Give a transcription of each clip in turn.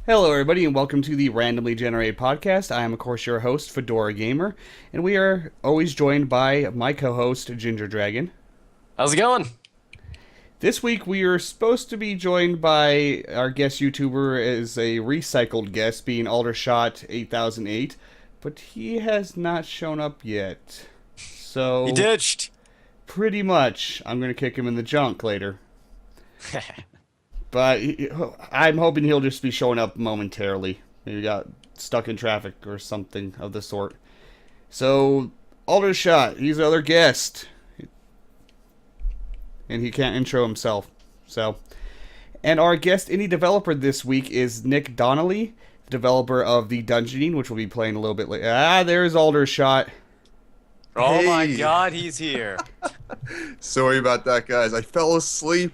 Hello, everybody, and welcome to the Randomly Generated Podcast. I am, of course, your host, Fedora Gamer, and we are always joined by my co-host, Gingerdragon. How's it going? This week, we are supposed to be joined by our guest YouTuber as a recycled guest, being Aldershot8008, but he has not shown up yet. So, He ditched. pretty much, I'm going to kick him in the junk later. But I'm hoping he'll just be showing up momentarily. Maybe got stuck in traffic or something of the sort. So, Aldershot, he's the other guest. And he can't intro himself. And our guest indie developer this week is Nick Donnelly, the developer of the Dungeoning, which we'll be playing a little bit later. There's Aldershot. Oh my Hey. god, he's here. Sorry about that, guys. I fell asleep.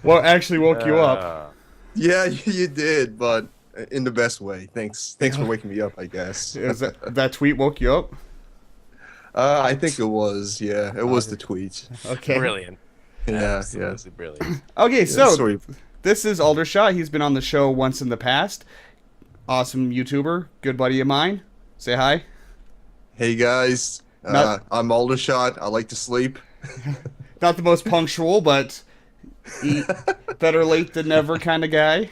What actually woke you up? Yeah, you did, but in the best way. Thanks for waking me up, I guess. Is that tweet woke you up? I think it was. Yeah, it was the tweet. Okay. Brilliant. Yeah, Absolutely brilliant. Okay, yeah. so Sorry. this is Aldershot. He's been on the show once in the past. Awesome YouTuber, good buddy of mine. Say hi. Hey guys, I'm Aldershot. I like to sleep. Not the most punctual, but better late than never kind of guy.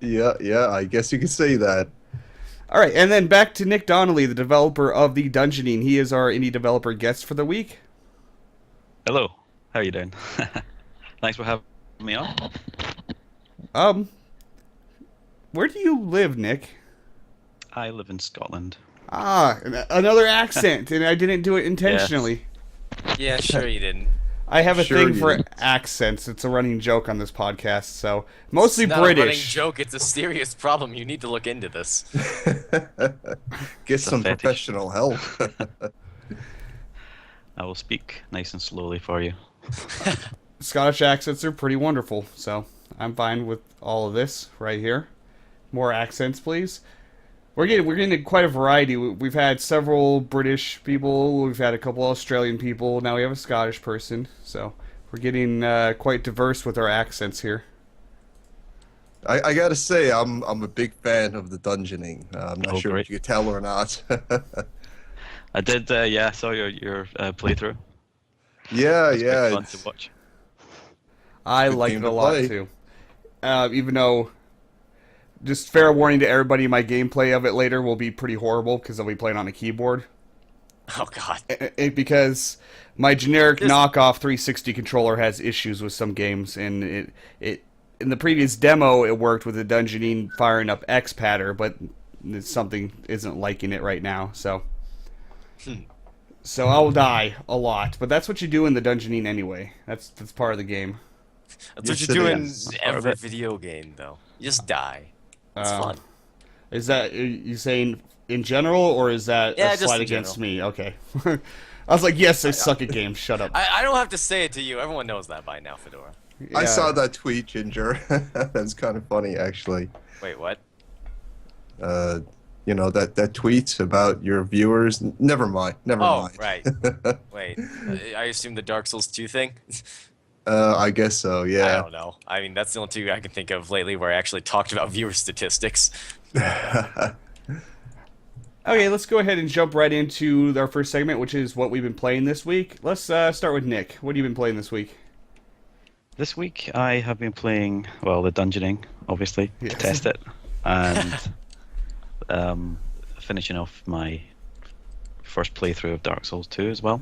Yeah. I guess you could say that. All right, and then back to Nick Donnelly, the developer of the Dungeoning. He is our indie developer guest for the week. Hello, how are you doing? Thanks for having me on. Where do you live, Nick? I live in Scotland. Another accent, and I didn't do it intentionally. Yeah, sure you didn't. I have a Sure thing you for didn't. accents. It's a running joke on this podcast, so mostly It's not a running British. joke, it's a serious problem. You need to look into this. Get some Pathetic. professional help. I will speak nice and slowly for you. Scottish accents are pretty wonderful, so I'm fine with all of this right here. More accents, please. We're getting quite a variety. We've had several British people, we've had a couple Australian people, now we have a Scottish person, so we're getting quite diverse with our accents here. I gotta say, I'm a big fan of the dungeoning. I'm not Oh, sure great. if you could tell or not. I did, I saw your playthrough. Yeah, It's quite fun it's- to watch. I Good like game it a to lot play. too. Even though, just fair warning to everybody, my gameplay of it later will be pretty horrible because I'll be playing on a keyboard. Oh god. Because my generic This- knockoff 360 controller has issues with some games, and it in the previous demo it worked with the Dungeoning firing up X patter, but something isn't liking it right now, so I'll die a lot. But that's what you do in the Dungeoning anyway. That's part of the game. That's Yes, what you do it in is. every video game, though. You just die. It's Uh, fun. Is that are you saying in general, or is that Yeah, a just slight in against me? Okay. I was like, yes, I suck at games. Shut up. I don't have to say it to you. Everyone knows that by now, Fedora. I Yeah. saw that tweet, Ginger. That's kind of funny, actually. Wait, what? That tweet about your viewers. Never mind. Never Oh, mind. right. Wait, I assume the Dark Souls 2 thing? I guess so. I Yeah. don't know. I mean, that's the only two I can think of lately where I actually talked about viewer statistics. Okay, let's go ahead and jump right into our first segment, which is what we've been playing this week. Let's start with Nick. What have you been playing this week? This week I have been playing, well, the Dungeoning, obviously, Yes. to test it, and finishing off my first playthrough of Dark Souls 2 as well.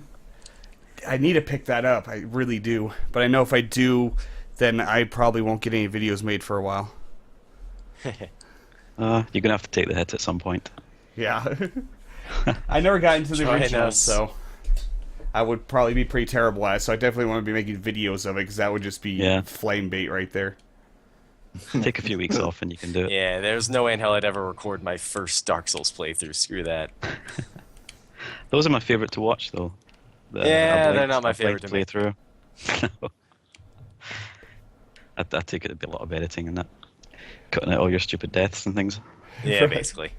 I need to pick that up. I really do. But I know if I do, then I probably won't get any videos made for a while. You're going to have to take the hit at some point. Yeah. I never got into the Join original, us. so I would probably be pretty terrible at it. So I definitely want to be making videos of it, because that would just be Yeah. flame bait right there. Take a few weeks off and you can do it. Yeah, there's no way in hell I'd ever record my first Dark Souls playthrough. Screw that. Those are my favorite to watch, though. Yeah, I've they're not my I've favorite liked to make. playthrough. I take it to be a lot of editing and that, cutting out all your stupid deaths and things. Yeah, basically.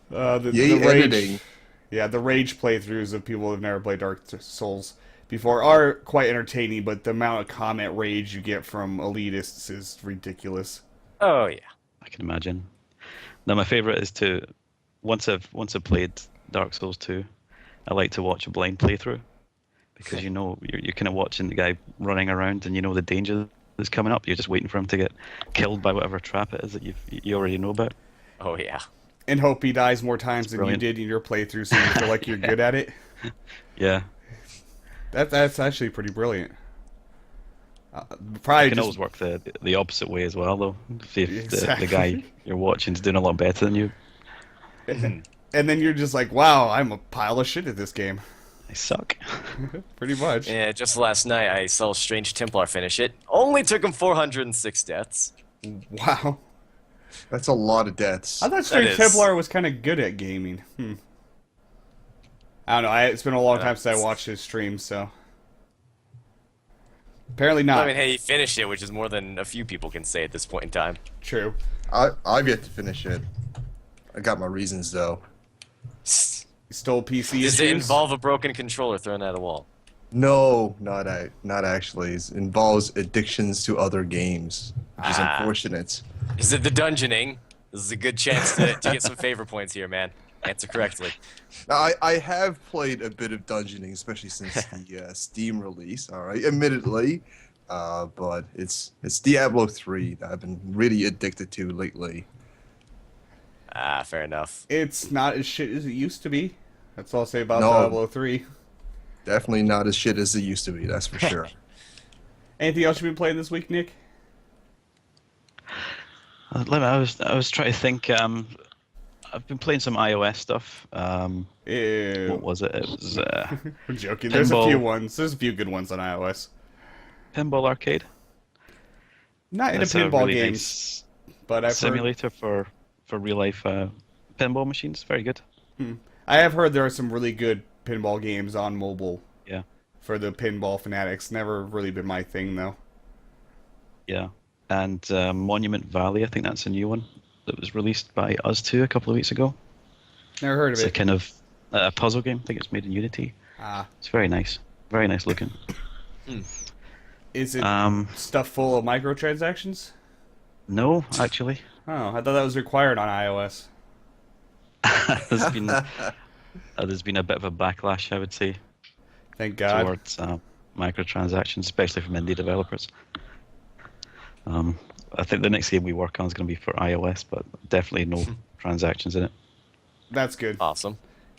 The Yay, rage, editing. yeah, the rage playthroughs of people who've never played Dark Souls. before are quite entertaining, but the amount of comment rage you get from elitists is ridiculous. Oh yeah. I can imagine. Now, my favorite is to once I've played Dark Souls 2, I like to watch a blind playthrough because you know you're kind of watching the guy running around and you know the danger that's coming up. You're just waiting for him to get killed by whatever trap it is that you already know about. Oh yeah. And hope he dies more times than brilliant. you did in your playthrough, so you feel like you're good at it. Yeah. That's actually pretty brilliant. Probably You can just always work the opposite way as well, though. If Exactly. the guy you're watching is doing a lot better than you, and then you're just like, wow, I'm a pile of shit at this game. I suck. Pretty much. Yeah, just last night I saw Strange Templar finish it. Only took him 406 deaths. Wow. That's a lot of deaths. I thought Strange is. Templar was kind of good at gaming. I don't know. It's been a long time since I watched his streams, so apparently not. I mean, hey, he finished it, which is more than a few people can say at this point in time. True. I've yet to finish it. I got my reasons though. Still PC Does issues. it involve a broken controller thrown at a wall? No, not actually. It involves addictions to other games, which is Ah. unfortunate. Is it the dungeoning? This is a good chance to get some favor points here, man. Answer correctly. I have played a bit of dungeoning, especially since the Steam release. All right, admittedly, but it's Diablo 3 that I've been really addicted to lately. Ah, fair enough. It's not as shit as it used to be. That's all I'll say about No. Diablo 3. Definitely not as shit as it used to be. That's for sure. Anything else you've been playing this week, Nick? I was trying to think. I've been playing some iOS stuff. Ew. What was it? It was I'm joking. There's a Pinball. few ones. There's a few good ones on iOS. Pinball Arcade. Not into That's a pinball really games, nice but I've heard, simulator for real life pinball machines. Very good. I have heard there are some really good pinball games on mobile Yeah. for the pinball fanatics. Never really been my thing though. Yeah. And Monument Valley, I think that's a new one that was released by us too a couple of weeks ago. Never heard of It's a it. kind of a puzzle game. I think it's made in Unity. Ah, It's very nice. Very nice looking. is it Um, stuff full of microtransactions? no, actually. Oh, I thought that was required on iOS. There's been a bit of a backlash, I would say, Thank God. towards microtransactions, especially from indie developers. I think the next game we work on is going to be for iOS, but definitely no transactions in it. That's good. Awesome.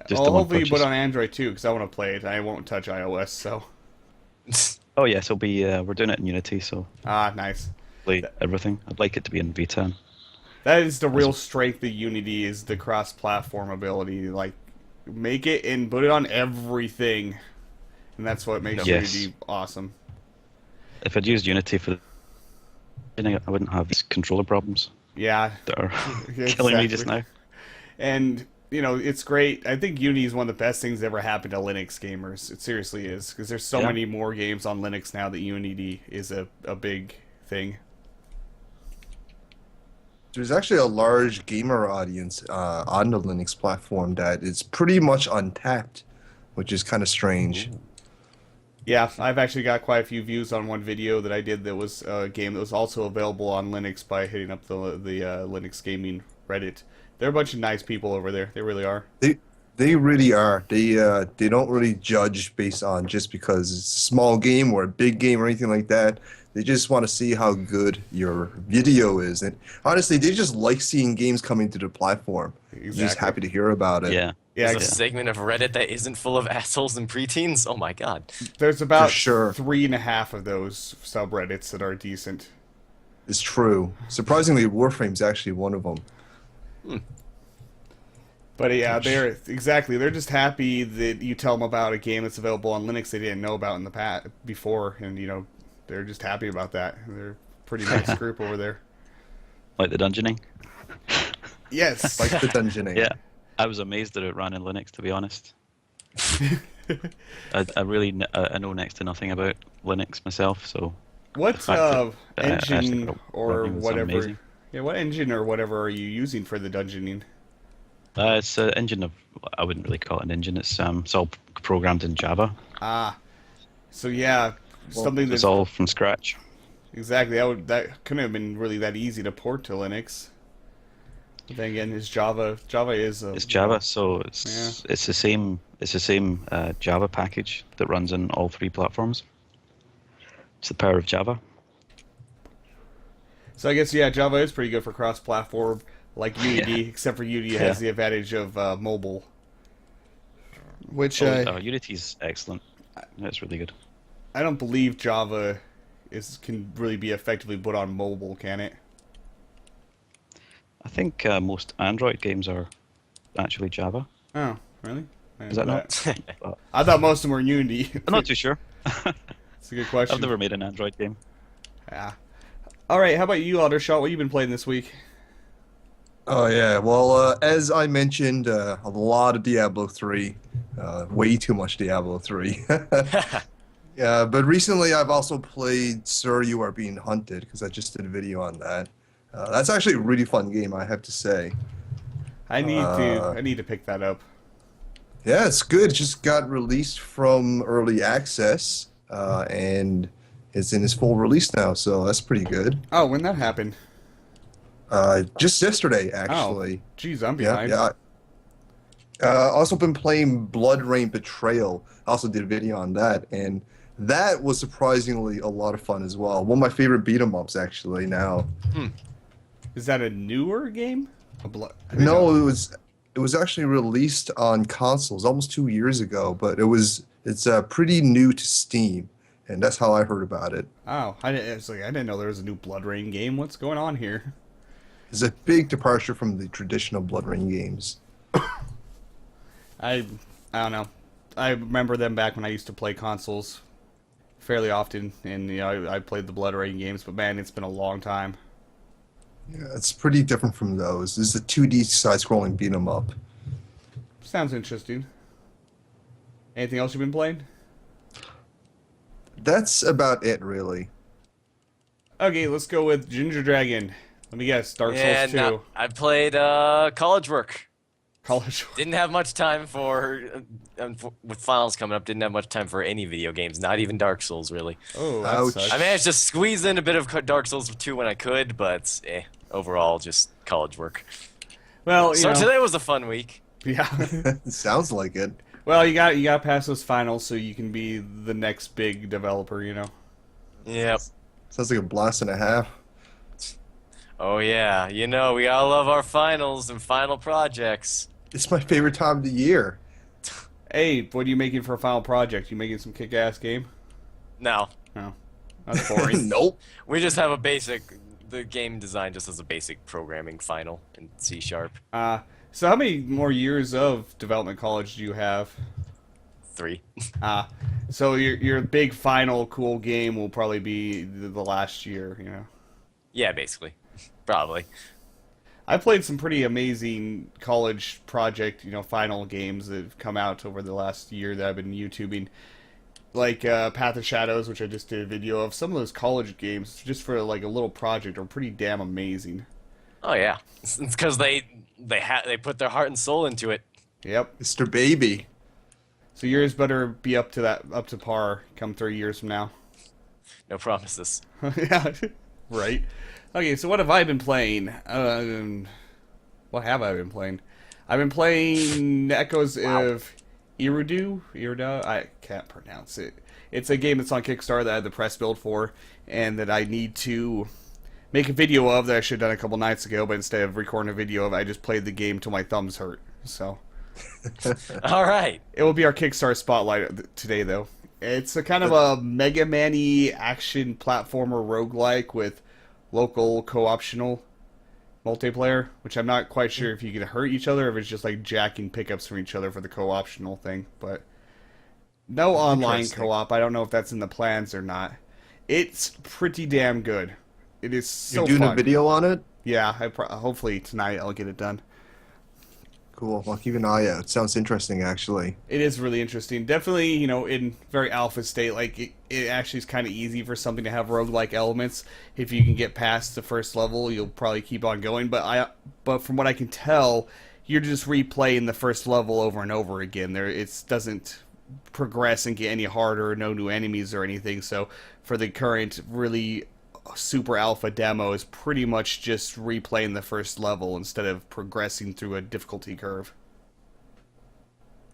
Just Well, the one hopefully you put purchase. it on Android too, because I want to play it. I won't touch iOS, so. Oh yes, it'll be. We're doing it in Unity, so Ah, nice. play everything. I'd like it to be in Vita. That is the real strength of Unity, is the cross-platform ability. Like, make it and put it on everything, and that's what makes Yes. Unity awesome. If I'd used Unity for, I wouldn't have these controller problems Yeah, that are killing me just exactly. now. And you know, it's great. I think Unity is one of the best things that ever happened to Linux gamers. It seriously is, because there's so Yeah. many more games on Linux now that Unity is a big thing. There's actually a large gamer audience on the Linux platform that is pretty much untapped, which is kind of strange. Yeah, I've actually got quite a few views on one video that I did that was a game that was also available on Linux by hitting up the Linux gaming Reddit. They're a bunch of nice people over there. They really are. They really are. They don't really judge based on just because it's a small game or a big game or anything like that. They just want to see how good your video is, and honestly, they just like seeing games coming to the platform. They're just Exactly. happy to hear about it. Yeah. Yeah, There's a segment of Reddit that isn't full of assholes and preteens. Oh my god. there's about For sure. 3.5 of those subreddits that are decent. It's true. Surprisingly, Warframe's actually one of them. But yeah, they're just happy that you tell them about a game that's available on Linux they didn't know about in the past before, and you know, they're just happy about that. They're a pretty nice group over there. Like the dungeoning. Yes. Like the dungeoning. Yeah. I was amazed that it ran in Linux, to be honest. I really I know next to nothing about Linux myself, so What fact that I actually engine got it or working was whatever? amazing. Yeah, what engine or whatever are you using for the dungeoning? it's an engine of, I wouldn't really call it an engine. It's all programmed in Java. Ah, So yeah, something It's that's all from scratch. exactly that couldn't have been really that easy to port to Linux. But then again, is Java is a It's Java, so yeah. it's the same Java package that runs in all three platforms. It's the power of Java. So I guess yeah, Java is pretty good for cross-platform like Unity, Yeah. except for Unity Yeah. has the advantage of mobile, which Unity's excellent. It's really good. I don't believe Java can really be effectively put on mobile, can it? I think most Android games are actually Java. Oh, really? I didn't Is that know not? I thought most of them were Unity. I'm not too sure. It's a good question. I've never made an Android game. Yeah. All right, how about you, Aldershot? What you been playing this week? Oh yeah, well, as I mentioned, a lot of Diablo 3, way too much Diablo 3. Yeah, but recently I've also played Sir, You Are Being Hunted, because I just did a video on that. That's actually a really fun game, I have to say. I need to pick that up. Yeah, it's good. It just got released from early access, and it's in its full release now, so that's pretty good. Oh, when that happened? Just yesterday, actually. Oh, geez, I'm Yeah, behind. yeah. Also been playing Blood Rain Betrayal. I also did a video on that, and that was surprisingly a lot of fun as well. One of my favorite beat 'em ups, actually. Now, Is that a newer game? I didn't no, know. it was actually released on consoles almost 2 years ago, but it's pretty new to Steam, and that's how I heard about it. Oh, I didn't know there was a new Blood Rain game. What's going on here? It's a big departure from the traditional Blood Rain games. I don't know. I remember them back when I used to play consoles fairly often, and I played the Blood Rain games. But man, it's been a long time. Yeah, it's pretty different from those. This is a 2D side-scrolling beat 'em up. Sounds interesting. Anything else you've been playing? That's about it, really. Okay, let's go with Gingerdragon. Let me guess, Dark Souls 2. And I played college work. College. Didn't have much time with finals coming up. Didn't have much time for any video games. Not even Dark Souls, really. Oh, that Ouch. sucks. I managed to squeeze in a bit of Dark Souls 2 when I could, but overall, just college work. Well, So today was a fun week. yeah. It sounds like it. Well, you got past those finals, so you can be the next big developer. Yep. Sounds like a blast and a half. Oh yeah. We gotta love our finals and final projects. It's my favorite time of the year. Hey, what are you making for a final project? You making some kick-ass game? No, No, that's boring. Nope. we just have the game design just has a basic programming final in C#. So how many more years of development college do you have? 3. So your big final cool game will probably be the last year. Yeah, basically. Probably. I played some pretty amazing college project, final games that have come out over the last year that I've been YouTubing. Like Path of Shadows, which I just did a video of. Some of those college games, just for like a little project, are pretty damn amazing. Oh yeah. It's because they put their heart and soul into it. Yep. Mr. Baby. So yours better be up to par come 3 years from now. No promises. Yeah, right. Okay, so what have I been playing? What have I been playing? I've been playing Echoes of Irudu. I can't pronounce it. It's a game that's on Kickstarter that I had the press build for, and that I need to make a video of that I should have done a couple nights ago, but instead of recording a video of it, I just played the game till my thumbs hurt. So All right. it will be our Kickstarter spotlight today, though. It's a kind of a Mega Man-y action platformer roguelike with local co-optional multiplayer, which I'm not quite sure if you can hurt each other or if it's just like jacking pickups from each other for the co-optional thing. But no online Interesting. co-op. I don't know if that's in the plans or not. It's pretty damn good. It is so You're doing fun. a video on it? Yeah, hopefully tonight I'll get it done. Cool. I'll keep an eye out. Sounds interesting, actually. It is really interesting. Definitely, in very alpha state, like, it actually is kind of easy for something to have roguelike elements. If you can get past the first level, you'll probably keep on going. But from what I can tell, you're just replaying the first level over and over again. It doesn't progress and get any harder, no new enemies or anything. So for the current really super alpha demo is pretty much just replaying the first level instead of progressing through a difficulty curve.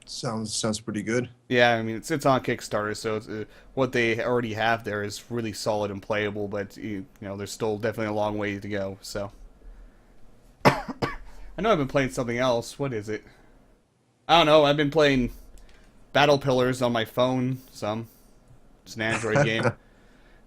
Sounds pretty good. Yeah, I mean it's on Kickstarter, so it's, what they already have there is really solid and playable. But you know, there's still definitely a long way to go. So I know I've been playing something else. What is it? I don't know. I've been playing Battle Pillars on my phone. It's an Android game.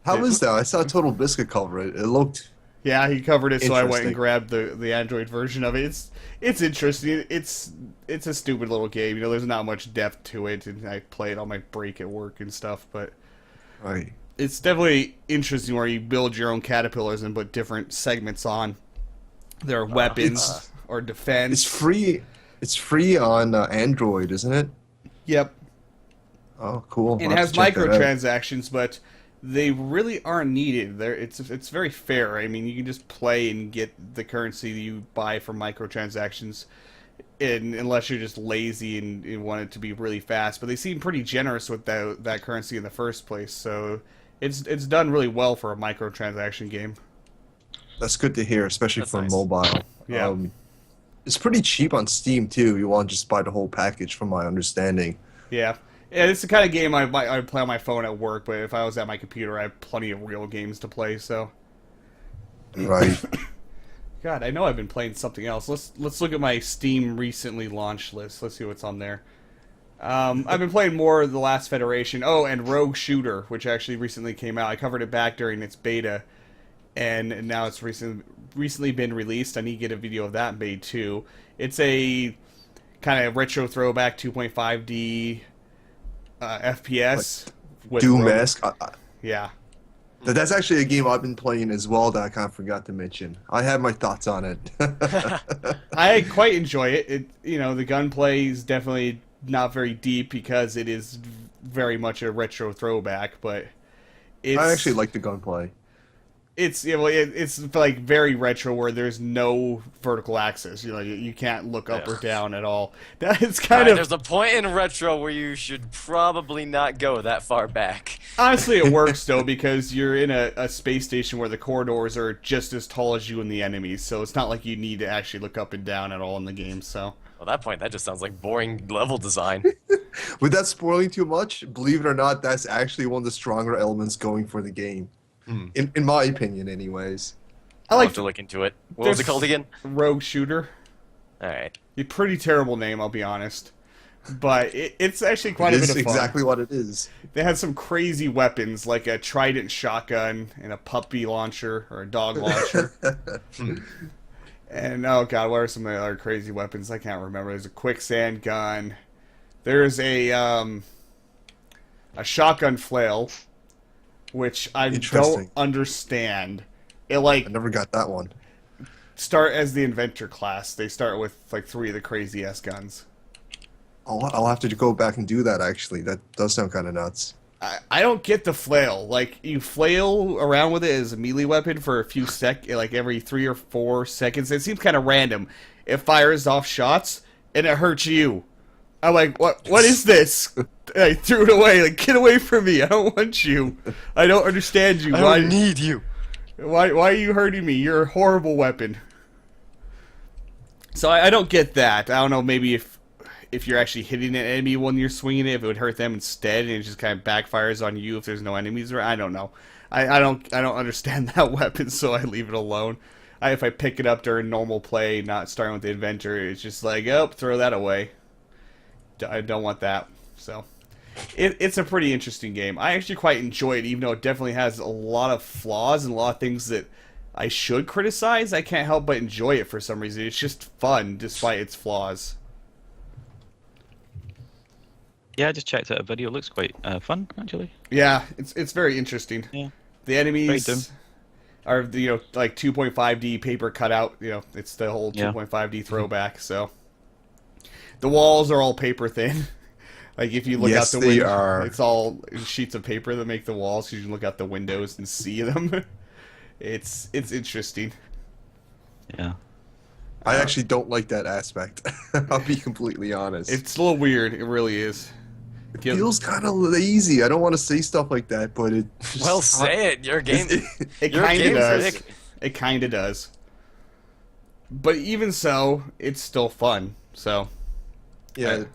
How is that? I saw Total Biscuit cover it. It looked. Yeah, he covered it, so I went and Interesting. grabbed the Android version of it. It's interesting. It's a stupid little game. You know, there's not much depth to it, and I play it on my break at work and stuff. But Right. it's definitely interesting where you build your own caterpillars and put different segments on their weapons or defense. It's free. It's free on Android, isn't it? Yep. Oh, cool. It I'll has have to check that out. microtransactions, but they really aren't needed. It's very fair. I mean, you can just play and get the currency that you buy from microtransactions, unless you're just lazy and you want it to be really fast. But they seem pretty generous with that currency in the first place, so it's done really well for a microtransaction game. That's good to hear, especially That's for nice. mobile. Yeah. It's pretty cheap on Steam too. You want to just buy the whole package, from my understanding. Yeah. Yeah, it's the kind of game I play on my phone at work, but if I was at my computer, I have plenty of real games to play, so... Right. God, I know I've been playing something else. Let's look at my Steam recently launched list. Let's see what's on there. I've been playing more of The Last Federation. Oh, and Rogue Shooter, which actually recently came out. I covered it back during its beta, and now it's recently been released. I need to get a video of that made too. It's a kind of retro throwback 2.5D FPS with Doom-esque. Yeah. That's actually a game I've been playing as well that I kind of forgot to mention. I have my thoughts on it. I quite enjoy it. The gunplay is definitely not very deep because it is very much a retro throwback, but I actually like the gunplay. it's like very retro where there's no vertical axis. You can't look up or down at all. That is kind of There's a point in retro where you should probably not go that far back. honestly it works though because you're in a space station where the corridors are just as tall as you and the enemies, so it's not like you need to actually look up and down at all in the game. So At that point, that just sounds like boring level design. Without spoiling too much, believe it or not, that's actually one of the stronger elements going for the game. In my opinion, anyways. I I'll like have to look into it. What was it called again? Rogue Shooter. Alright. A pretty terrible name, I'll be honest. But it's actually quite a It bit is of fun. exactly what it is. They had some crazy weapons, like a trident shotgun and a puppy launcher, or a dog launcher. And, oh god, what are some of the other crazy weapons? I can't remember. There's a quicksand gun. There's a shotgun flail, which I don't Interesting. understand. It, I never got that one. start as the inventor class. They start with, like, 3 of the crazy-ass guns. I'll have to go back and do that, actually. That does sound kind of nuts. I don't get the flail. Like, you flail around with it as a melee weapon for a few like every 3 or 4 seconds. It seems kind of random. It fires off shots, and it hurts you. I'm like, what is this? I threw it away. Like, get away from me. I don't want you. I don't understand you. I don't need you. Why are you hurting me? You're a horrible weapon. So I don't get that. I don't know, maybe if you're actually hitting an enemy when you're swinging it, if it would hurt them instead, and it just kind of backfires on you if there's no enemies around. I don't know. I don't understand that weapon, so I leave it alone. If I pick it up during normal play, not starting with the inventor, it's just like, oh, throw that away. I don't want that. So it's a pretty interesting game. I actually quite enjoy it, even though it definitely has a lot of flaws and a lot of things that I should criticize. I can't help but enjoy it for some reason. It's just fun despite its flaws. Yeah, I just checked out a video. It looks quite fun, actually. Yeah, it's very interesting. Yeah. The Very enemies dim. are like 2.5D paper cutout. It's the whole Yeah. 2.5D throwback. So the walls are all paper thin. Like if you look Yes, out the they window, are. it's all sheets of paper that make the walls. So you can look out the windows and see them. It's interesting. Yeah. I actually don't like that aspect. I'll be completely honest. It's a little weird. It really is. It feels kind of lazy. I don't want to say stuff like that, but it. Well, say it. Your game. It You're a kind of game does. critic. It kind of does. But even so, it's still fun. So. Yeah,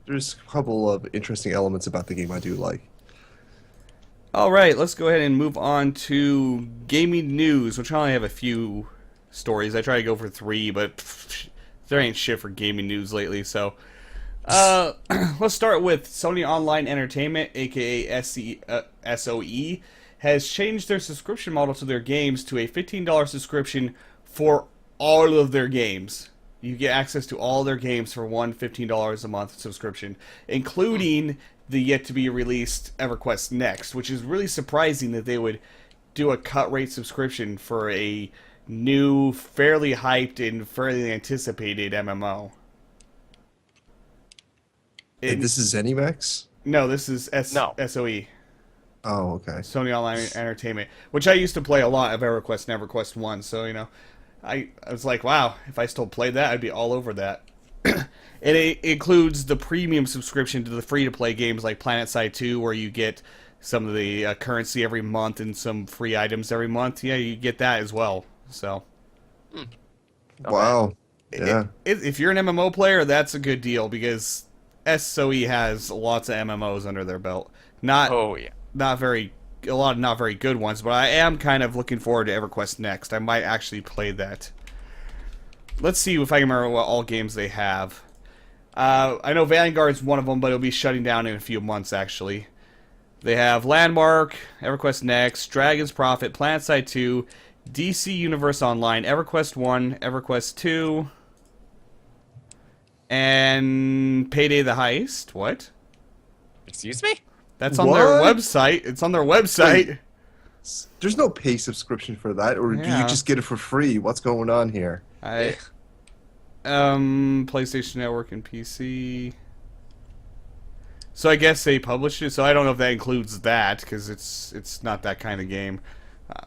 there's a couple of interesting elements about the game I do like. All right, let's go ahead and move on to gaming news, which I only have a few stories. I try to go for 3, but there ain't shit for gaming news lately. So, let's start with Sony Online Entertainment, aka SOE, has changed their subscription model to their games to a $15 subscription for all of their games. You get access to all their games for one $15 a month subscription, including the yet-to-be-released EverQuest Next, which is really surprising that they would do a cut-rate subscription for a new, fairly hyped and fairly anticipated MMO. And this is ZeniMax? No, this is SOE. Oh, okay. Sony Online Entertainment, which I used to play a lot of EverQuest and EverQuest 1, so, you know, I was like, wow, if I still played that, I'd be all over that. It includes the premium subscription to the free-to-play games like PlanetSide 2, where you get some of the currency every month and some free items every month. Yeah, you get that as well. So, Wow. Yeah. if you're an MMO player, that's a good deal because SOE has lots of MMOs under their belt. Oh yeah. A lot of not very good ones, but I am kind of looking forward to EverQuest Next. I might actually play that. Let's see if I can remember what all games they have. I know Vanguard's one of them, but it'll be shutting down in a few months, actually. They have Landmark, EverQuest Next, Dragon's Prophet, PlanetSide 2, DC Universe Online, EverQuest 1, EverQuest 2, and Payday the Heist. What? Excuse me? That's on their What? website. It's on their website. There's no pay subscription for that, or do Yeah. you just get it for free? What's going on here? PlayStation Network and PC. So I guess they published it. So I don't know if that includes that because it's not that kind of game.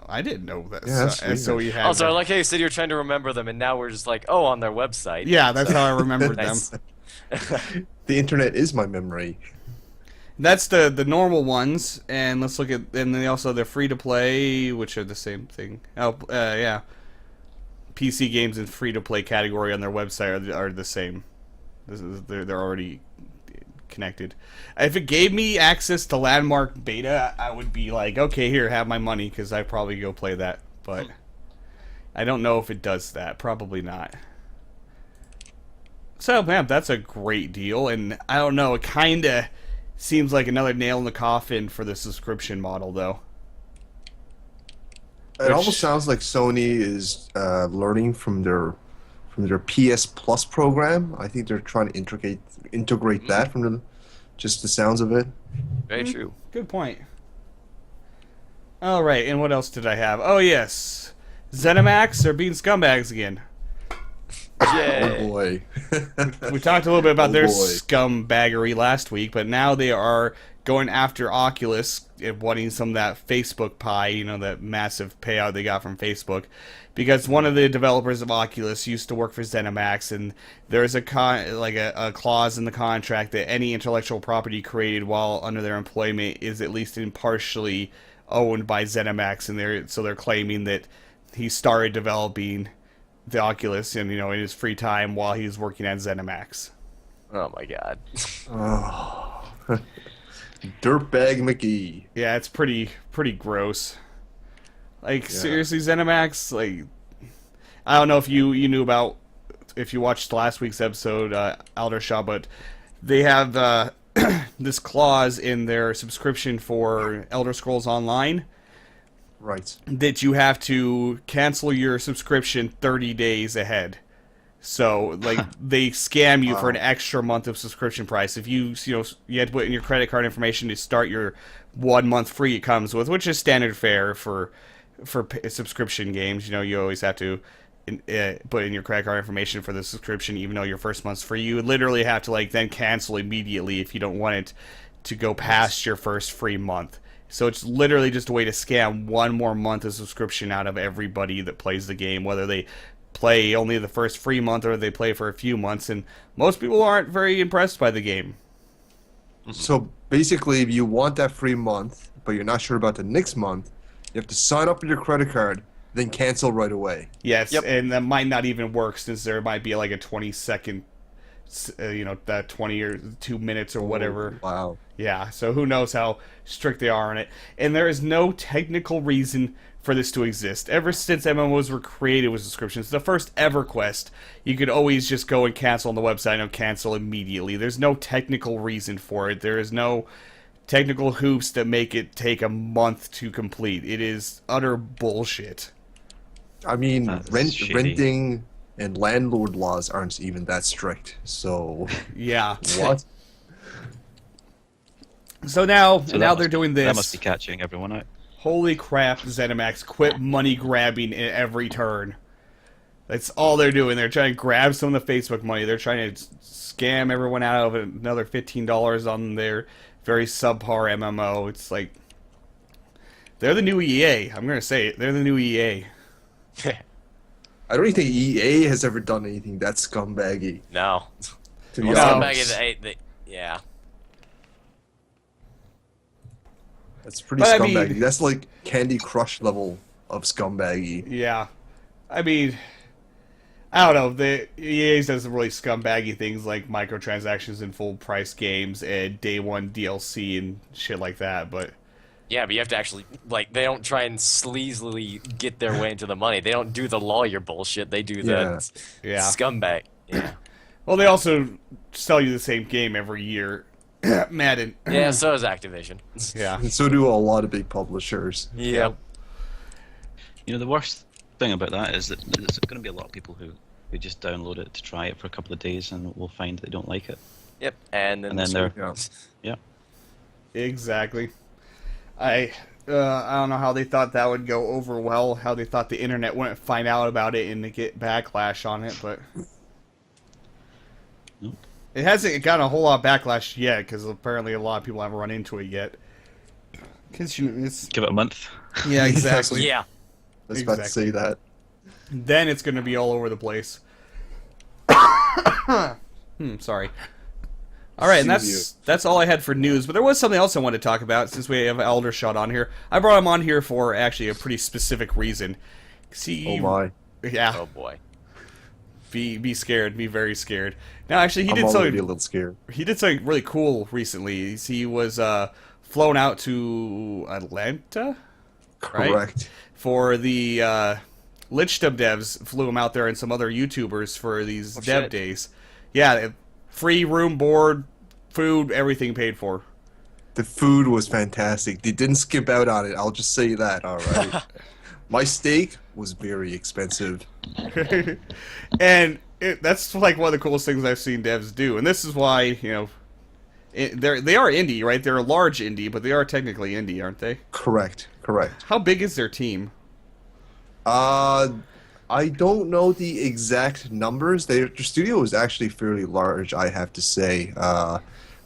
I didn't know that. Yeah, that's weird. SOE had. Also, I that. like how you said you were trying to remember them, and now we're just like, oh, on their website. Yeah, that's how I remembered Nice. them. The internet is my memory. That's the normal ones, and let's look at. And then also they're free to play, which are the same thing. Oh, yeah. PC games and free to play category on their website are the same. They're already connected. If it gave me access to Landmark beta, I would be like, okay, here, have my money, because I'd probably go play that. But I don't know if it does that. Probably not. So, man, that's a great deal, and I don't know, it kind of seems like another nail in the coffin for the subscription model, though. It almost sounds like Sony is learning from their PS Plus program. I think they're trying to integrate that from just the sounds of it. Very true. Good point. All right, and what else did I have? Oh, yes. ZeniMax are being scumbags again. Yay. Oh boy. We talked a little bit about Oh, their boy. scumbaggery last week, but now they are going after Oculus and wanting some of that Facebook pie, you know, that massive payout they got from Facebook, because one of the developers of Oculus used to work for ZeniMax, and there's a clause in the contract that any intellectual property created while under their employment is at least impartially owned by ZeniMax, and they're claiming that he started developing the Oculus and, you know, in his free time while he was working at ZeniMax. Oh my god. Oh. Dirtbag McGee. Yeah, it's pretty gross. Like, seriously, ZeniMax, like, I don't know if you knew about, if you watched last week's episode, Aldershot, but they have this clause in their subscription for Elder Scrolls Online Right. that you have to cancel your subscription 30 days ahead. So, like, they scam you for an extra month of subscription price. If you had to put in your credit card information to start your 1 month free it comes with, which is standard fare for subscription games. You know, you always have to put in your credit card information for the subscription, even though your first month's free. You would literally have to, like, then cancel immediately if you don't want it to go past your first free month. So it's literally just a way to scam one more month of subscription out of everybody that plays the game, whether they play only the first free month or they play for a few months, and most people aren't very impressed by the game. So basically, if you want that free month, but you're not sure about the next month, you have to sign up with your credit card, then cancel right away. Yes, Yep. and that might not even work since there might be like a 20-second, that 20 or 2 minutes or whatever. Wow. Yeah, so who knows how strict they are on it. And there is no technical reason for this to exist. Ever since MMOs were created with subscriptions, the first EverQuest, you could always just go and cancel on the website and cancel immediately. There's no technical reason for it. There is no technical hoops that make it take a month to complete. It is utter bullshit. I mean, That's shitty. renting and landlord laws aren't even that strict. So Yeah. what? So now So they're doing this. That must be catching everyone out. Holy crap, ZeniMax, quit money grabbing in every turn. That's all they're doing. They're trying to grab some of the Facebook money. They're trying to scam everyone out of another $15 on their very subpar MMO. It's like, they're the new EA. I'm going to say it. They're the new EA. I don't even think EA has ever done anything that scumbaggy. No. To be Well, No. honest. yeah. That's pretty But I scumbaggy. mean- That's like Candy Crush level of scumbaggy. Yeah. I mean, I don't know. The EA does some really scumbaggy things like microtransactions in full price games and day one DLC and shit like that, but Yeah, but you have to actually, like, they don't try and sleazily get their way into the money. They don't do the lawyer bullshit. They do the Yeah. scumbag. Yeah. well, they also sell you the same game every year. Madden. Yeah, so is Activision. Yeah. And so do a lot of big publishers. Yeah. You know, the worst thing about that is that there's going to be a lot of people who just download it to try it for a couple of days and will find they don't like it. Yep. And then they're Yeah. Exactly. I don't know how they thought that would go over well, how they thought the internet wouldn't find out about it and get backlash on it, but Nope. it hasn't gotten a whole lot of backlash yet, because apparently a lot of people haven't run into it yet. Cause it's, Give it a month. yeah, exactly. Yeah. I was about to say that. Then it's going to be all over the place. Sorry. All right, and that's all I had for news. But there was something else I wanted to talk about since we have Aldershot on here. I brought him on here for actually a pretty specific reason. See, Oh my. yeah, Oh boy. be scared, be very scared. Now, actually, he I'm did already a something. little scared. He did something really cool recently. He was flown out to Atlanta. Right? Correct. For the Lichdom devs, flew him out there and some other YouTubers for these dev shit. days. Yeah, free room, board, food, everything paid for. The food was fantastic. They didn't skip out on it. I'll just say that. All right. My steak was very expensive. And that's like one of the coolest things I've seen devs do. And this is why, they are indie, right? They're a large indie, but they are technically indie, aren't they? Correct. Correct. How big is their team? I don't know the exact numbers. Their studio was actually fairly large, I have to say.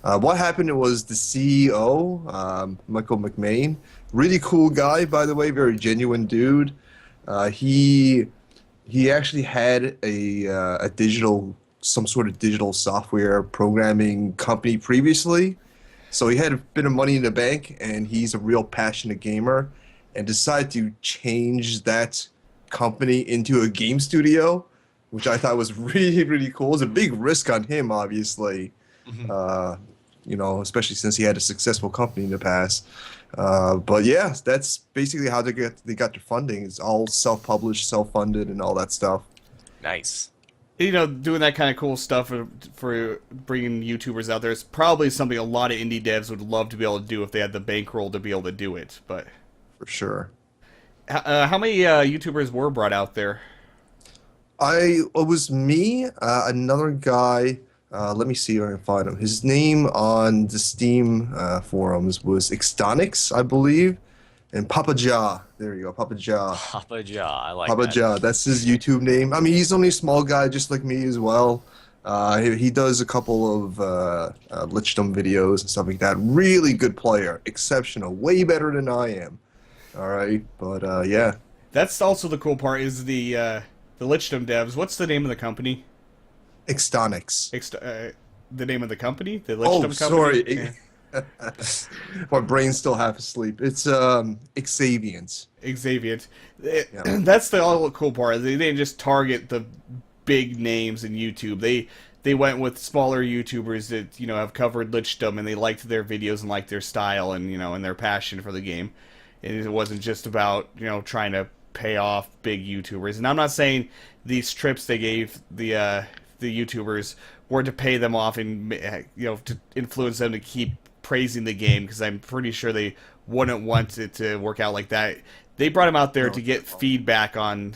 What happened was the CEO, Michael McMahon, really cool guy, by the way, very genuine dude. He actually had a some sort of digital software programming company previously. So he had a bit of money in the bank, and he's a real passionate gamer, and decided to change that company into a game studio, which I thought was really, really cool. It was a big risk on him, obviously, especially since he had a successful company in the past. But yeah, that's basically how they got their funding. It's all self-published, self-funded, and all that stuff. Nice. Doing that kind of cool stuff for bringing YouTubers out there is probably something a lot of indie devs would love to be able to do if they had the bankroll to be able to do it. But For sure. how many YouTubers were brought out there? It was me, another guy. Let me see if I can find him. His name on the Steam forums was Extonix, I believe, and Papa Ja. There you go, Papa Ja. Papa Jaw. I like Papa that. Ja. That's his YouTube name. I mean, he's only a small guy, just like me as well. He does a couple of Lichdom videos and stuff like that. Really good player, exceptional, way better than I am. All right, but yeah. That's also the cool part is the Lichdom devs. What's the name of the company? Extonix. The name of the company? The Lichdom company? Sorry. Yeah. My brain's still half asleep. It's Xavians. Xavier. Yeah. That's the all cool part. They didn't just target the big names in YouTube. They went with smaller YouTubers that have covered Lichdom, and they liked their videos and liked their style and and their passion for the game. And it wasn't just about trying to pay off big YouTubers. And I'm not saying these trips they gave the YouTubers were to pay them off and to influence them to keep praising the game, because I'm pretty sure they wouldn't want it to work out like that. They brought them out there to get feedback on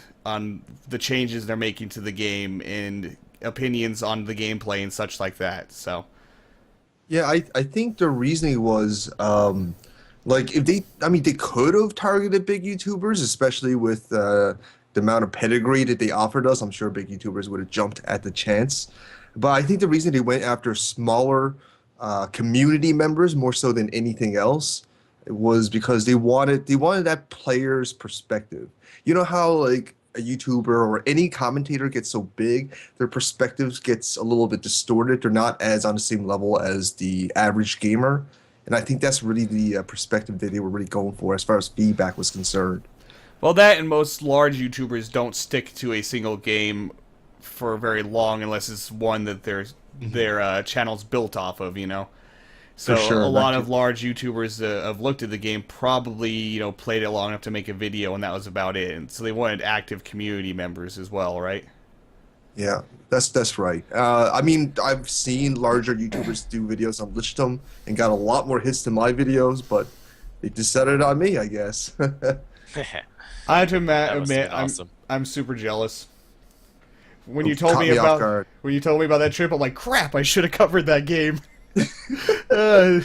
the changes they're making to the game and opinions on the gameplay and such like that. So Yeah, I think the reasoning was like if they could have targeted big YouTubers, especially with the amount of pedigree that they offered us. I'm sure big YouTubers would have jumped at the chance. But I think the reason they went after smaller community members more so than anything else was because they wanted that player's perspective. You know how like a YouTuber or any commentator gets so big, their perspectives gets a little bit distorted. They're not as on the same level as the average gamer. And I think that's really the perspective that they were really going for as far as feedback was concerned. well, that and most large YouTubers don't stick to a single game for very long unless it's one that their channel's built off of. So For sure, a lot that of large YouTubers have looked at the game, probably played it long enough to make a video, and that was about it. And so they wanted active community members as well, right? Yeah, that's right. I mean, I've seen larger YouTubers do videos on Lichdom and got a lot more hits than my videos, but they decided on me, I guess. I have to That must have admit, been awesome. I'm super jealous. When It you told caught me me off about guard. that trip, I'm like, crap! I should have covered that game. That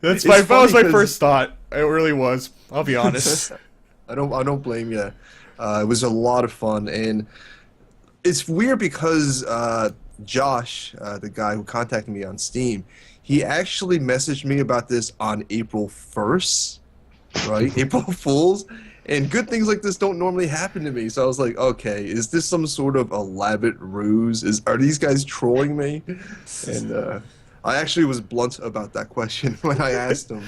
was It's my funny 'cause- first thought. It really was. I'll be honest. I don't blame you. It was a lot of fun, and it's weird because Josh, the guy who contacted me on Steam, he actually messaged me about this on April 1st, right? April Fools. And good things like this don't normally happen to me. So I was like, okay, is this some sort of elaborate ruse? Are these guys trolling me? And I actually was blunt about that question when I asked him.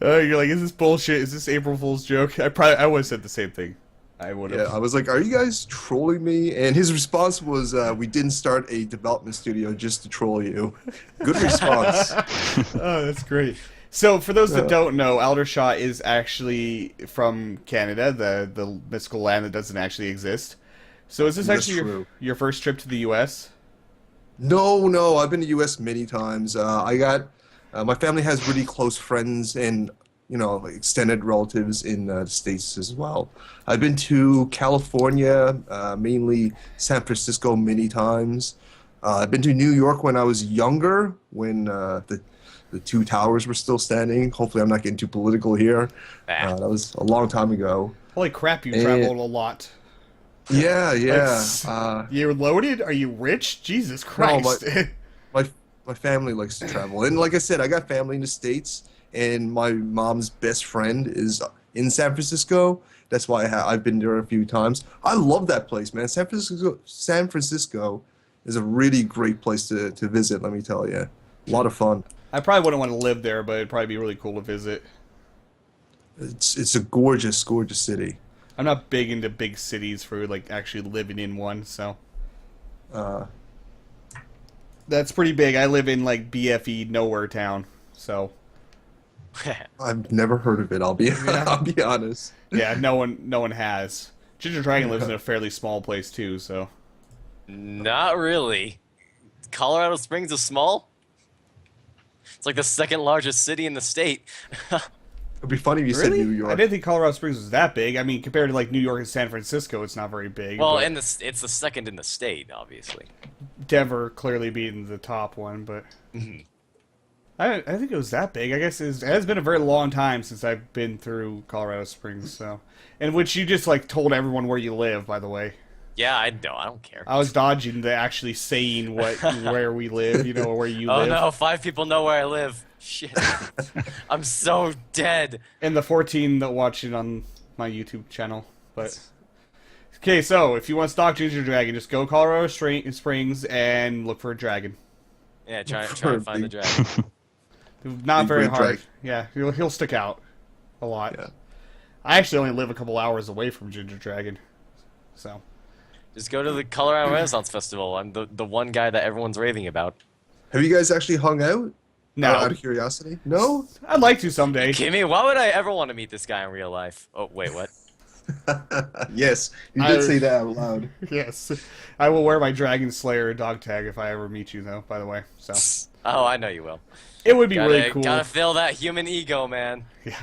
You're like, is this bullshit? Is this April Fool's joke? I would have said the same thing. I would have. Yeah, I was like, are you guys trolling me? And his response was, we didn't start a development studio just to troll you. Good response. Oh, that's great. So, for those that don't know, Aldershot is actually from Canada, the mystical land that doesn't actually exist. So, is this That's actually true. your first trip to the U.S.? No, I've been to U.S. many times. My family has really close friends and extended relatives in the States as well. I've been to California, mainly San Francisco, many times. I've been to New York when I was younger, when the two towers were still standing. Hopefully, I'm not getting too political here. That was a long time ago. Holy crap, you And- traveled a lot. Yeah. You're loaded? Are you rich? Jesus Christ. My family likes to travel, and like I said, I got family in the States, and my mom's best friend is in San Francisco. That's why I've been there a few times. I love that place, man. San Francisco is a really great place to visit. Let me tell you, a lot of fun. I probably wouldn't want to live there, but it'd probably be really cool to visit. It's a gorgeous city. I'm not big into big cities for like actually living in one, so that's pretty big. I live in like BFE nowhere town, so I've never heard of it. I'll be I'll be honest. yeah, no one has. Gingerdragon lives in a fairly small place too, so Not really. Colorado Springs is small. It's like the second largest city in the state. It'd be funny if you really, said New York. I didn't think Colorado Springs was that big. I mean, compared to like New York and San Francisco, it's not very big. Well, but it's the second in the state, obviously. Denver clearly being the top one, but I think it was that big. I guess it has been a very long time since I've been through Colorado Springs, so in which you just like told everyone where you live. By the way, Yeah, I know. I don't care. I was dodging the actually saying where we live, or where you Oh live. no, 5 people know where I live. Shit. I'm so dead. And the 14 that watch it on my YouTube channel. But okay, so if you want to stalk Gingerdragon, just go Colorado Springs and look for a dragon. Yeah, try and find the dragon. Not Big very Red hard. Dragon. Yeah, he'll stick out a lot. Yeah. I actually only live a couple hours away from Gingerdragon, so. Just go to the Colorado Renaissance Festival. I'm the one guy that everyone's raving about. Have you guys actually hung out? No. Out of curiosity? No? I'd like to someday. Kimmy, why would I ever want to meet this guy in real life? Oh, wait, what? Yes, you did say that out loud. Yes. I will wear my Dragon Slayer dog tag if I ever meet you, though, by the way. So. Oh, I know you will. It would be really cool. Gotta fill that human ego, man. Yeah.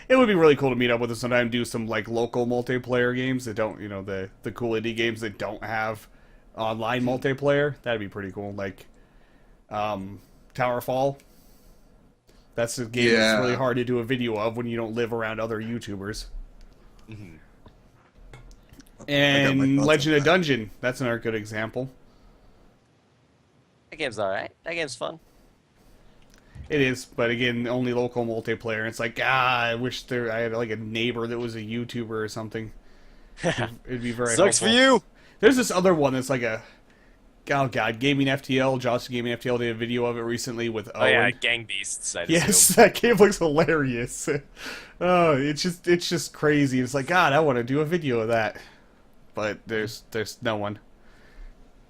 It would be really cool to meet up with us sometime and do some, like, local multiplayer games that don't, you know, the cool indie games that don't have online multiplayer. That'd be pretty cool. Like, Towerfall. That's a game that's really hard to do a video of when you don't live around other YouTubers. Mm-hmm. And Legend of Dungeon. That's another good example. That game's alright. That game's fun. It is, but again, only local multiplayer. It's like, I wish I had like a neighbor that was a YouTuber or something. It'd be very Sucks helpful. for you! There's this other one that's like a... Oh god, Gaming FTL. Josh Gaming FTL did a video of it recently with Owen. Oh yeah, Gang Beasts, I'd Yes, assume. that game looks hilarious. Oh, it's just crazy. It's like, God, I want to do a video of that. But there's no one.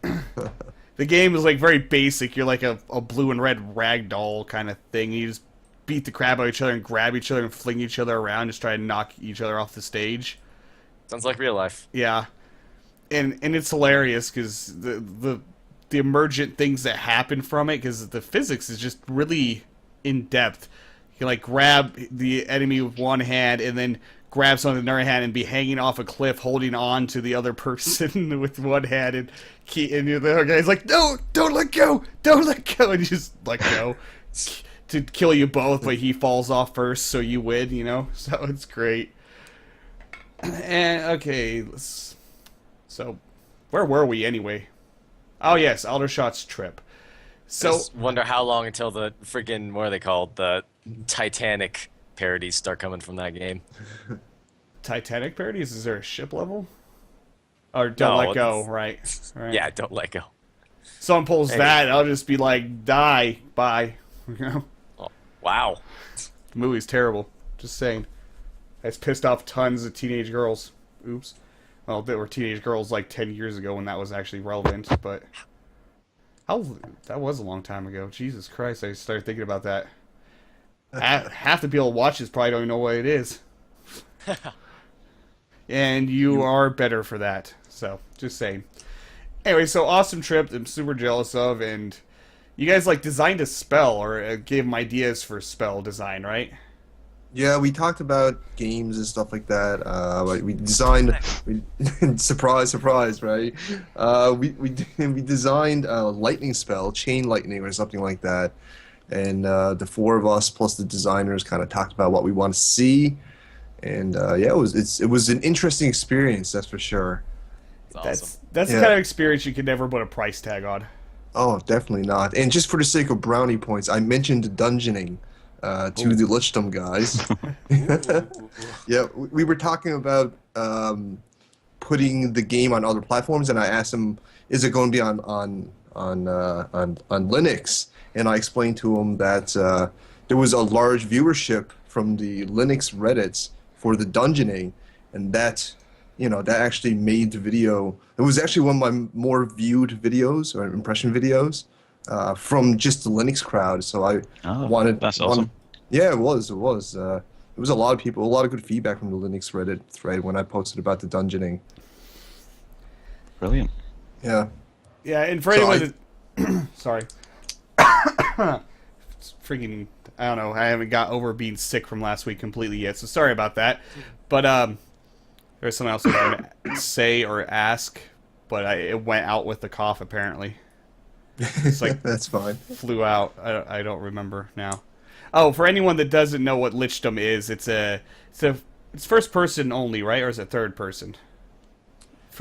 The game is like very basic. You're like a blue and red ragdoll kind of thing. You just beat the crap out of each other and grab each other and fling each other around, just try to knock each other off the stage. Sounds like real life. Yeah, and it's hilarious because the emergent things that happen from it, because the physics is just really in depth. You can like grab the enemy with one hand and then grab something with another hand and be hanging off a cliff holding on to the other person with one hand, and the other guy's like, no, don't let go, and you just let go to kill you both, but he falls off first so you win, you know. So it's great. And okay, so where were we anyway? Oh yes, Aldershot's trip. So Just wonder how long until the freaking, what are they called, the Titanic parodies start coming from that game. Titanic parodies? Is there a ship level? Or Don't No, Let Go, it's- right? Yeah, don't let go. Someone pulls Hey. that, I'll just be like, die, bye. You know? Oh, wow. The movie's terrible. Just saying. It's pissed off tons of teenage girls. Oops. Well, they were teenage girls like 10 years ago when that was actually relevant, but... That was a long time ago. Jesus Christ, I started thinking about that. Half the people who watch this probably don't even know what it is. And you are better for that. So, just saying. Anyway, so awesome trip I'm super jealous of, and you guys like designed a spell, or gave them ideas for spell design, right? Yeah, we talked about games and stuff like that. Like we designed, surprise, surprise, right? We designed a lightning spell, chain lightning or something like that, and the four of us plus the designers kind of talked about what we want to see, and yeah, it was an interesting experience, that's for sure. It's awesome. That's the kind of experience you can never put a price tag on. Oh, definitely not. And just for the sake of brownie points, I mentioned dungeoning to the Lichtum guys. Yeah, we were talking about putting the game on other platforms, and I asked them, "Is it going to be on Linux?" And I explained to them that there was a large viewership from the Linux Reddits for the dungeoning, and that actually made the video. It was actually one of my more viewed videos or impression videos from just the Linux crowd. So I wanted. That's awesome. Yeah, it was. It was a lot of people, a lot of good feedback from the Linux Reddit thread when I posted about the dungeoning. Brilliant. Yeah. Yeah, and for So anyone that... Sorry. It's freaking... I don't know. I haven't got over being sick from last week completely yet, so sorry about that. But, there's something else I was going to say or ask, but it went out with the cough, apparently. It's like... That's fine. Flew out. I don't remember now. Oh, for anyone that doesn't know what Lichdom is, it's first person only, right? Or is it third person?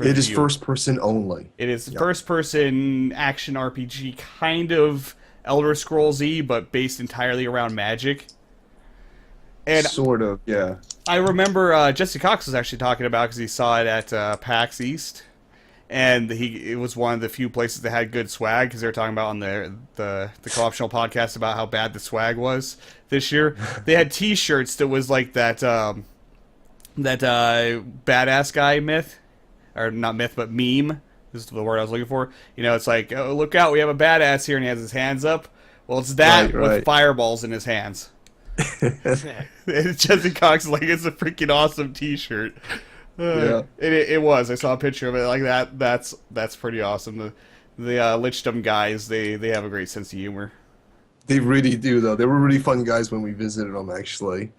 It is first person only. It is Yep. first person action RPG, kind of Elder Scrolls-y, but based entirely around magic. And Sort of, yeah. I remember Jesse Cox was actually talking about because he saw it at PAX East, and it was one of the few places that had good swag, because they were talking about on the co-optional podcast about how bad the swag was this year. They had T-shirts that was like that badass guy myth, or not myth, but meme. This is the word I was looking for. You know, it's like, oh, look out, we have a badass here, and he has his hands up. Well, it's that with fireballs in his hands. Jesse Cox like, it's a freaking awesome T-shirt. Yeah, it was. I saw a picture of it like that. That's pretty awesome. The Lichdom guys, they have a great sense of humor. they really do though. They were really fun guys when we visited them. Actually,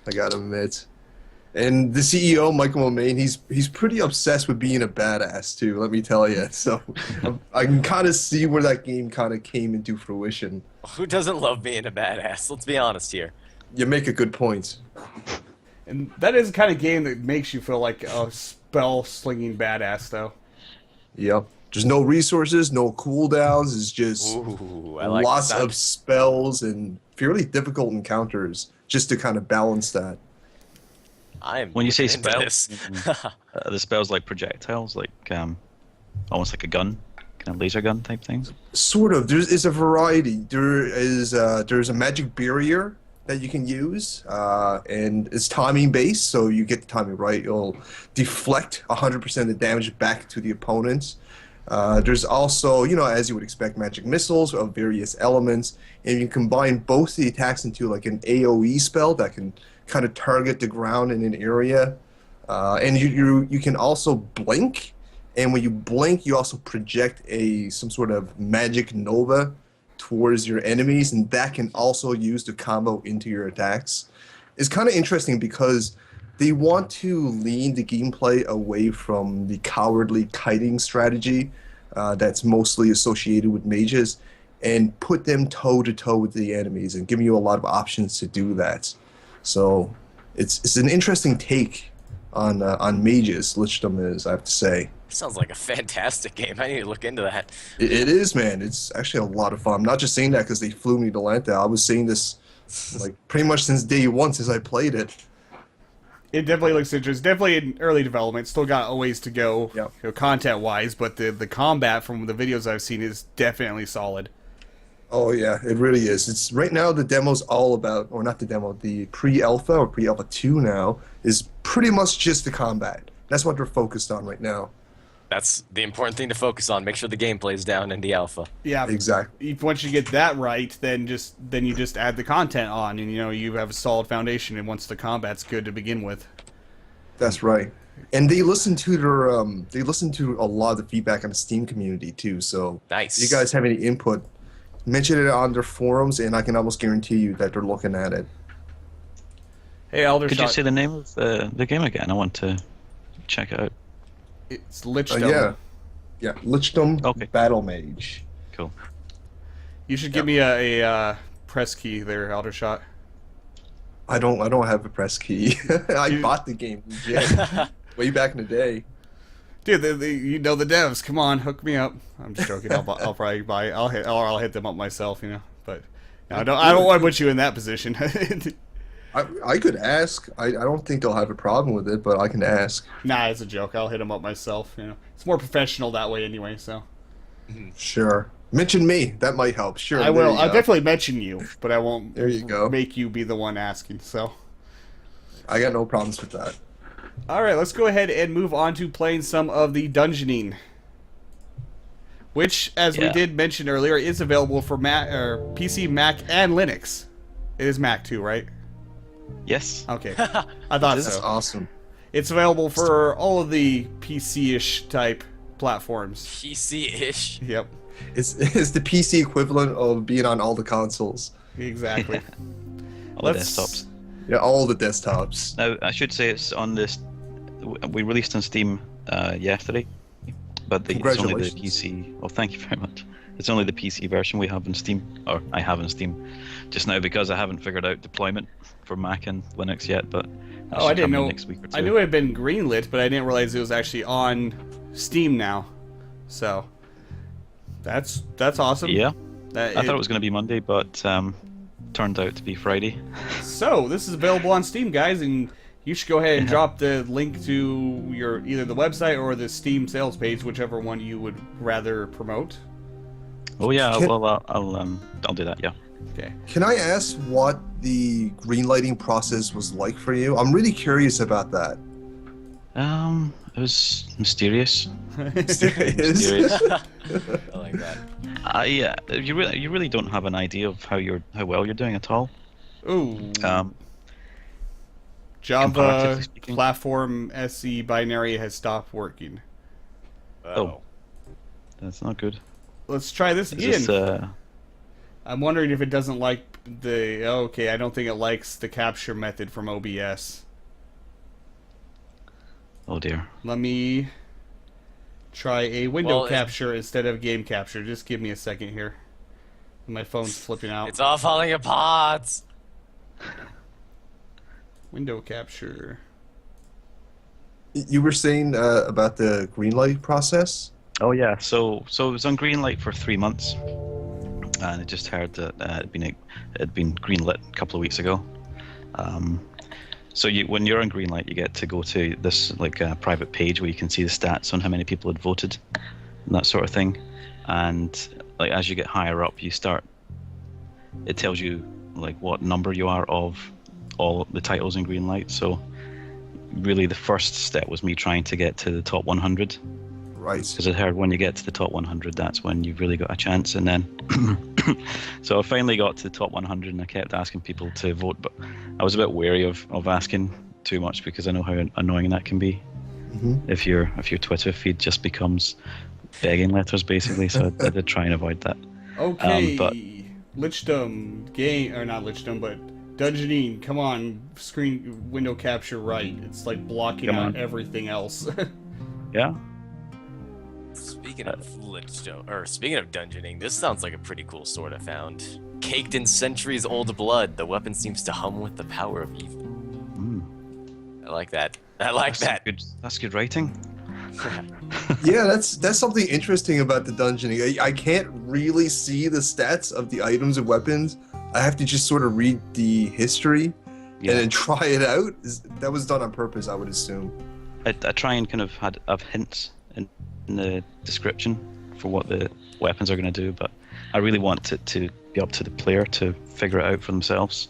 I gotta admit. And the CEO, Michael Momain, he's pretty obsessed with being a badass too. Let me tell you. So I can kind of see where that game kind of came into fruition. Who doesn't love being a badass? Let's be honest here. You make a good point. And that is the kind of game that makes you feel like a spell-slinging badass, though. Yep. There's no resources, no cooldowns. It's just I like lots of spells and fairly difficult encounters just to kind of balance that. When you say into spells, this. the spells like projectiles, like almost like a gun, kind of laser gun type thing. Sort of. There's a variety. There's a magic barrier that you can use, and it's timing based, so you get the timing right. It'll deflect 100% of the damage back to the opponent. There's also, you know, as you would expect, magic missiles of various elements, and you combine both the attacks into like an AoE spell that can kind of target the ground in an area, and you can also blink, and when you blink, you also project some sort of magic nova towards your enemies, and that can also use to combo into your attacks. It's kind of interesting because they want to lean the gameplay away from the cowardly kiting strategy that's mostly associated with mages, and put them toe-to-toe with the enemies and giving you a lot of options to do that. So it's an interesting take on mages, Lichdom is, I have to say. Sounds like a fantastic game. I need to look into that. It is, man. It's actually a lot of fun. I'm not just saying that because they flew me to Atlanta. I was saying this like pretty much since day one, since I played it. It definitely looks interesting. Definitely in early development. Still got a ways to go, Yep. you know, content-wise, but the combat from the videos I've seen is definitely solid. Oh yeah, it really is. It's right now the demo's all about, or not the demo, the pre-alpha or pre-alpha 2 now is pretty much just the combat. That's what they're focused on right now. That's the important thing to focus on. Make sure the gameplay's down in the alpha. Yeah, Exactly. Once you get that right, then you just add the content on, and you know you have a solid foundation. And once the combat's good to begin with, That's right. And they listen to a lot of the feedback on the Steam community too. So Nice. if you guys have any input, mention it on their forums, and I can almost guarantee you that they're looking at it. hey, Aldershot, Could you say the name of the game again? I want to check it out. it's Lichdom. Yeah, Lichdom Okay. Battle Mage. Cool. You should give me a press key there, Aldershot. I don't have a press key. I bought the game legit, way back in the day. Dude, you know the devs. Come on, hook me up. I'm just joking. I'll probably buy. I'll hit them up myself. You know, but no, I don't want to put you in that position. I could ask. I don't think they'll have a problem with it, but I can ask. Nah, it's a joke. I'll hit them up myself. You know, it's more professional that way anyway. So Sure. Mention me. That might help. Sure. I there will. you I'll go. definitely mention you, but I won't. There you go. Make you be the one asking. So. I got no problems with that. All right, let's go ahead and move on to playing some of the dungeoning, which, as we did mention earlier, is available for PC, Mac, and Linux. It is Mac too, right? Yes. Okay, I thought This is so. awesome. It's available for all of the PC-ish type platforms. PC-ish. Yep, It's the PC equivalent of being on all the consoles. exactly. All the desktops. Yeah, all the desktops. Now, I should say it's on this. We released on Steam yesterday, but it's only the Congratulations. PC. Well, thank you very much. It's only the PC version we have in Steam, or I have in Steam, just now because I haven't figured out deployment for Mac and Linux yet. But that Oh, I should didn't come in know. next week or two. I knew it had been greenlit, but I didn't realize it was actually on Steam now. So that's awesome. Yeah, That I thought it was going to be Monday, but turned out to be Friday. So, this is available on Steam, guys, and You should go ahead and drop the link to your either the website or the Steam sales page, whichever one you would rather promote. Oh yeah, I'll do that. Yeah. Okay. Can I ask what the greenlighting process was like for you? I'm really curious about that. It was mysterious. Mysterious. I like that. Yeah, you really don't have an idea of how well you're doing at all. Ooh. Java comparatively speaking. platform SE binary has stopped working. Oh. That's not good. Let's try this again. Is this, I'm wondering if it doesn't like the... Okay, I don't think it likes the capture method from OBS. oh dear. Let me try a window capture instead of game capture. Just give me a second here. My phone's flipping out. It's all falling apart. Window capture. You were saying about the greenlight process? Oh yeah, so it was on greenlight for 3 months, and I just heard that it had been greenlit a couple of weeks ago. So when you're on greenlight, you get to go to this private page where you can see the stats on how many people had voted, and that sort of thing. And as you get higher up, it tells you what number you are of all the titles in greenlight. So really, the first step was me trying to get to the top 100. Right. Because I heard when you get to the top 100, that's when you've really got a chance. And then, so I finally got to the top 100, and I kept asking people to vote, but I was a bit wary of asking too much because I know how annoying that can be. Mm-hmm. If your Twitter feed just becomes begging letters, basically. So I did try and avoid that. Okay, but Lichdom game or not Lichdom, but Dungeoning. Come on, screen window capture right. It's blocking out everything else. yeah. Speaking of dungeoning, this sounds like a pretty cool sword I found. Caked in centuries-old blood, the weapon seems to hum with the power of evil. I like that. That's good writing. Yeah, that's something interesting about the dungeoning. I can't really see the stats of the items and weapons. I have to just sort of read the history and then try it out. That was done on purpose, I would assume. I try and kind of have hints in the description for what the weapons are going to do, but I really want it to be up to the player to figure it out for themselves.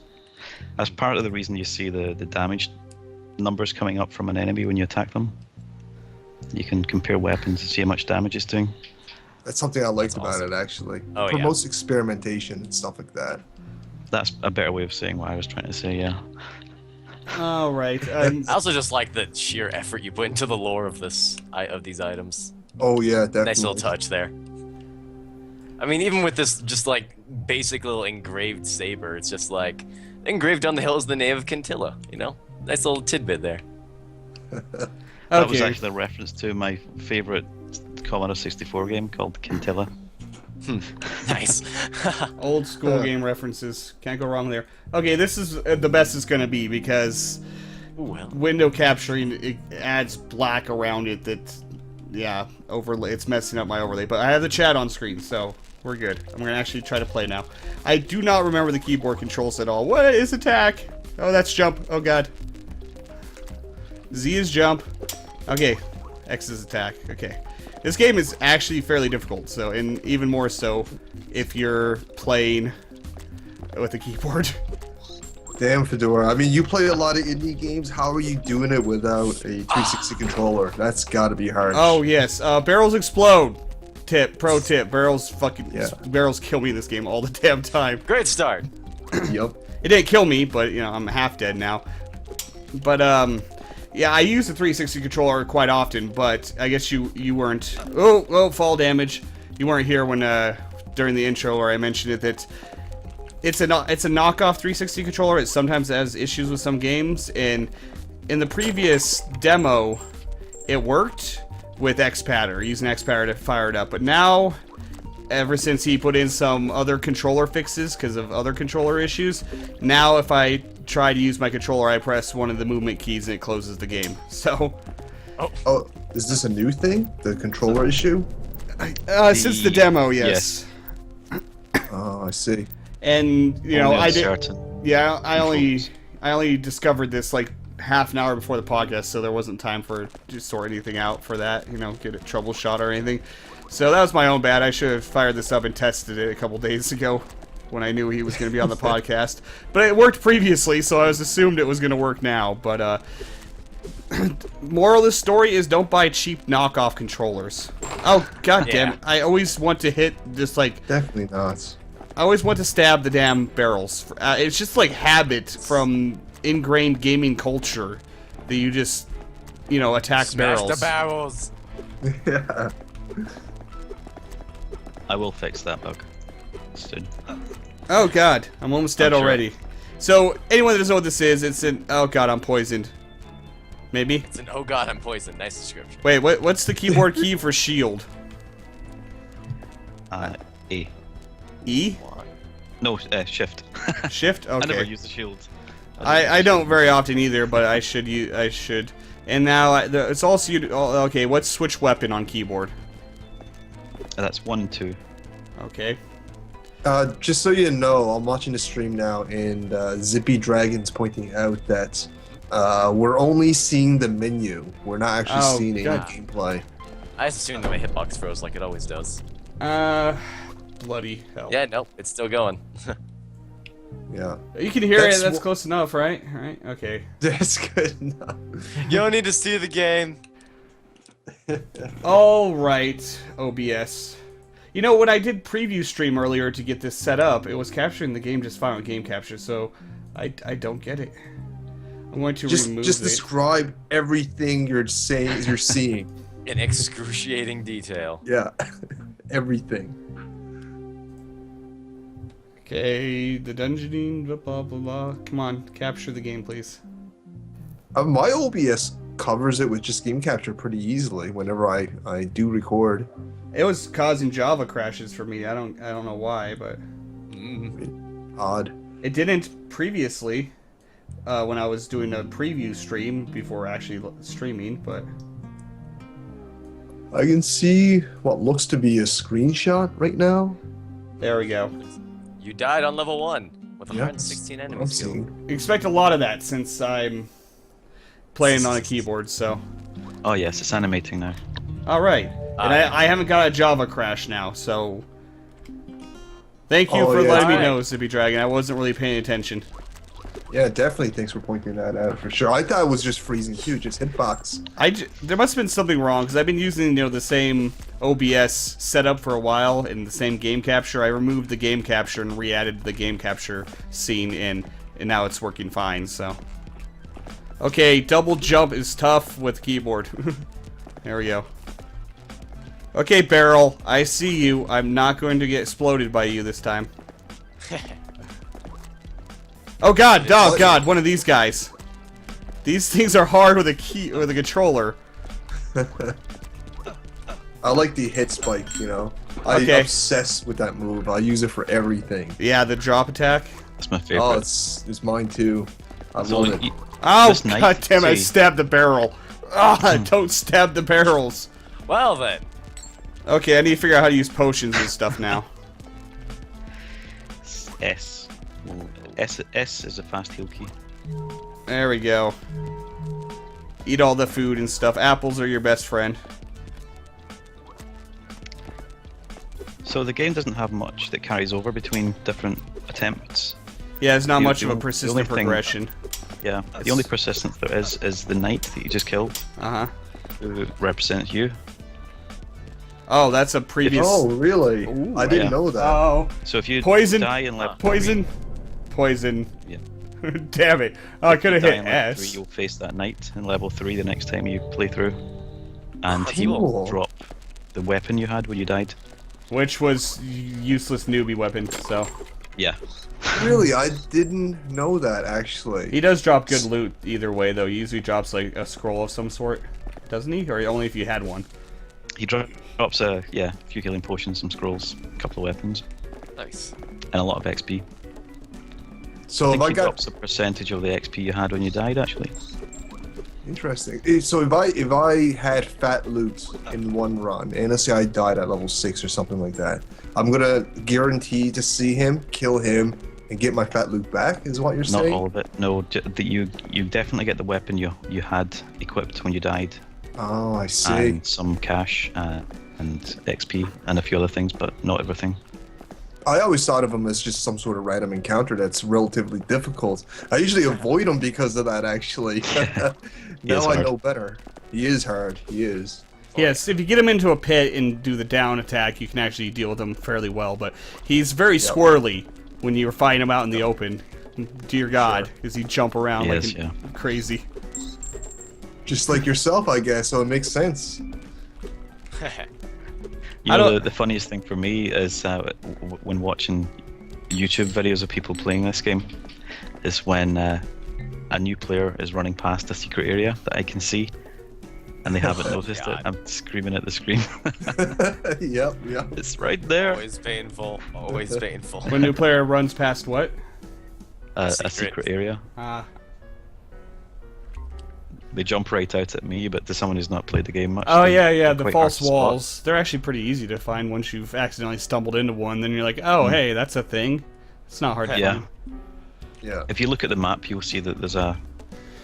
That's part of the reason you see the damage numbers coming up from an enemy when you attack them. You can compare weapons and see how much damage it's doing. That's something I liked about it, actually. Oh, promotes experimentation and stuff like that. That's a better way of saying what I was trying to say, yeah. All right. I also just like the sheer effort you put into the lore of these items. Oh yeah, definitely. Nice little touch there. I mean, even with this just basic little engraved saber, it's just engraved on the hill is the name of Quintilla, you know? Nice little tidbit there. That was actually a reference to my favorite Commodore 64 game called Quintilla. Nice. Old school game references. Can't go wrong there. Okay, this is the best it's going to be because window capturing, it adds black around it that, overlay. It's messing up my overlay. But I have the chat on screen, so we're good. I'm going to actually try to play now. I do not remember the keyboard controls at all. What is attack? Oh, that's jump. Oh, God. Z is jump. Okay. X is attack. Okay. This game is actually fairly difficult, and even more so if you're playing with a keyboard. Damn, Fedora. I mean, you play a lot of indie games. How are you doing it without a 360 controller? That's gotta be hard. Oh, yes. Barrels explode. Pro tip. Barrels kill me in this game all the damn time. Great start. Yep. It didn't kill me, but, I'm half dead now. But, yeah, I use the 360 controller quite often, but I guess you weren't... Oh, fall damage. You weren't here when, during the intro where I mentioned it, that it's a knockoff 360 controller. It sometimes has issues with some games, and in the previous demo, it worked with XPadder, using XPadder to fire it up, but now... Ever since he put in some other controller fixes because of other controller issues, now if I try to use my controller, I press one of the movement keys and it closes the game. So, oh, is this a new thing? The controller issue? Since the demo, yes. Oh, I see. And I certain I only discovered this half an hour before the podcast, so there wasn't time for to sort anything out for that, you know, get it troubleshot or anything. So that was my own bad. I should have fired this up and tested it a couple days ago when I knew he was going to be on the podcast. But it worked previously, so I was assumed it was going to work now. But moral of the story is don't buy cheap knockoff controllers. Oh, god damn it. I always want to hit just like... Definitely not. I always want to stab the damn barrels. It's just like habit from ingrained gaming culture that you just, you know, attack Smash barrels. the barrels. Yeah. I will fix that bug soon. Oh god, I'm almost dead I'm sure. already. So, anyone that doesn't know what this is, it's an... Oh god, I'm poisoned. Maybe? It's an oh god, I'm poisoned. Nice description. Wait, what's the keyboard key for shield? A. E? No, shift. Shift? I never Okay. use the shield. I don't very often either, but I should. And now, it's also... Okay, what's switch weapon on keyboard? That's 1, 2. Okay. Just so you know, I'm watching the stream now, and Gingerdragons pointing out that we're only seeing the menu. We're not actually seeing any God. gameplay. I assumed that my hitbox froze like it always does. Bloody hell. Yeah, nope, it's still going. Yeah. You can hear That's it, that's wh- close enough, right? Right, okay. That's good enough. You don't need to see the game. Alright, OBS. You know, when I did preview stream earlier to get this set up, it was capturing the game just fine with game capture, so I don't get it. I'm going to remove Just it. describe everything you're saying, you're seeing. In excruciating detail. Yeah. Everything. Okay, the dungeoning, blah, blah, blah, blah. Come on, capture the game, please. My OBS covers it with just game capture pretty easily whenever I do record. It was causing Java crashes for me. I don't know why, but Odd. it didn't previously when I was doing a preview stream before actually streaming, but I can see what looks to be a screenshot right now. there we go. You died on level 1 with Yeah, 116 I'm enemies. seeing. Expect a lot of that since I'm playing on a keyboard, so. Oh yes, it's animating now. Alright. And I haven't got a Java crash now, so... Thank you Oh, for yeah. letting me Alright. know, Zippy Dragon. I wasn't really paying attention. Yeah, definitely. Thanks for pointing that out for sure. I thought it was just freezing too, just hitbox. There must have been something wrong, because I've been using, you know, the same OBS setup for a while, and the same game capture. I removed the game capture and re-added the game capture scene in, and now it's working fine, so... Okay, double jump is tough with keyboard. There we go. Okay, Barrel, I see you. I'm not going to get exploded by you this time. Oh god, one of these guys. These things are hard with a controller. I like the hit spike, you know. Okay. I obsess with that move. I use it for everything. Yeah, the drop attack. That's my favorite. Oh, it's mine too. I So love it. Oh, This knife, god damn it, I see. stabbed the barrel. Ah, don't stab the barrels. Well then. Okay, I need to figure out how to use potions and stuff now. S. S is a fast heal key. There we go. Eat all the food and stuff. Apples are your best friend. So the game doesn't have much that carries over between different attempts. Yeah, it's not The- much the of a only persistent thing- progression. Yeah, the only persistence there is the knight that you just killed, Uh-huh. who represents you. Oh, that's a previous... Oh, really? Ooh, I didn't yeah. know that. Oh, So if you Poison. die in level poison. Poison. Yeah. Damn it. Oh, I could have die hit in level 3, S. you'll face that knight in level 3 the next time you play through. And he Cool. will drop the weapon you had when you died. Which was useless newbie weapon, so... Yeah. Really? I didn't know that, actually. He does drop good loot either way, though. He usually drops, like, a scroll of some sort. Doesn't he? Or only if you had one? He drops a few healing potions, some scrolls, a couple of weapons, Nice. and a lot of XP. So I if think I he got... drops a percentage of the XP you had when you died, actually. Interesting. So if I had fat loot in one run, and let's say I died at level 6 or something like that, I'm gonna guarantee to see him, kill him, and get my fat loot back, is what you're Not saying? all of it. No, you definitely get the weapon you had equipped when you died, Oh, I see. and some cash and XP and a few other things, but not everything. I always thought of him as just some sort of random encounter that's relatively difficult. I usually avoid him because of that, actually. Now is I hard. know better. He is hard. He is. Yes, if you get him into a pit and do the down attack, you can actually deal with him fairly well. But he's very squirrely when you're fighting him out in the open. Dear God, does he jump around Yes, like crazy? Just like yourself, I guess, so it makes sense. You I know, don't- the funniest thing for me is when watching YouTube videos of people playing this game, is when a new player is running past a secret area that I can see, and they haven't noticed it. God. I'm screaming at the screen. Yep. It's right there. Always painful. Always painful. When a new player runs past what? A Secret. secret area. Ah, They jump right out at me, but to someone who's not played the game much. oh they- yeah, yeah. they're The quite hard false to spot. walls. They're actually pretty easy to find once you've accidentally stumbled into one. Then you're like, oh hey, that's a thing. It's not hard to Yeah. find. Yeah. If you look at the map, you'll see that there's a.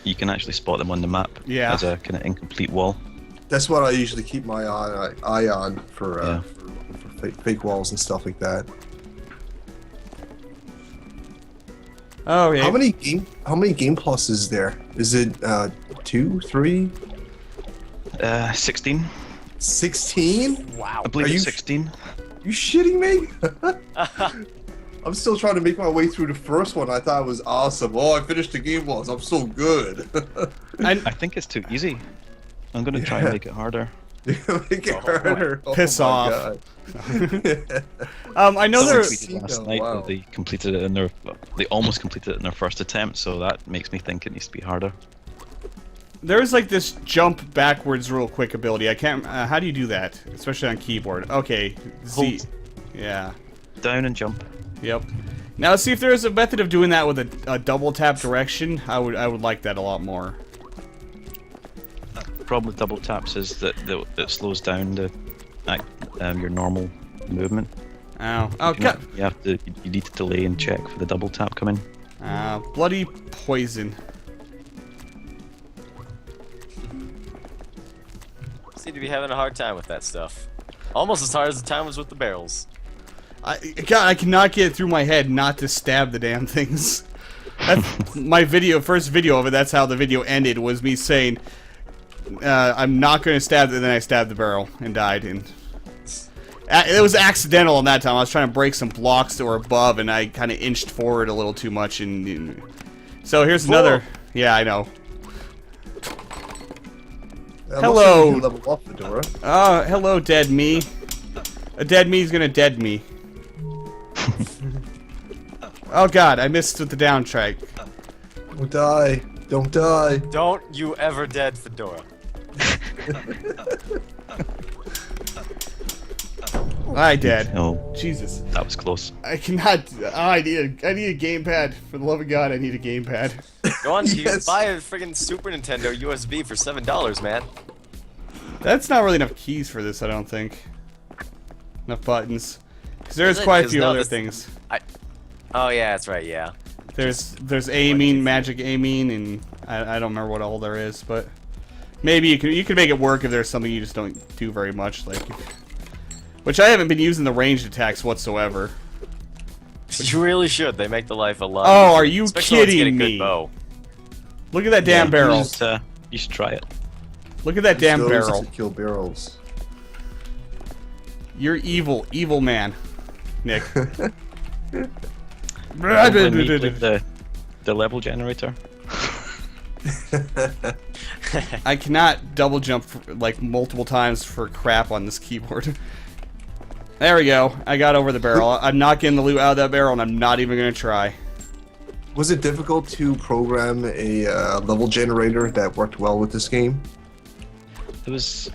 You can actually spot them on the map. Yeah. As a kind of incomplete wall. That's what I usually keep my eye on for, Yeah. for fake walls and stuff like that. Oh yeah. How many game plus is there? Is it 2, 3, 16. 16? Wow. I believe Are it's you- 16. You shitting me? I'm still trying to make my way through the first one. I thought it was awesome. Oh, I finished the game plus. I'm so good. I think it's too easy. I'm gonna try and Yeah. make it harder. Make it harder. Oh Piss my off. God. I know Someone there. tweeted last Oh, night wow. that they completed it in their. They almost completed it in their first attempt, so that makes me think it needs to be harder. There's like this jump backwards real quick ability. I can't. How do you do that? Especially on keyboard. Okay. Z. Hold. Yeah. Down and jump. Yep. Now see if there's a method of doing that with a double tap direction. I would like that a lot more. The problem with double taps is that it slows down your normal movement. Ow. Oh You, know, God. you need to delay and check for the double tap coming. Bloody poison. Seem to be having a hard time with that stuff. Almost as hard as the time was with the barrels. God, I cannot get it through my head not to stab the damn things. That's my first video of it. That's how the video ended. Was me saying, "I'm not going to stab it." And then I stabbed the barrel and died. And it was accidental on that time. I was trying to break some blocks that were above, and I kind of inched forward a little too much. And so here's another. Yeah, I know. Hello. You level up, Fedora. Hello, dead me. A dead me's gonna dead me. Oh God, I missed with the down track. Don't die. Don't die. Don't you ever dead, Fedora. I dead. Oh, Jesus. that was close. I cannot. I need a gamepad. For the love of God, I need a gamepad. Go on, you Yes. buy a friggin' Super Nintendo USB for $7, man. That's not really enough keys for this, I don't think. Enough buttons. Because there's Is it? quite a 'Cause few no, other this- things. Oh yeah, that's right. Yeah. There's aiming, magic aiming, and I don't remember what all there is, but maybe you can make it work if there's something you just don't do very much, like. Which I haven't been using the ranged attacks whatsoever. You really should. They make the life a lot. Oh, easier. are you Especially once you kidding get a good me? bow. Look at that damn barrel. You should try it. Look at that damn Those barrel. to kill barrels. You're evil, evil man, Nick. When we played the level generator. I cannot double jump like multiple times for crap on this keyboard. There we go. I got over the barrel. I'm not getting the loot out of that barrel, and I'm not even gonna try. Was it difficult to program a level generator that worked well with this game? It was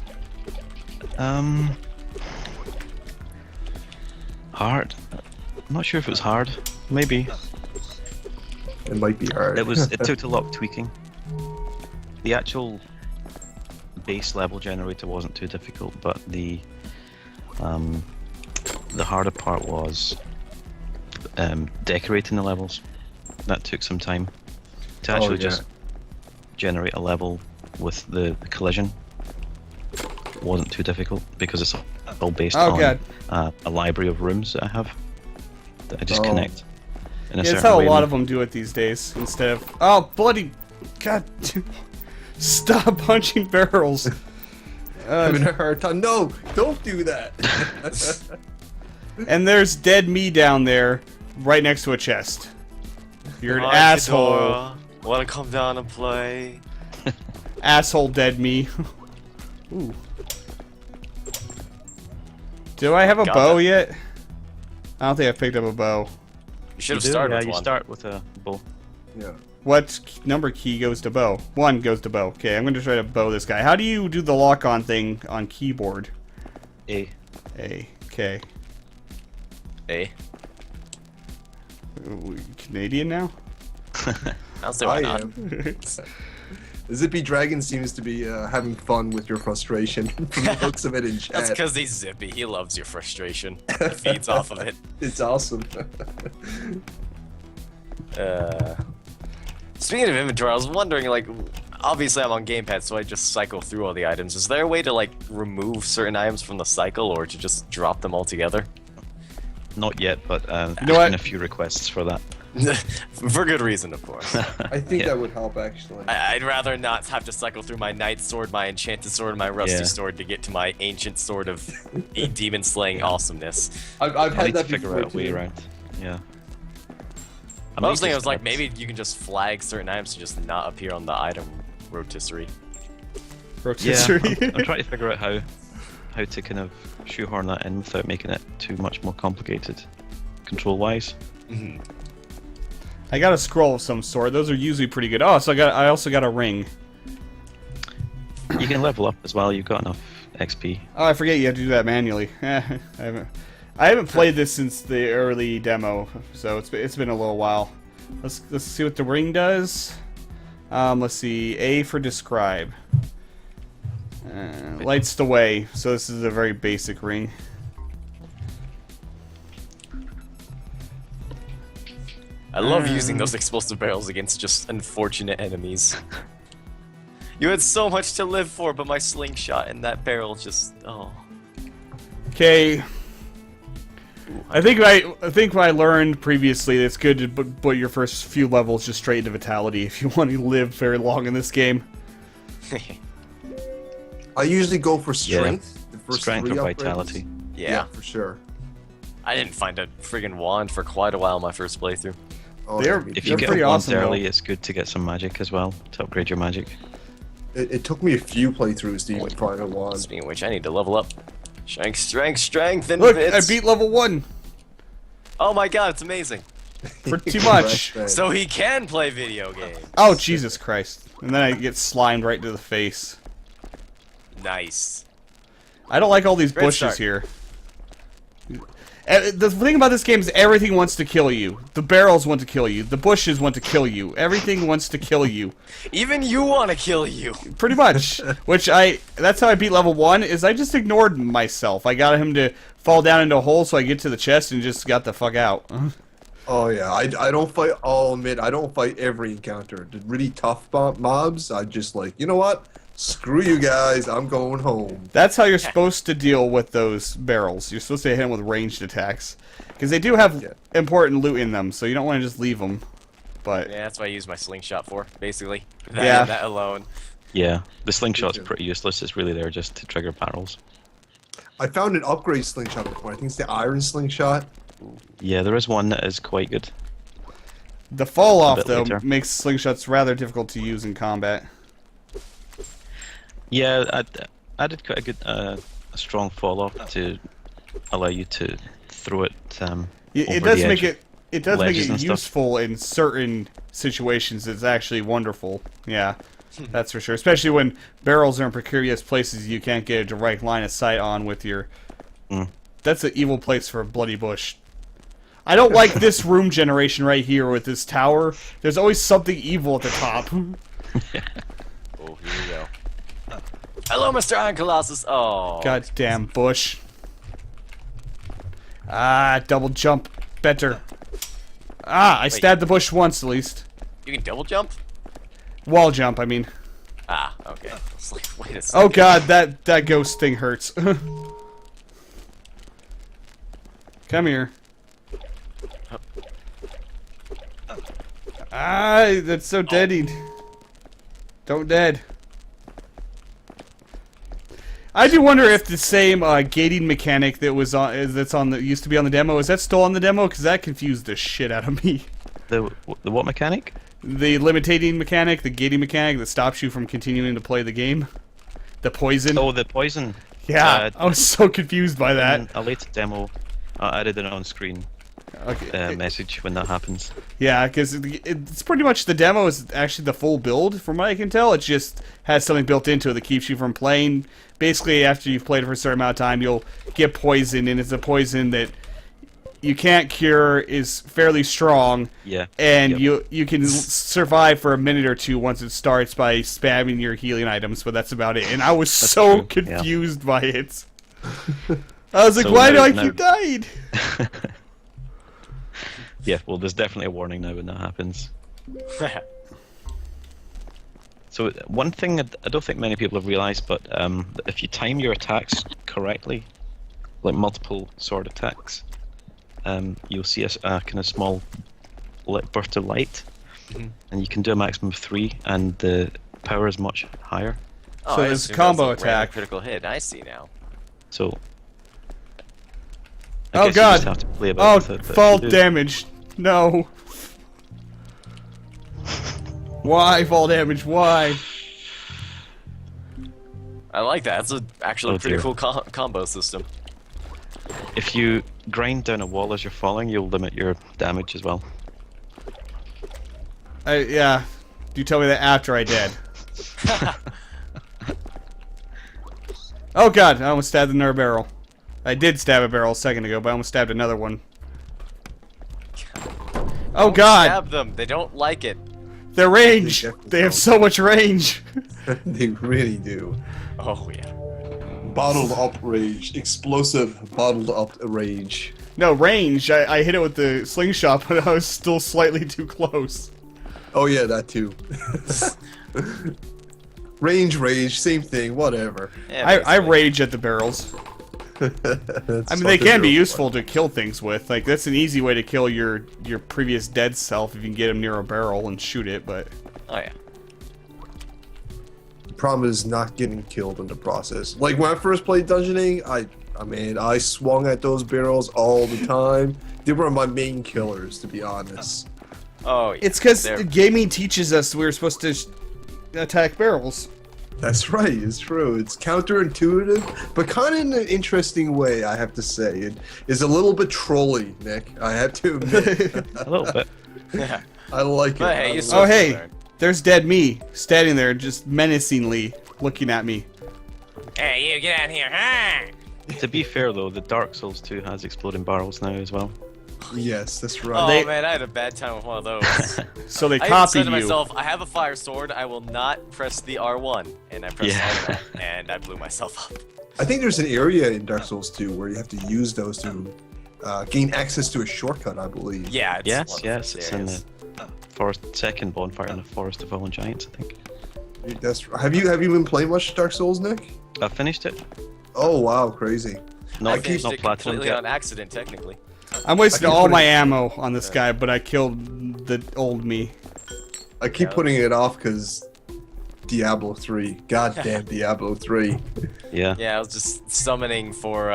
hard. I'm not sure if it was hard. Maybe. It might be hard. It took a lot of tweaking. The actual base level generator wasn't too difficult, but the harder part was decorating the levels. That took some time to actually just generate a level with the collision. Wasn't too difficult because it's all based on a library of rooms that I have that I just connect. In a That's certain how a way. lot of them do it these days. Instead of bloody god, stop punching barrels. I'm having a hard time. No, don't do that. And there's dead me down there, right next to a chest. You're an Come on, asshole. Ghidorah. Wanna come down and play? Asshole dead me. Ooh. Do I have a Got bow it. yet? I don't think I've picked up a bow. You should have You do, started yeah, with you one. start with a bow. Yeah. What number key goes to bow? 1 goes to bow. Okay, I'm going to try to bow this guy. How do you do the lock-on thing on keyboard? A. A. Okay. Hey, Canadian now? I'll say why I not. am. The Zippy Dragon seems to be having fun with your frustration from the looks of it in chat. That's because he's zippy. He loves your frustration. He feeds off of it. It's awesome. Speaking of inventory, I was wondering, like, obviously I'm on gamepad, so I just cycle through all the items. Is there a way to, like, remove certain items from the cycle, or to just drop them all together? Not yet, but there's know what? been a few requests for that. For good reason, of course. I think Yeah. that would help actually. I'd rather not have to cycle through my knight sword, my enchanted sword, and my rusty Yeah. sword to get to my ancient sword of demon slaying awesomeness. I've I had need to that figure before out a way too. around. Yeah. I was thinking, I was like, maybe you can just flag certain items to just not appear on the item rotisserie. Yeah, Rotisserie. I'm trying to figure out how to kind of shoehorn that in without making it too much more complicated, control-wise. I got a scroll of some sort. Those are usually pretty good. Oh, so I also got a ring. You can level up as well. You've got enough XP. Oh, I forget you have to do that manually. I haven't played this since the early demo, so it's been a little while. Let's see what the ring does. Let's see. A for describe. Lights the way. So this is a very basic ring. I love using those explosive barrels against just unfortunate enemies. You had so much to live for, but my slingshot and that barrel just, oh. Okay. I think what I learned previously, it's good to put your first few levels just straight into vitality if you want to live very long in this game. I usually go for strength. The first Strength 3 or upgrades. vitality. Yeah. for sure. I didn't find a friggin' wand for quite a while my first playthrough. Oh, They're- yeah, me If too. you They're get pretty a wand awesome, early, though. it's good to get some magic as well to upgrade your magic. It took me a few playthroughs to even find a wand. Speaking of which, I need to level up. Strength, strength, strength, and Look, bits. I beat level 1 Oh my god, it's amazing. for too much. So he can play video games. Oh, Jesus Christ. And then I get slimed right to the face. Nice. I don't like all these Great bushes start. here. The thing about this game is everything wants to kill you. The barrels want to kill you. The bushes want to kill you. Everything wants to kill you. Even you want to kill you. Pretty much. That's how I beat level 1, is I just ignored myself. I got him to fall down into a hole so I get to the chest and just got the fuck out. Oh yeah, I don't fight. I'll admit, I don't fight every encounter. The really tough mobs, I just like, you know what? Screw you guys, I'm going home. That's how you're supposed to deal with those barrels. You're supposed to hit them with ranged attacks. Because they do have important loot in them, so you don't want to just leave them. But Yeah, that's what I use my slingshot for, basically. Yeah. That alone. Yeah, the slingshot's too. pretty useless. It's really there just to trigger barrels. I found an upgrade slingshot before. I think it's the iron slingshot. Yeah, there is one that is quite good. the fall A off, bit though, later. makes slingshots rather difficult to use in combat. Yeah, I did quite a good, a strong fall off to allow you to throw it. It over does the make edge. it does make ledges it and stuff. useful in certain situations. It's actually wonderful. Yeah, that's for sure. Especially when barrels are in precarious places you can't get a direct line of sight on with your. Mm. That's an evil place for a bloody bush. I don't like this room generation right here with this tower. There's always something evil at the top. Oh, here we go. Hello, Mr. Iron Colossus. Oh. Goddamn bush. Ah, double jump. Better. Ah, I Wait. stabbed the bush once at least. You can double jump? Wall jump, I mean. Ah, okay. I was like, wait a second. Oh god, that ghost thing hurts. Come here. Ah, that's so deadied. Don't dead. I do wonder if the same gating mechanic that was on used to be on the demo, is that still on the demo? Because that confused the shit out of me. The what mechanic? The limiting mechanic, the gating mechanic that stops you from continuing to play the game. The poison. Oh, the poison. Yeah, I was so confused by that. In a later demo, I added an on-screen Okay. message when that happens. Yeah, because it's pretty much the demo is actually the full build, from what I can tell. It just has something built into it that keeps you from playing. Basically, after you've played it for a certain amount of time, you'll get poisoned, and it's a poison that you can't cure, is fairly strong, Yeah. and Yep. you can survive for a minute or two once it starts by spamming your healing items, but that's about it. And I was so true, yeah. confused by it. I was like, So why do now- I now- keep dying? Yeah, well, there's definitely a warning now when that happens. So one thing I don't think many people have realized, but if you time your attacks correctly, like multiple sword attacks, you'll see a kind of small burst of light, and you can do a maximum of 3, and the power is much higher. Oh, So I there's assume combo that's a random attack. critical hit. I see now. So. Oh, guess you God. just have to play a bit Oh, with it, but fall you do. damage. No. Why fall damage? Why? I like that. That's actually Oh, a pretty dear. cool combo system. If you grind down a wall as you're falling, you'll limit your damage as well. Yeah. You tell me that after I did. Oh god, I almost stabbed another barrel. I did stab a barrel a second ago, but I almost stabbed another one. Oh Don't god! Stab them. They don't like it. Their range! They definitely They have don't. so much range! They really do. Oh yeah. Bottled up rage. Explosive bottled up rage. No, range. I hit it with the slingshot, but I was still slightly too close. Oh yeah, that too. Range, rage, same thing, whatever. Yeah, I basically. rage at the barrels. I mean, they can be useful to kill things with. Like, that's an easy way to kill your previous dead self if you can get him near a barrel and shoot it, but... Oh yeah. The problem is not getting killed in the process. Like when I first played dungeoning, I swung at those barrels all the time. They were my main killers, to be honest. Oh yeah. It's because They're- gaming teaches us we're supposed to attack barrels. That's right, it's true. It's counterintuitive, but kind of in an interesting way, I have to say. It is a little bit trolly, Nick. I have to admit. A little bit. Yeah. I like it. But hey, I you like still Oh, it. hey. learn. There's dead me, standing there just menacingly looking at me. Hey, you get out here, huh? To be fair though, the Dark Souls 2 has exploding barrels now as well. Yes, that's right. Oh They- man, I had a bad time with one of those. So they I even said copied to you. myself, I have a fire sword, I will not press the R1. And I pressed Yeah. R1, and I blew myself up. I think there's an area in Dark Souls 2 where you have to use those to gain access to a shortcut, I believe. Yeah, it's Yes, one of yes, those it's in areas. the forest, second bonfire in the Forest of Fallen Giants, I think. That's. Have you been playing much Dark Souls, Nick? I finished it. Oh wow, crazy. I Not, finished not it platinum completely yet. on accident, technically. I'm wasting I keep all putting- my ammo on this guy, but I killed the old me. I keep Yeah. putting it off because Diablo 3. Goddamn Diablo 3. Yeah. Yeah, I was just summoning for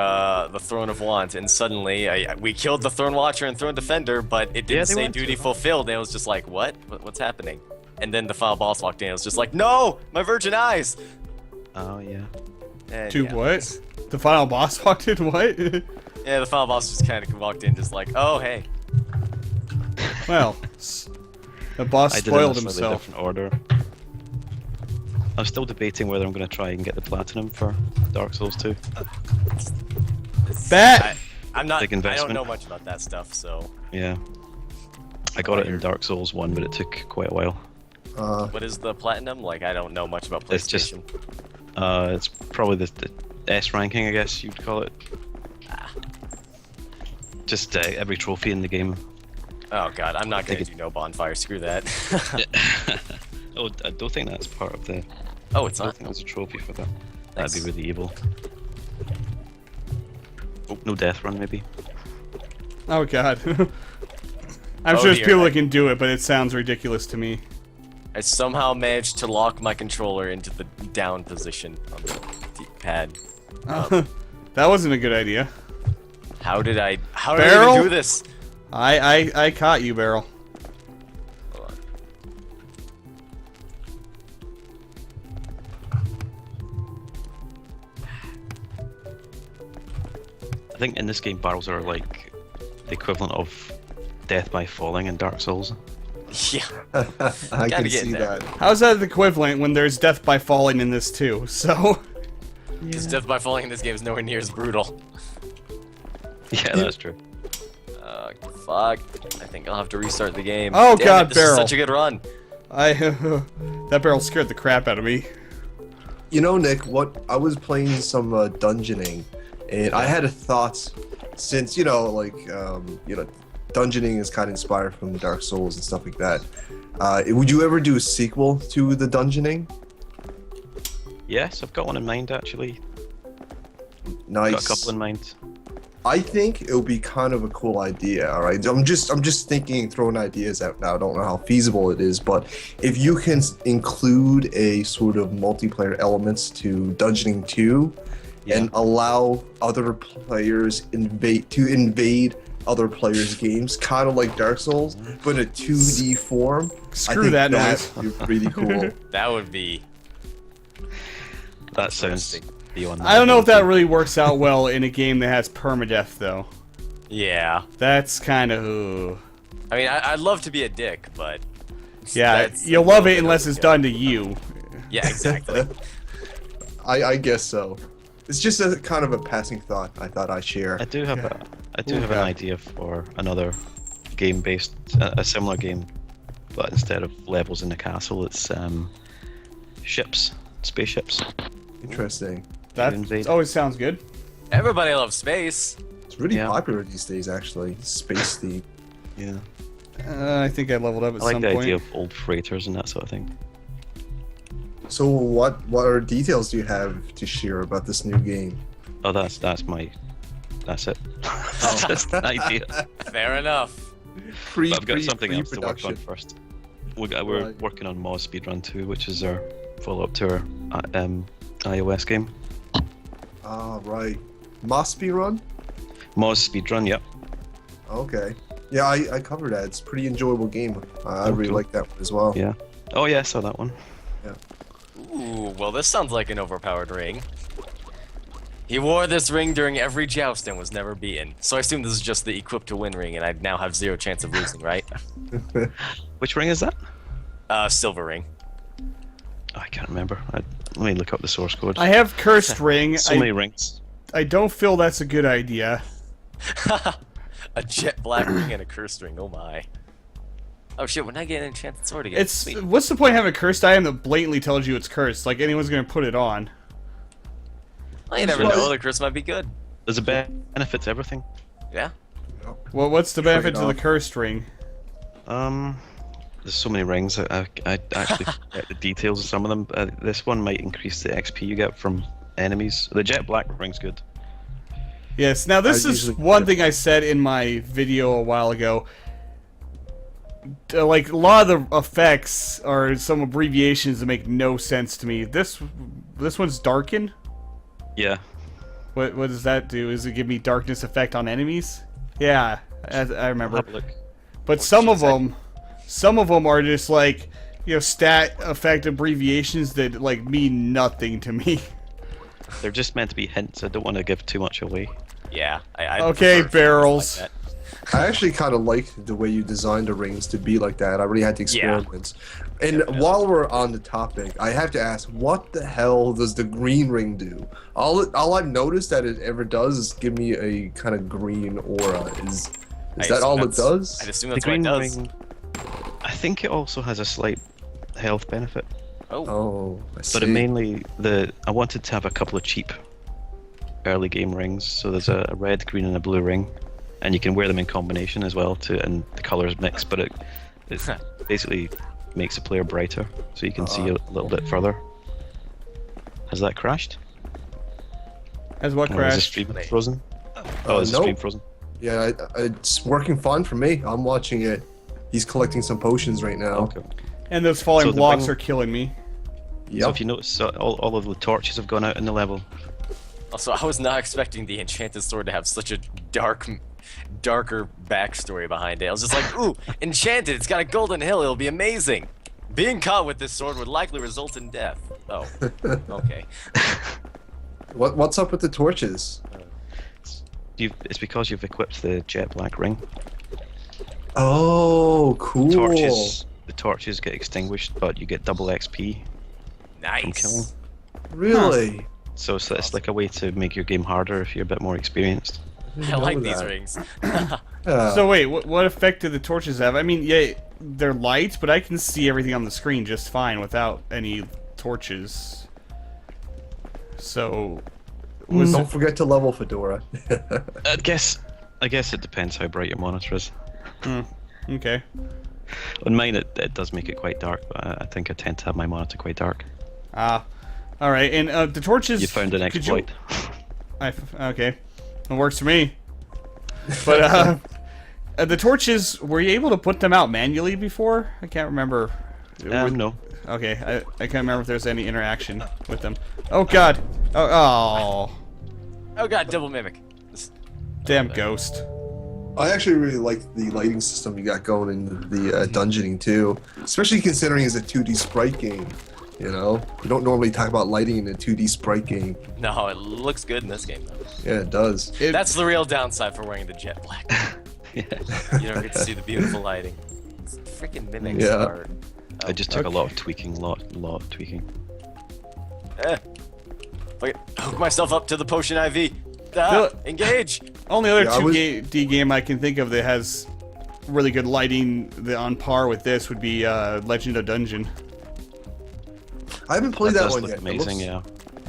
the Throne of Want, and suddenly we killed the Throne Watcher and Throne Defender, but it Yeah, didn't they say went duty to- fulfilled, and it was just like, what's happening? And then the final boss walked in, and it was just like, no, my virgin eyes. Oh yeah. And, Dude, yeah, what? The final boss walked in? What? Yeah, the final boss just kind of walked in, just like, oh hey. Well, the boss I did it in spoiled a slightly himself. different order. I'm still debating whether I'm going to try and get the platinum for Dark Souls 2. Bet! I'm not. Big I don't investment. know much about that stuff, so Yeah. I got it in Dark Souls 1, but it took quite a while. what is the platinum? Like, I don't know much about It's just- PlayStation. It's probably the S ranking, I guess you'd call it. Just every trophy in the game. Oh god, I'm not gonna do no bonfire. Screw that. Oh, I don't think that's part of the. Oh, it's I don't not. think there's a trophy for that. Nice. That'd be really evil. Oh, no death run maybe. Oh god. I'm Oh, sure there's dear. people that can do it, but it sounds ridiculous to me. I somehow managed to lock my controller into the down position on the D-pad. That wasn't a good idea. How did I Barrel? even do this? I caught you, Barrel. Hold on. I think in this game barrels are like the equivalent of death by falling in Dark Souls. Yeah. I can get in see there. that. How's that equivalent when there's death by falling in this too? So, Because death by falling in this game is nowhere near as brutal. Yeah, that's true. Fuck. I think I'll have to restart the game. Oh, Damn God, it, this is Barrel. such a good run. that barrel scared the crap out of me. You know, Nick, what I was playing some dungeoning, and I had a thought, since dungeoning is kind of inspired from Dark Souls and stuff like that. Would you ever do a sequel to the dungeoning? Yes, I've got one in mind actually. Nice. Got a couple in mind. I think it would be kind of a cool idea. All right, I'm just thinking, throwing ideas out now. I don't know how feasible it is, but if you can include a sort of multiplayer elements to Dungeoning 2, and allow other players invade other players' games, kind of like Dark Souls, but in a 2D form. Screw I think that that noise. would be really cool. That would be. That sounds beyond. I don't know if that really works out well in a game that has permadeath, though. Yeah. That's kind of. I mean, I'd love to be a dick, but. Yeah, that's you'll a love little it bit unless it's overkill. done to you. Yeah, exactly. I guess so. It's just a kind of a passing thought I thought I'd share. I do have an Okay. idea for another game based a similar game, but instead of levels in the castle, it's ships, spaceships. Interesting. That Invade. always sounds good. Everybody loves space. It's really Yeah. popular these days, actually. Space theme. Yeah. I think I leveled up at I like some the point. idea of old freighters and that sort of thing. So what are details do you have to share about this new game? Oh, that's it. That's the idea. Fair enough. Pre, But I've got something else to work on pre-production. first. We're Right. working on Moz Speedrun 2, which is our follow-up to our iOS game. Ah, right. Mosby Run? Moz Speedrun, yep. Okay. Yeah, I covered that. It's a pretty enjoyable game. I Oh, really cool. like that one as well. Yeah. Oh yeah, I saw that one. Ooh, well, this sounds like an overpowered ring. He wore this ring during every joust and was never beaten. So I assume this is just the equip to win ring, and I now have 0 chance of losing, right? Which ring is that? Silver ring. Oh, I can't remember. Let me look up the source code. I have cursed ring. So many rings. I don't feel that's a good idea. A jet black ring and a cursed ring. Oh my. Oh shit! When I get an enchanted sword again. It's Sweet. what's the point of having a cursed item that blatantly tells you it's cursed? Like anyone's gonna put it on. Well, you never Well, know. The curse might be good. There's a benefit to everything. Yeah. Well, what's the benefit to the Trade-off. cursed ring? There's so many rings. I actually forget the details of some of them. This one might increase the XP you get from enemies. The jet black ring's good. Yes. Now this I is usually- one thing I said in my video a while ago. Like a lot of the effects are some abbreviations that make no sense to me. This one's darken. Yeah. What does that do? Does it give me darkness effect on enemies? Yeah, I remember. Have a look. But some of them are just like, stat effect abbreviations that like mean nothing to me. They're just meant to be hints. I don't want to give too much away. Yeah. I Okay, prefer barrels. like that. I actually kind of like the way you designed the rings to be like that. I really had to Yeah. experiment. And while we're on the topic, I have to ask, what the hell does the green ring do? All I've noticed that it ever does is give me a kind of green aura. Is I that all it assume does? I'd assume The that's what it green does. ring. I think it also has a slight health benefit, Oh. Oh, I see. but it mainly I wanted to have a couple of cheap early game rings. So there's a red, green, and a blue ring. and you can wear them in combination as well and the colors mix, but it basically makes the player brighter, so you can see a little bit further. Has that crashed? Has what Or is the crashed? stream frozen? Oh, is the nope. stream frozen? Yeah, it's working fine for me. I'm watching it. He's collecting some potions right now. Okay. And those falling So the blocks thing- are killing me. So Yep. if you notice, all of the torches have gone out in the level. Also, I was not expecting the enchanted sword to have such a darker backstory behind it. I was just like, ooh, enchanted, it's got a golden hill, it'll be amazing. Being caught with this sword would likely result in death. Oh, okay. What's up with the torches? It's because you've equipped the jet black ring. Oh, cool. The torches get extinguished, but you get double XP from killing. Nice. Really? So it's like a way to make your game harder if you're a bit more experienced. I like these rings. So wait, what effect do the torches have? I mean, yeah, they're lights, but I can see everything on the screen just fine without any torches. So, Don't forget to level Fedora. I guess it depends how bright your monitor is. okay. On mine, it does make it quite dark, but I think I tend to have my monitor quite dark. Ah, all right. And the torches. You found an could you- exploit. Okay, it works for me. But the torches, were you able to put them out manually before? I can't remember. No. Okay, I can't remember if there's any interaction with them. Oh God! Oh, Oh god, double mimic. damn ghost! I actually really like the lighting system you got going in the dungeoning too, especially considering it's a 2D sprite game. You know, you don't normally talk about lighting in a 2D sprite game. No, it looks good in this game though. Yeah, it does. That's the real downside for wearing the jet black. Yeah. You don't get to see the beautiful lighting. It's freaking mimics Yeah. are. I just took a lot of tweaking, lot of tweaking. Fuck it. Hook myself up to the potion IV. Bill- Engage. Only other Yeah, I was- 2D game I can think of that has really good lighting on par with this would be Legend of Dungeon. I haven't played that does one look yet. amazing, yeah.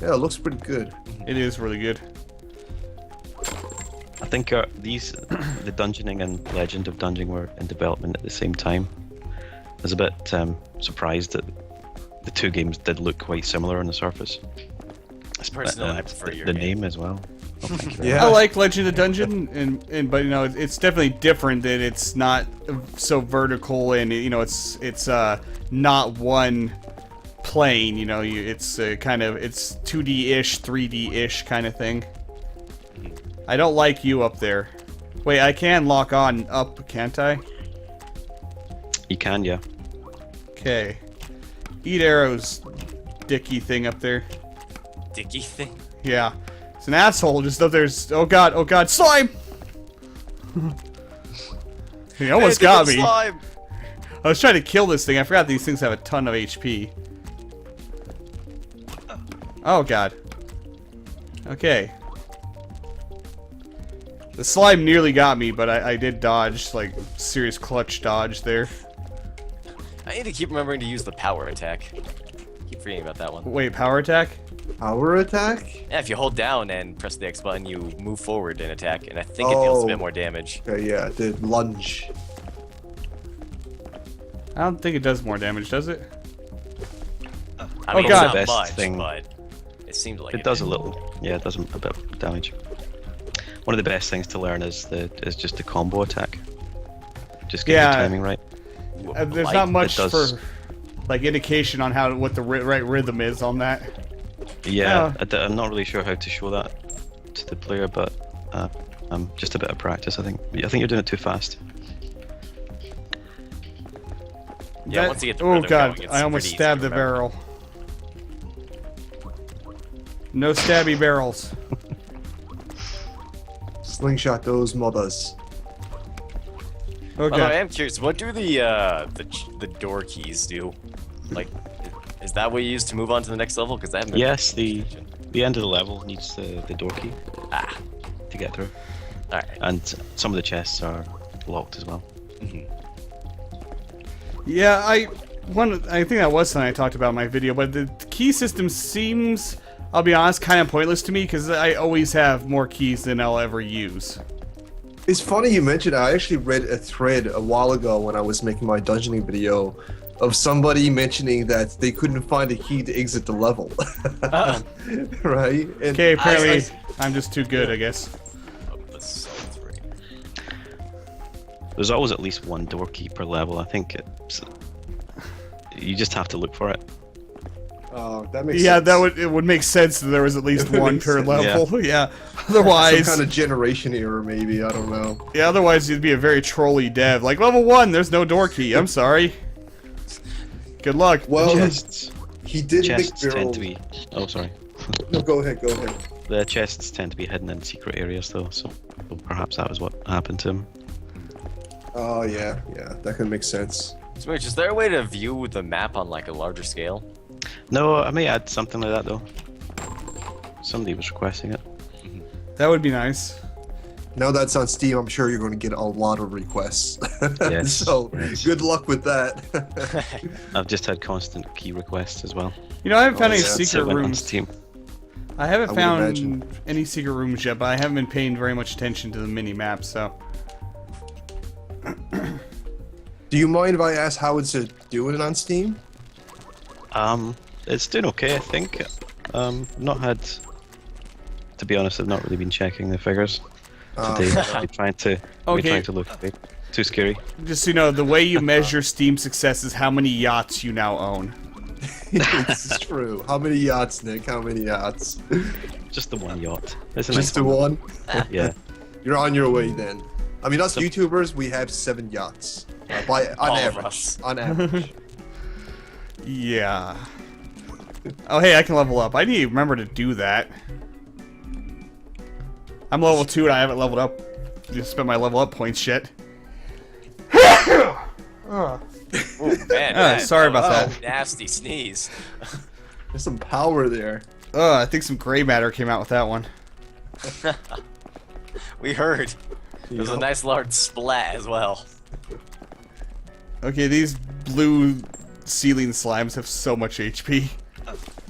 Yeah, it looks pretty good. It is really good. I think the Dungeoning and Legend of Dungeon were in development at the same time. I was a bit surprised that the two games did look quite similar on the surface. Personally, I prefer your the game. name as well. Oh, thank you very Yeah. I like Legend of Dungeon, and but you know it's definitely different. That it's not so vertical, and you know it's not one plane. You know, it's kind of it's 2D-ish, 3D-ish kind of thing. I don't like you up there. Wait, I can lock on up, can't I? You can, yeah. Okay. Eat arrows, dicky thing up there. Dicky thing. Yeah. It's an asshole just up there. Oh god, slime! He almost Hey, got think me. of slime. I was trying to kill this thing. I forgot these things have a ton of HP. Oh god. Okay. The slime nearly got me, but I did dodge, like, serious clutch dodge there. I need to keep remembering to use the power attack. Keep forgetting about that one. Wait, power attack? Power attack? Yeah, if you hold down and press the X button, you move forward and attack, and I think it deals a bit more damage. Okay, yeah, the lunge. I don't think it does more damage, does it? I mean, God. it's Best not much, thing. but it seemed like It does a little. Yeah, it does a bit of damage. One of the best things to learn is just the combo attack. Just get Yeah. the timing right. There's Light. not much It does. for, like, indication on what the right rhythm is on that. Yeah, I'm not really sure how to show that to the player, but just a bit of practice, I think. I think you're doing it too fast. Yeah, once you get the oh rhythm god, going, it's I almost pretty easy stabbed to the remember. barrel. No stabby barrels. Slingshot those mothers. Although I Okay. am curious, what do the door keys do? Like, is that what you use to move on to the next level? Because I haven't. been Yes, paying the attention. end of the level needs the door key Ah, to get through, all right. and some of the chests are locked as well. Yeah, I think that was something I talked about in my video, but the key system seems, I'll be honest, kind of pointless to me because I always have more keys than I'll ever use. It's funny you mentioned. I actually read a thread a while ago when I was making my dungeoning video of somebody mentioning that they couldn't find a key to exit the level. Right? And Okay, apparently I'm just too good, I guess. There's always at least one door key per level. I think it's, you just have to look for it. Oh, that makes Yeah, sense. it would make sense that there was at least It would one make per sense. level. Yeah. Otherwise, Some kind of generation error, maybe. I don't know. yeah. Otherwise, you'd be a very trolly dev. Like level 1, there's no door key. I'm sorry. Good luck. Well, Chests, he did make chests tend barrel. to be. Oh, sorry. No, go ahead. Go ahead. The chests tend to be hidden in secret areas, though, so perhaps that was what happened to him. Oh yeah, that could make sense. So wait, is there a way to view the map on like a larger scale? No, I may add something like that though. Somebody was requesting it. That would be nice. Now that's on Steam, I'm sure you're going to get a lot of requests. Yes, So yes. good luck with that. I've just had constant key requests as well. You know, I haven't found any yeah. So secret it went on rooms. Steam. I haven't I would found imagine. any secret rooms yet, but I haven't been paying very much attention to the mini maps. So Do you mind if I ask how it's doing it on Steam? It's doing okay, I think. Not had. To be honest, I've not really been checking the figures today. We're trying to. We're Okay. trying to look too scary. just so you know, the way you measure Steam success is how many yachts you now own. This is true. How many yachts, Nick? How many yachts? Just the one yacht. It's a Just nice the one? Yeah. You're on your way then. I mean, us YouTubers, we have 7 yachts. On All of average. us. On average. Yeah. Oh, hey, I can level up. I need to remember to do that. I'm level 2 and I haven't leveled up. Just spent my level up points yet. Ooh, man, sorry about that. Nasty sneeze. There's some power there. I think some gray matter came out with that one. We heard. There's a nice large splat as well. Okay, these blue ceiling slimes have so much HP.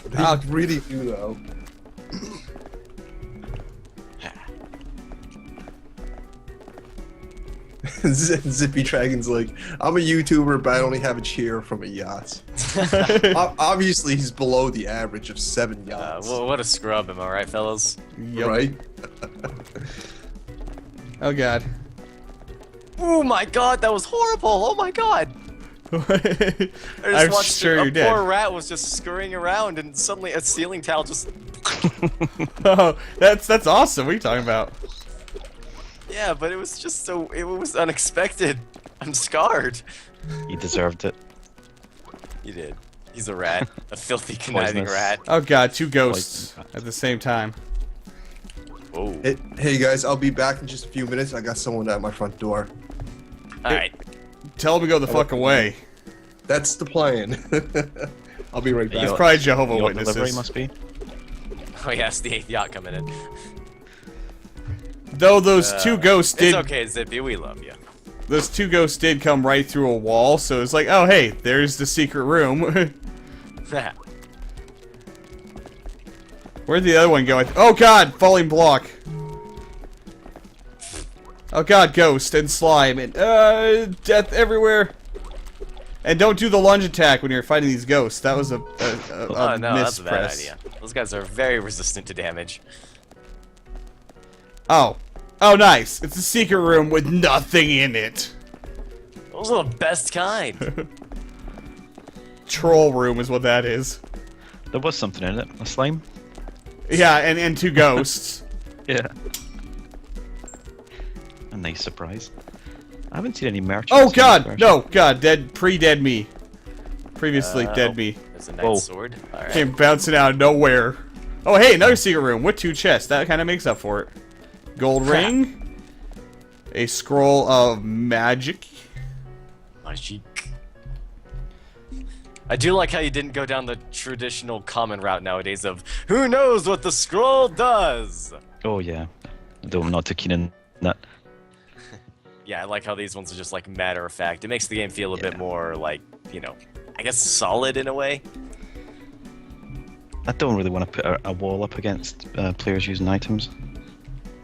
They really do, though. Zippy Dragon's like, I'm a YouTuber, but I only have a cheer from a yacht. Obviously, he's below the average of 7 yachts. Well, what a scrub, am I right, fellas? Yep. Right? Oh god. Oh my god, that was horrible! Oh my god! I I'm watched sure a you did. poor rat was just scurrying around, and suddenly a ceiling tile just. Oh, that's awesome. What are you talking about? Yeah, but it was just so. It was unexpected. I'm scarred. He deserved it. He did. He's a rat. A filthy, conniving Poisonous. rat. Oh god, 2 ghosts at the same time. Whoa. Hey guys, I'll be back in just a few minutes. I got someone at my front door. Alright. Tell them to go the fuck away. That's the plan. I'll be right It's back. probably Jehovah Yacht delivery Witnesses. must be. Oh, yeah, it's the 8th yacht coming in. Though those 2 ghosts did, It's okay, Zippy. We love you. those 2 ghosts did come right through a wall, so it's like, oh hey, there's the secret room. Where'd the other one go? Oh god, falling block. Oh god, ghost and slime and death everywhere. And don't do the lunge attack when you're fighting these ghosts. That was a Oh no, that's a bad mispress. idea. Those guys are very resistant to damage. Oh. Oh nice. It's a secret room with nothing in it. Those are the best kind. Troll room is what that is. There was something in it. A slime. Yeah, and 2 ghosts. Yeah. A nice surprise. I haven't seen any merchants. Oh in this god, version. no, god, pre-dead me. Previously dead me. There's a nice Whoa. sword. Alright. Came bouncing out of nowhere. Oh hey, another secret room with 2 chests. That kind of makes up for it. Gold ring. A scroll of magic. Magic. I do like how you didn't go down the traditional common route nowadays of who knows what the scroll does. Oh yeah. Though I'm not too keen on that. Yeah, I like how these ones are just like matter of fact. It makes the game feel a bit Yeah. more like, you know, I guess solid in a way. I don't really want to put a wall up against players using items.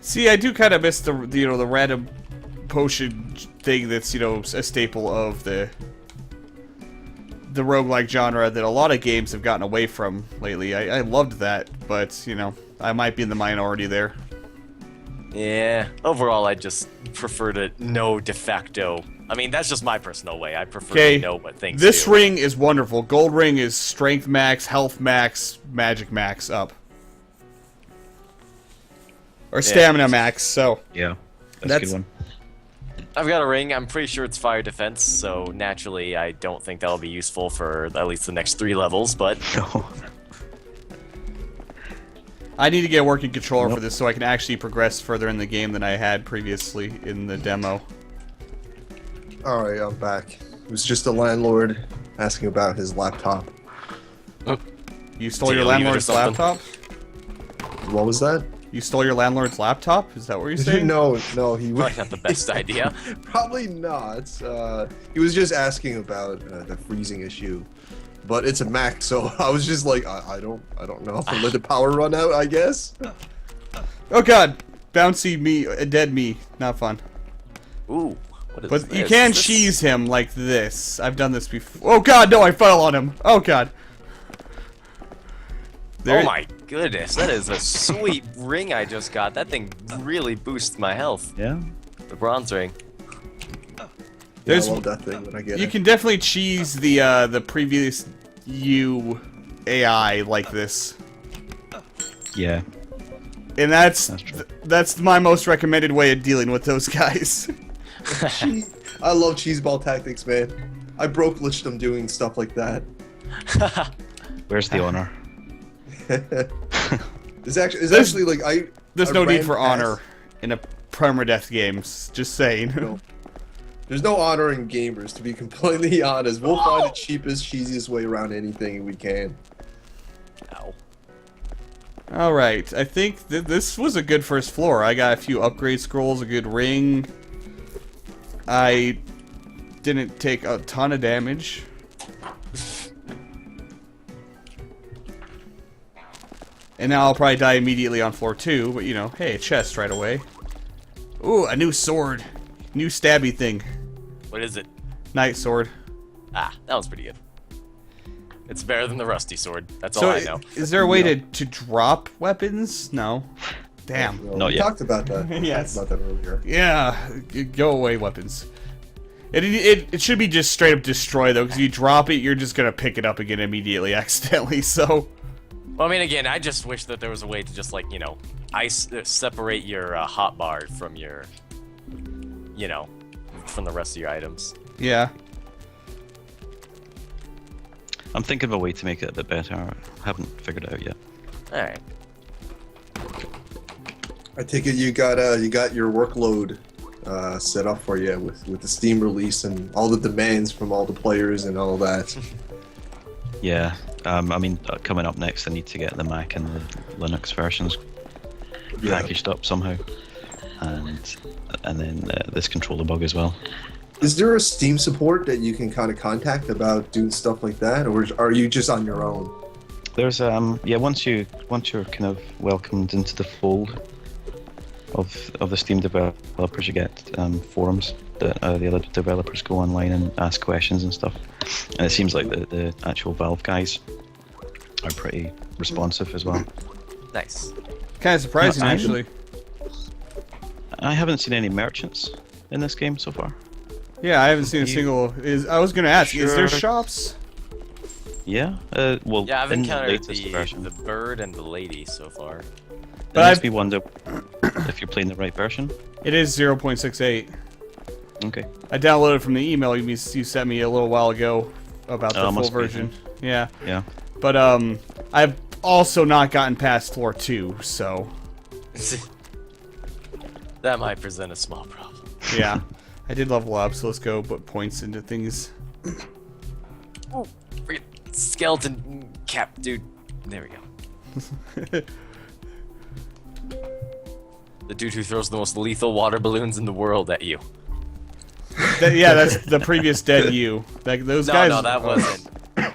See, I do kind of miss the you know the random potion thing that's, you know, a staple of the roguelike genre that a lot of games have gotten away from lately. I loved that, but, you know, I might be in the minority there. Yeah, overall, I just prefer to know de facto. I mean, that's just my personal way. I prefer to know what things this do. ring is wonderful. Gold ring is strength max, health max, magic max up. Or stamina max, so. Yeah, that's a good one. I've got a ring. I'm pretty sure it's fire defense, so naturally I don't think that'll be useful for at least the next 3 levels, but... No. I need to get a working controller for this so I can actually progress further in the game than I had previously in the demo. Alright, I'm back. It was just a landlord asking about his laptop. You stole Did your you leave it or landlord's something? laptop? What was that? You stole your landlord's laptop? Is that what you're saying? No, he Probably not the best idea. Probably not. He was just asking about the freezing issue, but it's a Mac, so I was just like, I don't know. Let the power run out, I guess. Oh god, bouncy me, dead me, not fun. Ooh, what is But this? you can This- cheese him like this. I've done this before. Oh god, no, I fell on him. Oh god. Oh my goodness, that is a sweet ring I just got. That thing really boosts my health. Yeah. The bronze ring. There's- I love that thing when I get You it. can definitely cheese the previous AI like this. Yeah. And that's true. that's my most recommended way of dealing with those guys. I love cheeseball tactics, man. I broke Lichdom doing stuff like that. Where's the honor? It's actually like There's I no need ran for past- honor in a permadeath games. Just saying. No. There's no honor in gamers, to be completely honest. We'll find the cheapest, cheesiest way around anything we can. Ow. Alright, I think this was a good first floor. I got a few upgrade scrolls, a good ring. I didn't take a ton of damage. And now I'll probably die immediately on floor 2, but you know, hey, a chest right away. Ooh, a new sword. New stabby thing. What is it? Night sword. Ah, that was pretty good. It's better than the rusty sword. That's So, all I know. is there a way to drop weapons? No. Damn. Well, Not we yet. talked about that. We Yes. talked about that earlier. Yeah, go away, weapons. It should be just straight up destroy, though, because you drop it, you're just going to pick it up again immediately accidentally, so... Well, I mean, again, I just wish that there was a way to just, like, you know, separate your hotbar from your, you know, from the rest of your items. Yeah. I'm thinking of a way to make it a bit better. I haven't figured it out yet. Alright. I take it you got your workload set up for you with the Steam release and all the demands from all the players and all that. Yeah. I mean, coming up next, I need to get the Mac and the Linux versions Yeah. packaged up somehow, and then this controller bug as well. Is there a Steam support that you can kind of contact about doing stuff like that, or are you just on your own? There's yeah, once you're kind of welcomed into the fold of the Steam developers, you get forums that the other developers go online and ask questions and stuff. And it seems like the actual Valve guys are pretty responsive as well. Nice. Kind of surprising, No, I actually. I haven't seen any merchants in this game so far. Yeah, I haven't seen a You- single... I was going to ask, is there Sure. shops? Yeah, well, Yeah, I've in the encountered latest version. the bird and the lady so far. But It makes I've- me wonder if you're playing the right version. It is 0.68. Okay. I downloaded from the email you sent me a little while ago about the full must be, version. Yeah. Yeah. But, I've also not gotten past floor 2, so... That might present a small problem. Yeah. I did level up, so let's go put points into things. Oh, freaking skeleton cap, dude. There we go. The dude who throws the most lethal water balloons in the world at you. Yeah, that's the previous dead you. Those No, guys. no, that wasn't.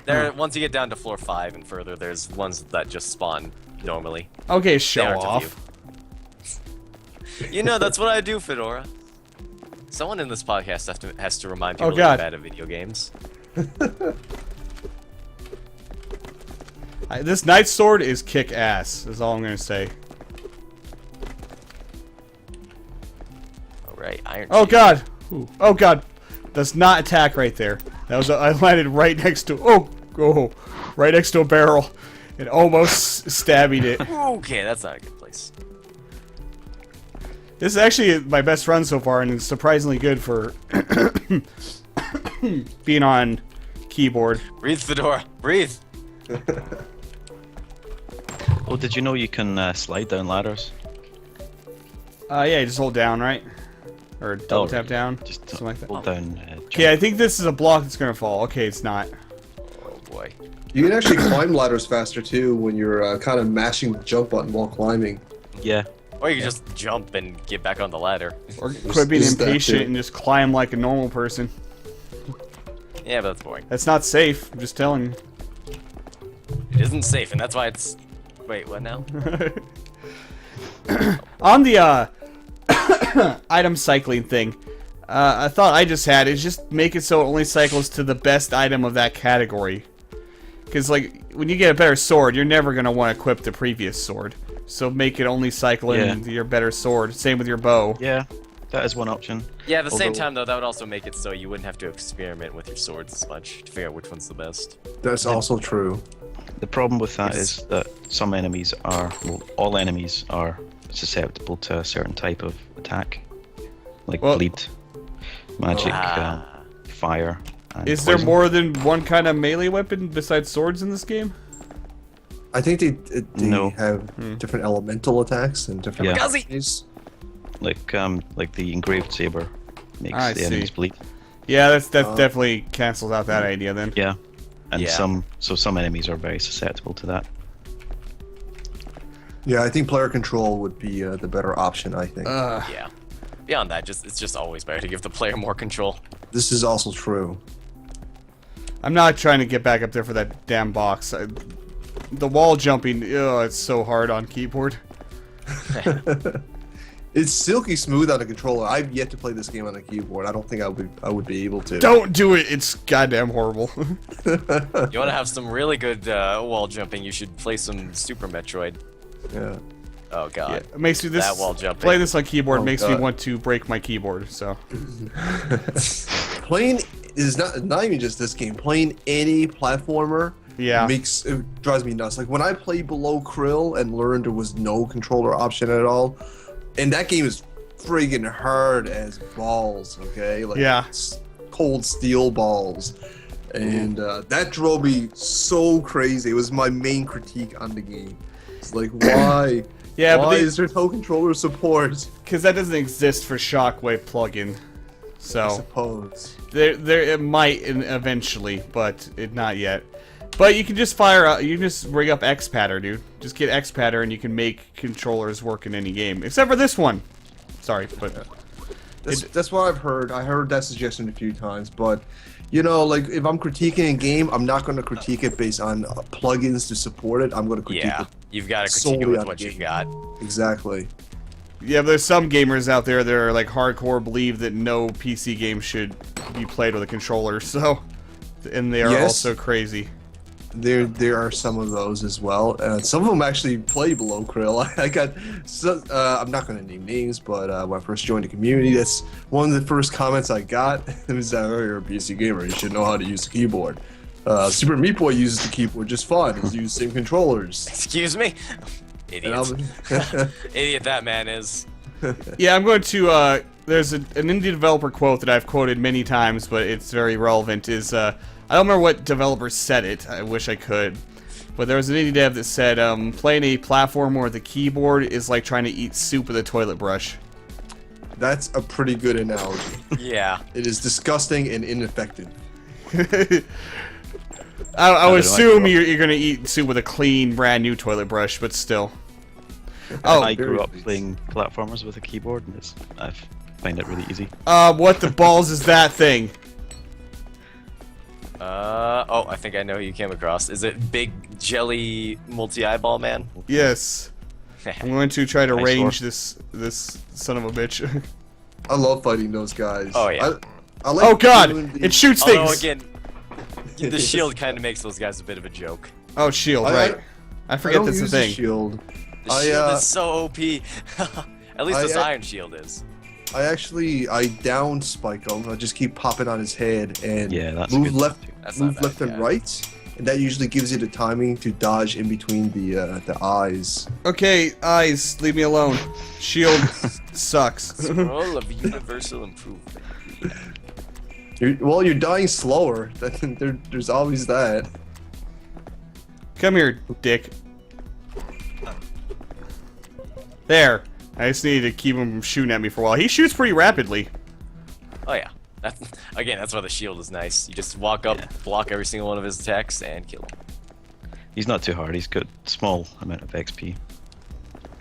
There, once you get down to floor 5 and further, there's ones that just spawn normally. Okay, They show aren't of off. You know, that's what I do, Fedora. Someone in this podcast has to remind people Oh, God. that are bad at video games. This knight's sword is kick ass. Is all I'm gonna say. All right, Iron. Oh Shield. God! Ooh. Oh God! Does not attack right there. That was I landed right next to. Oh, right next to a barrel, and almost stabbing it. Okay, that's not a good place. This is actually my best run so far, and it's surprisingly good for being on keyboard. Breathe, Fedora. Breathe. Oh, did you know you can slide down ladders? Yeah, you just hold down, right? Or double tap down. Just something like that. hold down. Okay, I think this is a block that's gonna fall. Okay, it's not. Oh boy. You can actually climb ladders faster too when you're kind of mashing the jump button while climbing. Yeah. Or you can just jump and get back on the ladder. Or quit being Just that impatient too. and just climb like a normal person. Yeah, but that's boring. That's not safe. I'm just telling you. It isn't safe, and that's why it's. Wait, what now? On the item cycling thing, a thought I just had is just make it so it only cycles to the best item of that category. Because like when you get a better sword, you're never gonna want to equip the previous sword. So make it only cycle into your better sword. Same with your bow. Yeah, that is one option. Yeah, at the same Although- time, though, that would also make it so you wouldn't have to experiment with your swords as much to figure out which one's the best. That's also true. The problem with that is that some enemies are, well, all enemies are susceptible to a certain type of attack, like Well- bleed, magic, fire. And Is there poison. more than one kind of melee weapon besides swords in this game? I think they No. have different elemental attacks and different. Yeah. Guzzy! enemies. Like the engraved saber makes I the enemies see. bleed. Yeah, that's definitely cancels out that idea then. Yeah, and Yeah. some enemies are very susceptible to that. Yeah, I think player control would be the better option. I think Yeah. Beyond that, it's just always better to give the player more control. this is also true. I'm not trying to get back up there for that damn box. The wall jumping, it's so hard on keyboard. It's silky smooth on the controller. I've yet to play this game on a keyboard. I don't think I would be able to. Don't do it. It's goddamn horrible. You want to have some really good wall jumping, you should play some Super Metroid. Yeah. Oh god. It makes me That wall jumping. play this on keyboard Oh, makes me God. want to break my keyboard. So Playing is not even just this game. Playing any platformer yeah, it drives me nuts. Like when I played Below Krill and learned there was no controller option at all, and that game is friggin' hard as balls. Okay, like Yeah. cold steel balls, and that drove me so crazy. It was my main critique on the game. It's like why? yeah, why but is there no controller support? because that doesn't exist for Shockwave plugin. I So suppose. there it might eventually, but not yet. But you can just you can just rig up X-Patter, dude. Just get X-Patter and you can make controllers work in any game. Except for this one. Sorry, but... That's what I've heard. I heard that suggestion a few times, but you know, like if I'm critiquing a game, I'm not going to critique it based on plugins to support it. I'm going to critique Yeah. it You've got to critique solely it with on what the you've game. got. exactly. Yeah, but there's some gamers out there that are like hardcore believe that no PC game should be played with a controller, so... And they are Yes. also crazy. There are some of those as well. Some of them actually play Below Krill. I got, I'm not going to name names, but when I first joined the community, that's one of the first comments I got. It was that, oh, you're a PC gamer, you should know how to use the keyboard. Super Meat Boy uses the keyboard just fine. He's using the same controllers. Excuse me? And Idiot. Idiot that man is. Yeah, I'm going to, there's an indie developer quote that I've quoted many times, but it's very relevant, is, I don't remember what developer said it, I wish I could, but there was an indie dev that said, playing a platform with a keyboard is like trying to eat soup with a toilet brush. That's a pretty good analogy. Yeah. It is disgusting and ineffective. I would like assume it. you're gonna eat soup with a clean, brand new toilet brush, but still. Oh, I grew very up pleased. playing platformers with a keyboard, and I find it really easy. what the balls is that thing? Oh, I think I know who you came across. Is it Big Jelly Multi-Eyeball Man? Yes. I'm going to try to Nice range this son of a bitch. I love fighting those guys. Oh, yeah. I like Oh god! doing the- It shoots Although things! again, the shield kind of makes those guys a bit of a joke. Oh, shield, right. I I forget don't that's the use thing. shield. The I, shield uh, is so OP. At least this iron shield is. I down spike him. I just keep popping on his head and Yeah, that's a move good left, That's not move bad, left and yeah. right, and that usually gives you the timing to dodge in between the eyes. Okay, eyes, leave me alone. Shield sucks. Scroll of universal improvement. You're dying slower. There's always that. Come here, dick. There. I just need to keep him from shooting at me for a while. He shoots pretty rapidly. Oh yeah. That's why the shield is nice. You just walk up, block every single one of his attacks, and kill him. He's not too hard. He's got small amount of XP.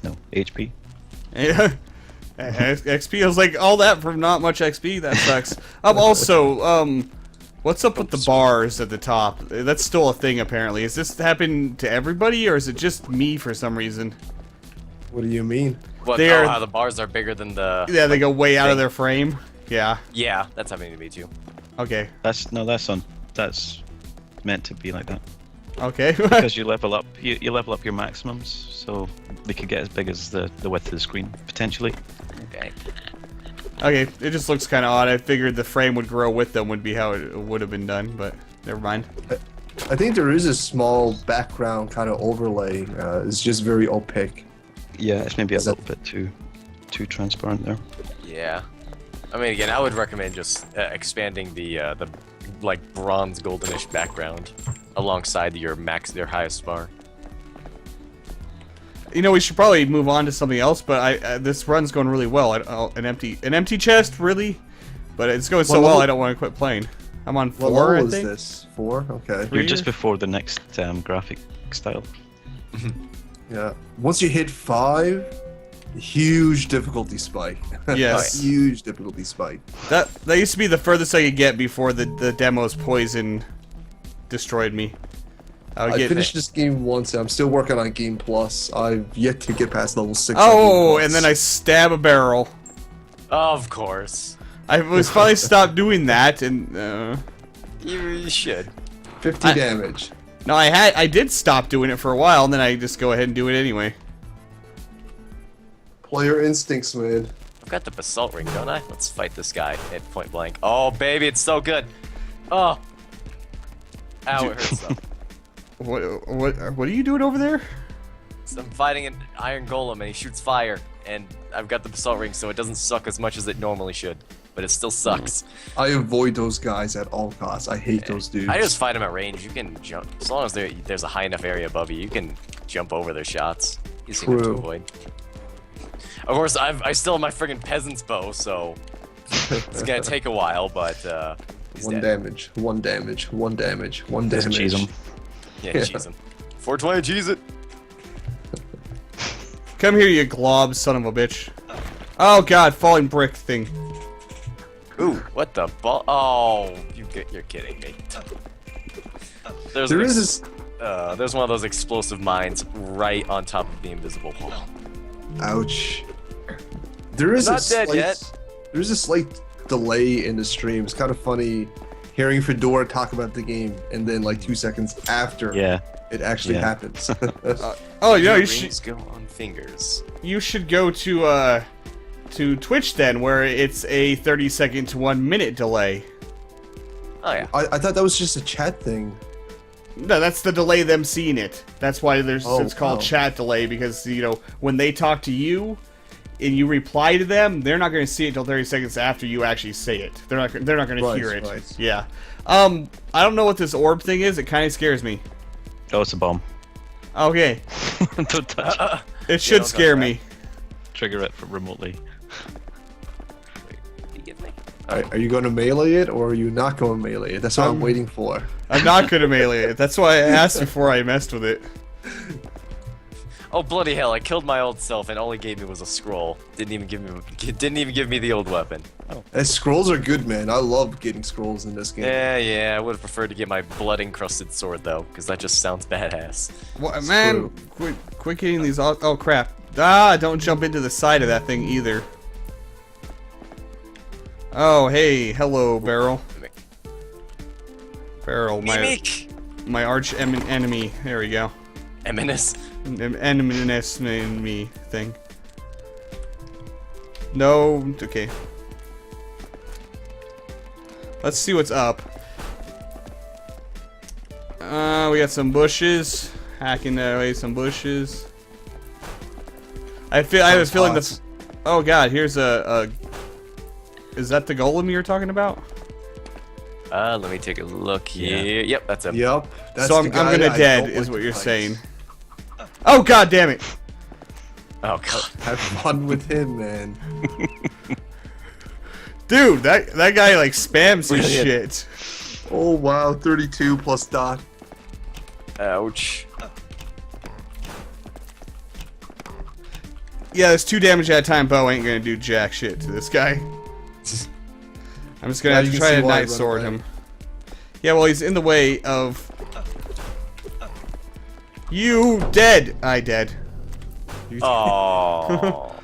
No, HP. Yeah. XP, I was like, all that for not much XP? That sucks. Also, what's up with the bars at the top? That's still a thing, apparently. Is this happen to everybody, or is it just me for some reason? What do you mean? What? They're- How the bars are bigger than the? Yeah, they go way out of their frame. Yeah. Yeah, that's happening to me too. Okay. That's meant to be like that. Okay. Because you level up you level up your maximums, so they could get as big as the width of the screen, potentially. Okay. Okay, it just looks kind of odd. I figured the frame would grow with them would be how it would have been done, but never mind. I think there is a small background kind of overlay. It's just very opaque. Yeah, it's maybe a Is that- little bit too transparent there. Yeah. I mean, again, I would recommend just expanding the like bronze goldenish background alongside your highest bar. You know, we should probably move on to something else, but this run's going really well. An empty chest, really? But it's going so What well, level- I don't want to quit playing. I'm on What 4, I level is think. this? 4? Okay. Three You're just years? before the next graphic style. Yeah. Once you hit 5, huge difficulty spike. Yes. Huge difficulty spike. That used to be the furthest I could get before the demo's poison destroyed me. I would I get finished this game once. And I'm still working on Game Plus. I've yet to get past level 6. Oh, on Game and then Plus. I stab a barrel. Of course. I was finally stopped doing that, and You should. 50 damage. no, I did stop doing it for a while, and then I just go ahead and do it anyway. Player instincts, man. I've got the basalt ring, don't I? Let's fight this guy at point blank. Oh, baby, it's so good. Oh. Ow, it hurts though. What are you doing over there? So I'm fighting an iron golem and he shoots fire, and I've got the basalt ring, so it doesn't suck as much as it normally should, but it still sucks. I avoid those guys at all costs. I hate those dudes. I just fight them at range. You can jump as long as there's a high enough area above you. You can jump over their shots. Easy enough to True. avoid. Of course, I still have my friggin' peasant's bow, so it's gonna take a while, but he's One dead. damage. One damage. One damage. One Just damage. cheese 'em. Yeah, cheese him. 420, cheese it. Come here, you glob, son of a bitch. Oh god, falling brick thing. Ooh, what the ball? Oh, you're kidding me. There's There an is ex- this. there's one of those explosive mines right on top of the invisible wall. Ouch. There is Not a dead slight. yet. There's a slight delay in the stream. It's kind of funny hearing Fedora talk about the game and then like 2 seconds after Yeah. it actually Yeah. happens. Oh, you know, you Rings go on fingers. should go to Twitch then, where it's a 30-second to 1 minute delay. Oh yeah. I thought that was just a chat thing. No, that's the delay them seeing it. That's why it's called wow. chat delay, because you know when they talk to you and you reply to them, they're not going to see it until 30 seconds after you actually say it. They're not going to Right, hear it. right. Yeah. I don't know what this orb thing is. It kind of scares me. Oh, it's a bomb. Okay, Don't touch it. it should don't scare touch me. Trigger it remotely. You get me? Are you going to melee it or are you not going to melee it? That's what I'm waiting for. I'm not going to melee it. That's why I asked before I messed with it. Oh bloody hell! I killed my old self and all he gave me was a scroll. Didn't even give me the old weapon. Scrolls are good, man. I love getting scrolls in this game. Yeah. I would have preferred to get my blood encrusted sword though, because that just sounds badass. What, man? Quit getting these. Oh crap! Don't jump into the side of that thing either. Oh, hey, hello, Barrel. Mimic. Barrel, my arch enemy. There we go. Eminous. Enemy thing. No, okay. Let's see what's up. We got some bushes. Hacking away some bushes. I have a feeling that's. Oh god, here's a. Is that the golem you were talking about? Let me take a look here. Yep, that's him. Yep. That's So I'm the guy gonna that I dead, don't is like what to you're fight. saying. Oh god damn it! Oh god. Have fun with him, man. Dude, that guy like spams his Brilliant. shit. Oh wow, 32 plus dot. Ouch. Yeah, this 2 damage at a time bow ain't gonna do jack shit to this guy. I'm just gonna Now have you to can try see to why I night run sword away. him. Yeah, well he's in the way of. You dead! I dead. Oh.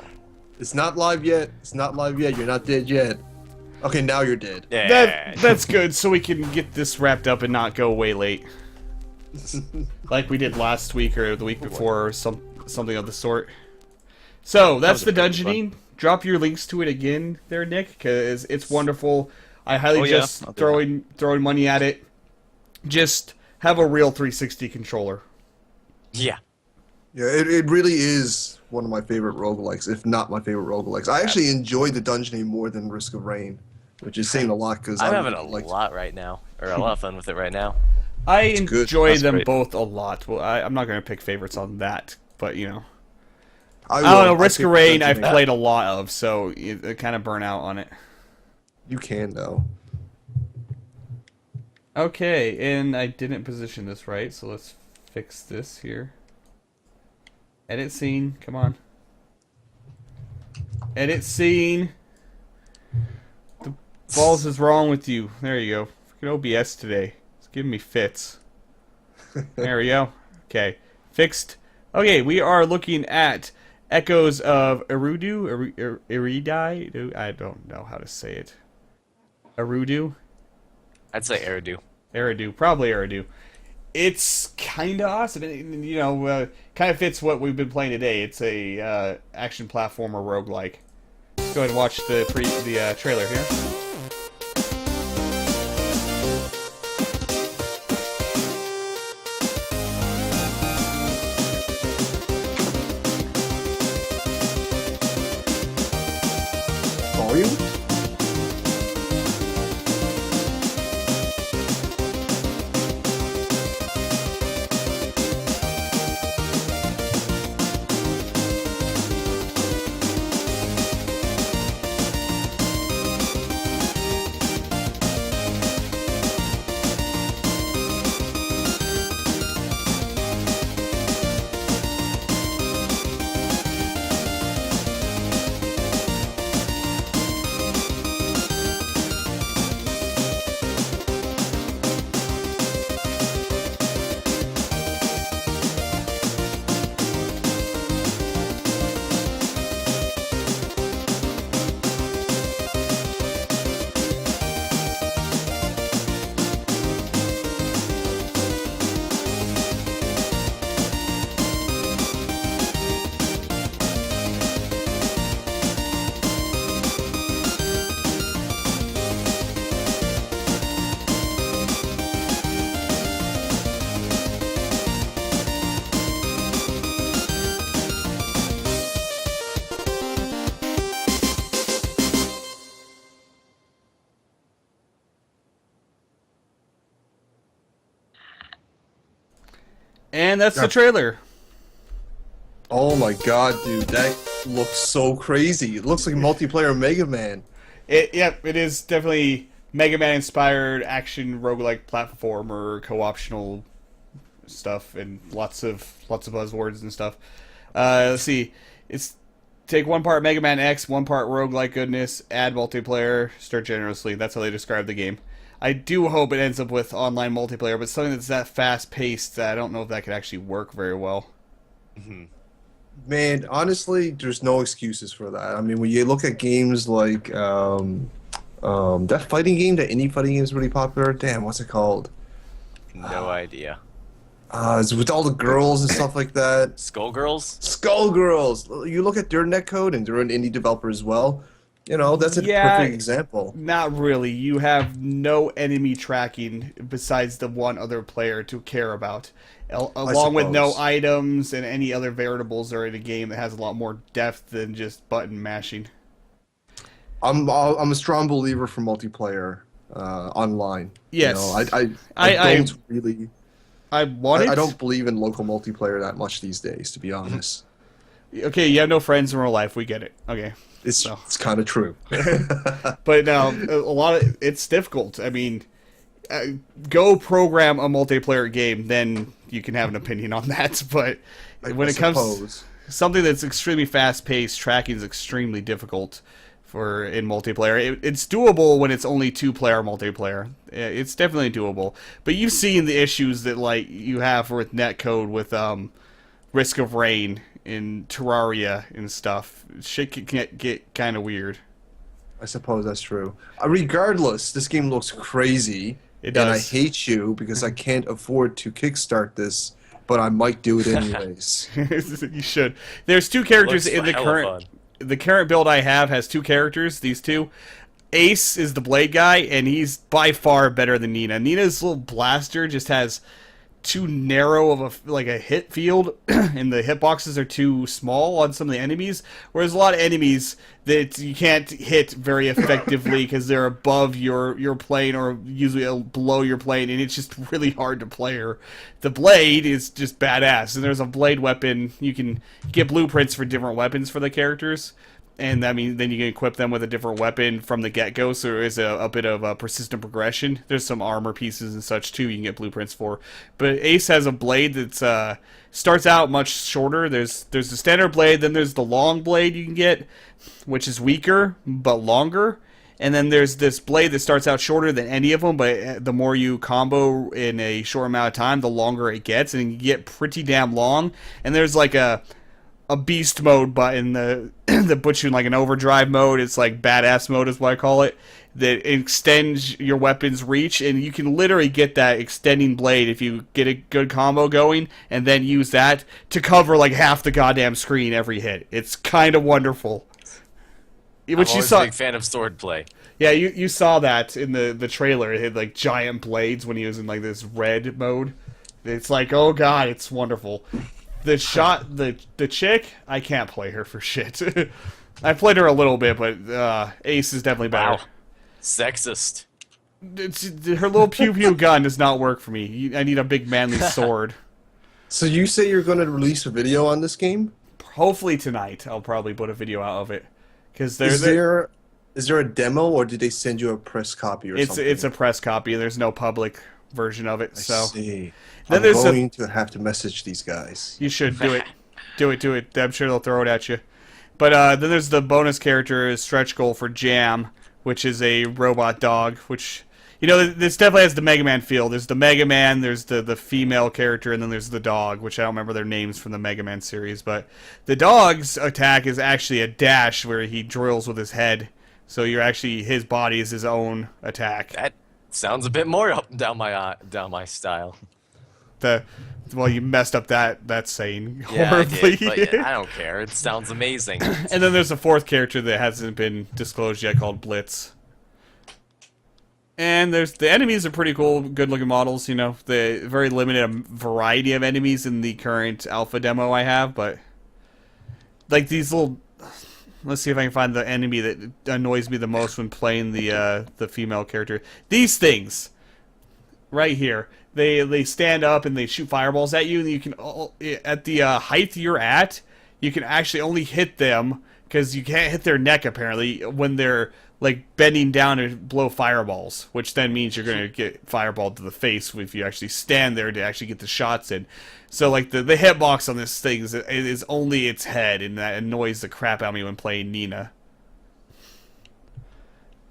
It's not live yet. It's not live yet. You're not dead yet. Okay, now you're dead. Yeah. That's good, so we can get this wrapped up and not go way late, like we did last week or the week before, or something of the sort. So that's the was a pretty good dungeoning. Drop your links to it again, there, Nick, because it's wonderful. I highly Oh, yeah, just I'll do throwing money at it. Just have a real 360 controller. Yeah. Yeah, it really is one of my favorite roguelikes, if not my favorite roguelikes. I actually enjoy the dungeoning more than Risk of Rain, which is saying a lot because I'm having a lot right now. Or a lot of fun with it right now. I good. enjoy That's them great. both a lot. Well, I'm not going to pick favorites on that, but you know. I I don't know, will. Risk pick of Rain I've dungeoning. played a lot of, so it kind of burn out on it. You can though. Okay, and I didn't position this right, so let's fix this here. Edit scene, come on. Edit scene. The balls is wrong with you. There you go. Freaking OBS today. It's giving me fits. There we go. Okay, fixed. Okay, we are looking at Echoes of Erudu, Iridai. I don't know how to say it. Erudu. I'd say Eridu. Eridu, probably Eridu. It's kind of awesome. You know, kind of fits what we've been playing today. It's a action platformer roguelike. Go ahead and watch the trailer here. Volume? And that's the trailer. Oh my god, dude, that looks so crazy. It looks like multiplayer Mega Man. It is definitely Mega Man inspired action roguelike platformer co-optional stuff and lots of buzzwords and stuff. Let's see. It's take one part Mega Man X, one part roguelike goodness, add multiplayer, start generously. That's how they describe the game. I do hope it ends up with online multiplayer, but something that's that fast paced, I don't know if that could actually work very well. Man, honestly, there's no excuses for that. I mean, when you look at games like That fighting game, that indie fighting game is really popular. Damn, what's it called? No idea. It's with all the girls and stuff like that. Skullgirls? Skullgirls. You look at their netcode, and they're an indie developer as well. You know, that's a Yeah, perfect example. Not really. You have no enemy tracking besides the one other player to care about, along with no suppose. items and any other variables are in a game that has a lot more depth than just button mashing. I'm a strong believer for multiplayer online. Yes. You know, I don't really. I want it. I don't believe in local multiplayer that much these days, to be honest. Okay, you have no friends in real life. We get it. Okay. It's kind of true. But it's difficult. I mean, go program a multiplayer game, then you can have an opinion on that. But when it comes to something that's extremely fast paced, tracking is extremely difficult in multiplayer. It's doable when it's only 2-player multiplayer. It's definitely doable. But you've seen the issues that like you have with netcode with Risk of Rain in Terraria and stuff. Shit can get kind of weird. I suppose that's true. Regardless, this game looks crazy. It does. And I hate you because I can't afford to kickstart this, but I might do it anyways. You should. There's 2 characters in the current. The current build I have has 2 characters. These 2. Ace is the blade guy, and he's by far better than Nina. Nina's little blaster just has too narrow of a hit field, and the hitboxes are too small on some of the enemies. Whereas a lot of enemies that you can't hit very effectively because they're above your plane or usually below your plane, and it's just really hard to play her. The blade is just badass, and there's a blade weapon. You can get blueprints for different weapons for the characters. And I mean, then you can equip them with a different weapon from the get-go, so there is a bit of a persistent progression. There's some armor pieces and such, too, you can get blueprints for. But Ace has a blade that starts out much shorter. There's the standard blade, then there's the long blade you can get, which is weaker, but longer. And then there's this blade that starts out shorter than any of them, but the more you combo in a short amount of time, the longer it gets, and you get pretty damn long. And there's like a beast mode button that puts you in like an overdrive mode. It's like badass mode is what I call it, that extends your weapon's reach, and you can literally get that extending blade if you get a good combo going and then use that to cover like half the goddamn screen every hit. It's kind of wonderful. I'm always a big fan of sword play. Yeah, you saw that in the trailer. It had like giant blades when he was in like this red mode. It's like, oh god, it's wonderful. The chick, I can't play her for shit. I played her a little bit, but Ace is definitely better. Wow. Sexist. Her little pew-pew gun does not work for me. I need a big manly sword. So you say you're going to release a video on this game? Hopefully tonight, I'll probably put a video out of it. Because is there a demo, or did they send you a press copy or something? It's a press copy, and there's no public version of it. I so see. Then I'm going to have to message these guys. You should do it. Do it. I'm sure they'll throw it at you. But then there's the bonus character, stretch goal for Jam, which is a robot dog, which, you know, this definitely has the Mega Man feel. There's the Mega Man, there's the female character, and then there's the dog, which I don't remember their names from the Mega Man series. But the dog's attack is actually a dash where he drills with his head. So his body is his own attack. That sounds a bit more up down my style. Well, you messed up that saying Yeah, horribly. I did, but I don't care. It sounds amazing. And then there's a 4th character that hasn't been disclosed yet called Blitz. And the enemies are pretty cool, good-looking models. You know, the very limited variety of enemies in the current alpha demo I have, but like these little. Let's see if I can find the enemy that annoys me the most when playing the female character. These things, right here. They stand up and they shoot fireballs at you, and you can at the height you're at, you can actually only hit them because you can't hit their neck apparently when they're like bending down to blow fireballs, which then means you're gonna get fireballed to the face if you actually stand there to actually get the shots in. So like the hitbox on this thing is only its head, and that annoys the crap out of me when playing Nina.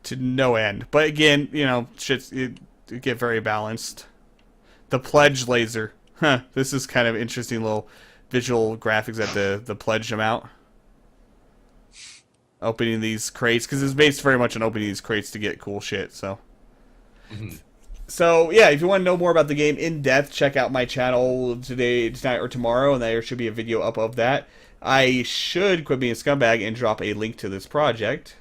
To no end. But again, you know, it get very balanced. The pledge laser. Huh, this is kind of interesting little visual graphics at the pledge amount. opening these crates, because it's based very much on opening these crates to get cool shit. So, so yeah, if you want to know more about the game in depth, check out my channel tonight or tomorrow, and there should be a video up of that. I should quit being a scumbag and drop a link to this project.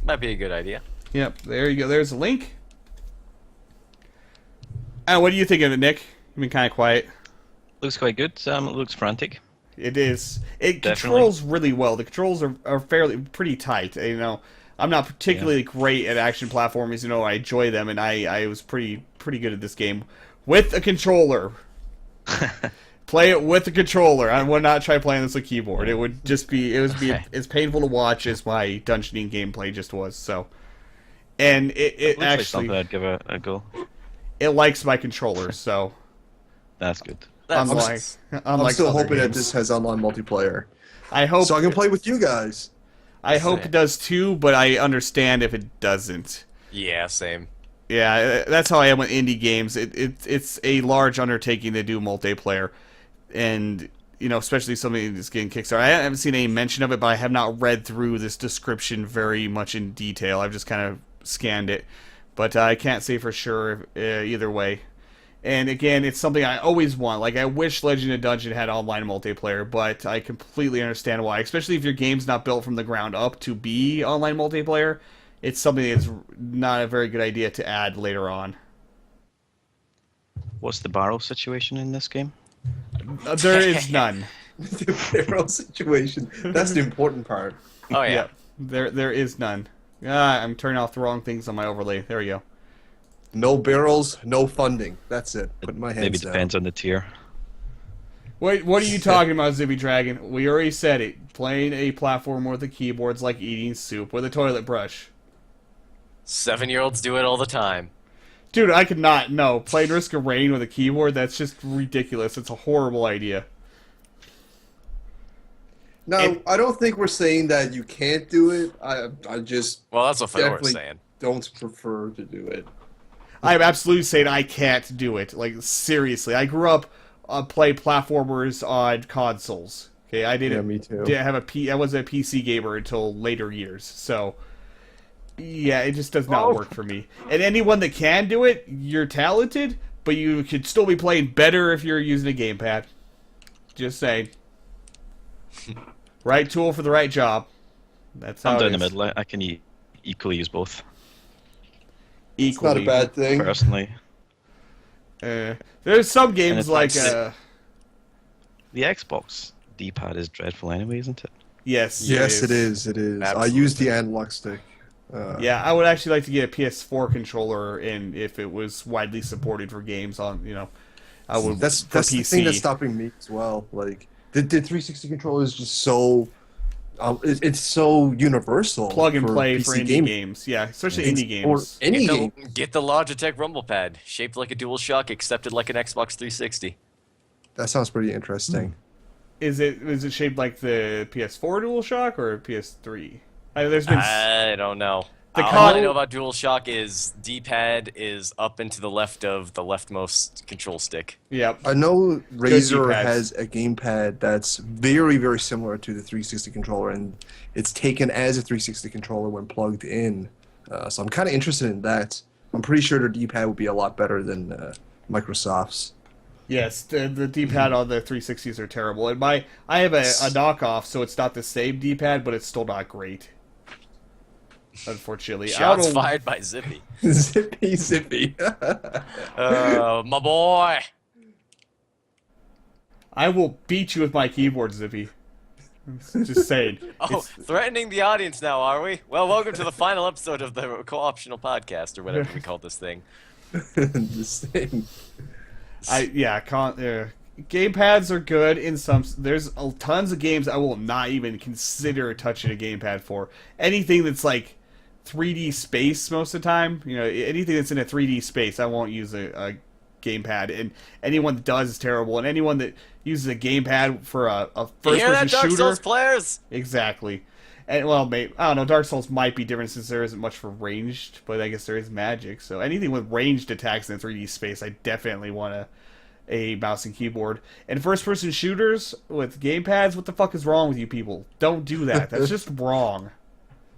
Might be a good idea. Yep, there you go. There's a link. What do you think of it, Nick? You've been kind of quiet. Looks quite good. It looks frantic. It is. It Definitely. controls really well. The controls are pretty tight. You know, I'm not particularly great at action platformers. You know, I enjoy them, and I was pretty good at this game with a controller. Play it with a controller. I would not try playing this with a keyboard. It would just be as painful to watch as my dungeoning gameplay just was. So, and it Looks like actually something I'd give a go. it likes my controller. So, That's good. unlike I'm still other hoping that games. this has online multiplayer, I hope so I can play with you guys. I hope it does too, but I understand if it doesn't. Yeah, same. Yeah, that's how I am with indie games. It's a large undertaking to do multiplayer, and you know, especially something that's getting Kickstarter. I haven't seen any mention of it, but I have not read through this description very much in detail. I've just kind of scanned it, but I can't say for sure either way. And again, it's something I always want. Like, I wish Legend of Dungeon had online multiplayer, but I completely understand why. Especially if your game's not built from the ground up to be online multiplayer. It's something that's not a very good idea to add later on. What's the barrel situation in this game? There is none. The barrel situation. That's the important part. Oh yeah. There is none. I'm turning off the wrong things on my overlay. There we go. No barrels, no funding. That's it. Put my hands Maybe down. depends on the tier. Wait, what are you talking about, Zippy Dragon? We already said it. Playing a platform with a keyboard's like eating soup with a toilet brush. 7-year-olds do it all the time. Dude, I could not. No, playing Risk of Rain with a keyboard, that's just ridiculous. It's a horrible idea. Now, I don't think we're saying that you can't do it. I just Well, that's what Fedor's definitely saying. don't prefer to do it. I'm absolutely saying I can't do it. Like, seriously. I grew up playing platformers on consoles. Okay, I didn't. Yeah, me too. Didn't have I wasn't a PC gamer until later years. So, yeah, it just does not work for me. And anyone that can do it, you're talented, but you could still be playing better if you're using a gamepad. Just saying. Right tool for the right job. That's how I'm it down the is. middle. I can equally use both. It's not a bad thing. Personally, There's some games it's like the Xbox D-pad is dreadful anyway, isn't it? yes, Yes, it is. It is. I Absolutely. use the analog stick. Yeah, I would actually like to get a PS4 controller, and if it was widely supported for games on, you know, I would. That's for the PC. thing that's stopping me as well. Like the 360 controller is just so. It's so universal. Plug and for play PC for indie gaming. games. Yeah, especially It's- indie games. Or any Get game. get the Logitech Rumble Pad, shaped like a DualShock, accepted like an Xbox 360. That sounds pretty interesting. Is it shaped like the PS4 DualShock or PS3? There's been I don't know. The All con- I know about DualShock is D-pad is up and to the left of the leftmost control stick. yep. I know Razer D-pads. has a gamepad that's very, very similar to the 360 controller, and it's taken as a 360 controller when plugged in. So I'm kind of interested in that. I'm pretty sure their D-pad would be a lot better than Microsoft's. Yes, the D-pad on the 360s are terrible. And I have a knockoff, so it's not the same D-pad, but it's still not great. Unfortunately, Shots I don't- fired by Zippy. Zippy, zippy. My boy. I will beat you with my keyboard, Zippy. Just saying. Oh, It's- threatening the audience now, are we? Well, welcome to the final episode of the co-optional podcast, or whatever we call this thing. This thing. Gamepads are good in some. There's tons of games I will not even consider touching a gamepad for. Anything that's like 3D space most of the time, you know, anything that's in a 3D space, I won't use a gamepad. And anyone that does is terrible. And anyone that uses a gamepad for a You hear first-person that, Dark shooter, Souls players? exactly. And well, maybe, I don't know. Dark Souls might be different since there isn't much for ranged, but I guess there is magic. So anything with ranged attacks in a 3D space, I definitely want to a mouse and keyboard. And first-person shooters with gamepads, what the fuck is wrong with you people? Don't do that. That's just wrong.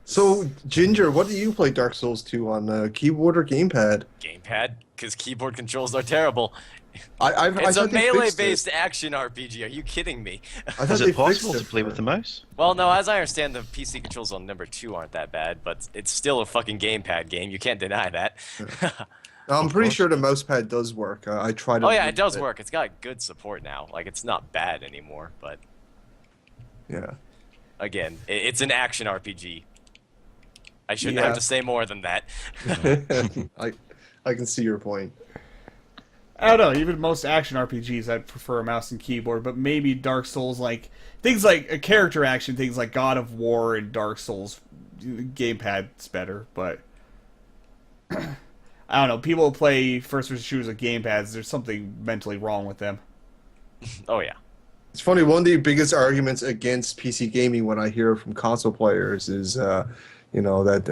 So, Ginger, what do you play Dark Souls 2 on, keyboard or gamepad? Gamepad, because keyboard controls are terrible. It's It's a melee-based action RPG. Are you kidding me? Is it possible to play with the mouse? Well, no, as I understand, the PC controls on number 2 aren't that bad, but it's still a fucking gamepad game. You can't deny that. I'm pretty sure the mousepad does work. I tried it. Oh yeah, it does work. It's got good support now. Like, it's not bad anymore, but Yeah. again, it's an action RPG. I shouldn't have to say more than that. I can see your point. I don't know. Even most action RPGs, I'd prefer a mouse and keyboard. But maybe Dark Souls, like things like a character action, things like God of War and Dark Souls, gamepad's better. But I don't know. People who play first-person shooters with gamepads, there's something mentally wrong with them. Oh yeah. It's funny. One of the biggest arguments against PC gaming, when I hear from console players, is that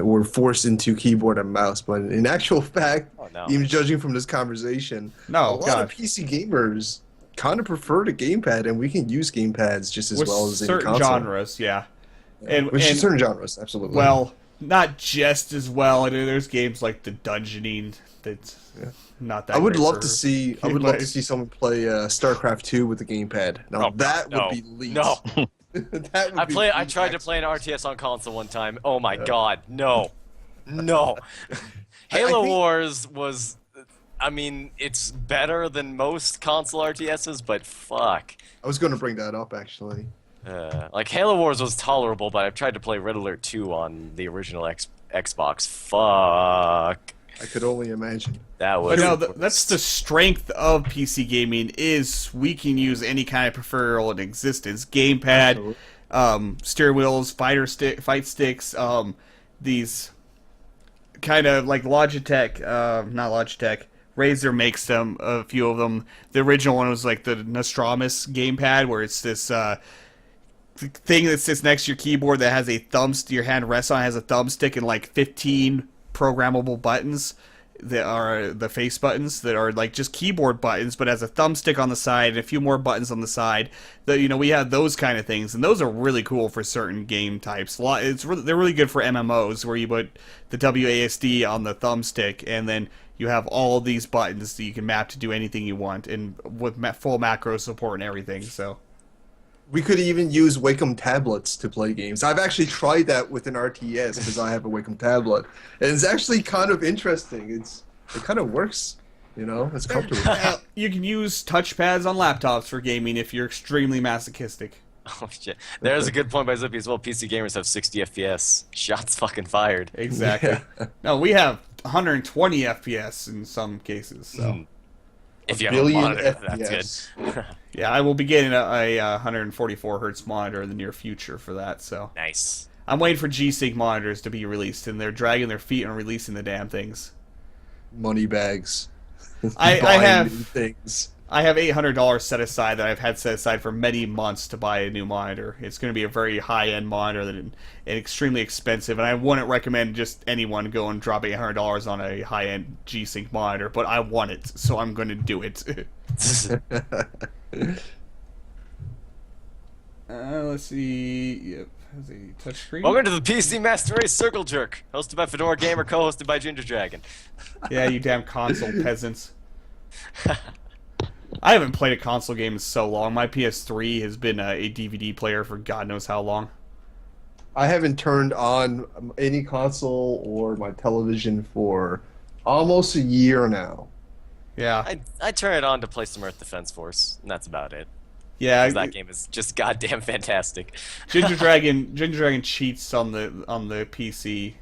we're forced into keyboard and mouse. But in actual fact, even judging from this conversation, a lot of PC gamers kind of prefer the gamepad, and we can use gamepads just as well as in console. Certain genres, yeah. And certain genres, absolutely. Well, not just as well. There's games like the Dungeoning that's not that. I would great love for to see. I would love to see someone play StarCraft 2 with the gamepad. Now that would be elite. No. I tried to play an RTS on console one time. Oh my god, no. Halo Wars was, I mean, it's better than most console RTSs, but fuck. I was going to bring that up, actually. Like, Halo Wars was tolerable, but I've tried to play Red Alert 2 on the original Xbox. Fuck. I could only imagine. That was. But no, that's the strength of PC gaming, is we can use any kind of peripheral in existence. Gamepad, steering wheels, fight sticks, these kind of like Logitech, not Logitech, Razer makes them, a few of them. The original one was like the Nostramus gamepad, where it's this thing that sits next to your keyboard that has a your hand rests on, has a thumbstick and like 15 programmable buttons that are the face buttons that are like just keyboard buttons, but has a thumbstick on the side and a few more buttons on the side. We have those kind of things, and those are really cool for certain game types. They're really good for MMOs, where you put the WASD on the thumbstick, and then you have all these buttons that you can map to do anything you want, and with full macro support and everything. So we could even use Wacom tablets to play games. I've actually tried that with an RTS because I have a Wacom tablet, and it's actually kind of interesting. It kind of works, It's comfortable. You can use touchpads on laptops for gaming if you're extremely masochistic. Oh shit! There's a good point by Zippy as well. PC gamers have 60 FPS. Shots fucking fired. Exactly. No, we have 120 FPS in some cases. So. If you have a monitor, FPS. That's good. Yeah, I will be getting a 144 hertz monitor in the near future for that. So nice. I'm waiting for G-Sync monitors to be released, and they're dragging their feet on releasing the damn things. Money bags. I have things. I have $800 set aside that I've had set aside for many months to buy a new monitor. It's going to be a very high-end monitor and extremely expensive, and I wouldn't recommend just anyone go and drop $800 on a high-end G-Sync monitor, but I want it, so I'm going to do it. Let's see. Yep, has a touchscreen. Welcome to the PC Master Race Circle Jerk, hosted by Fedora Gamer, co-hosted by Gingerdragon. Yeah, you damn console peasants. I haven't played a console game in so long. My PS3 has been a DVD player for God knows how long. I haven't turned on any console or my television for almost a year now. Yeah. I turn it on to play some Earth Defense Force, and that's about it. Yeah, that game is just goddamn fantastic. Gingerdragon cheats on the PC,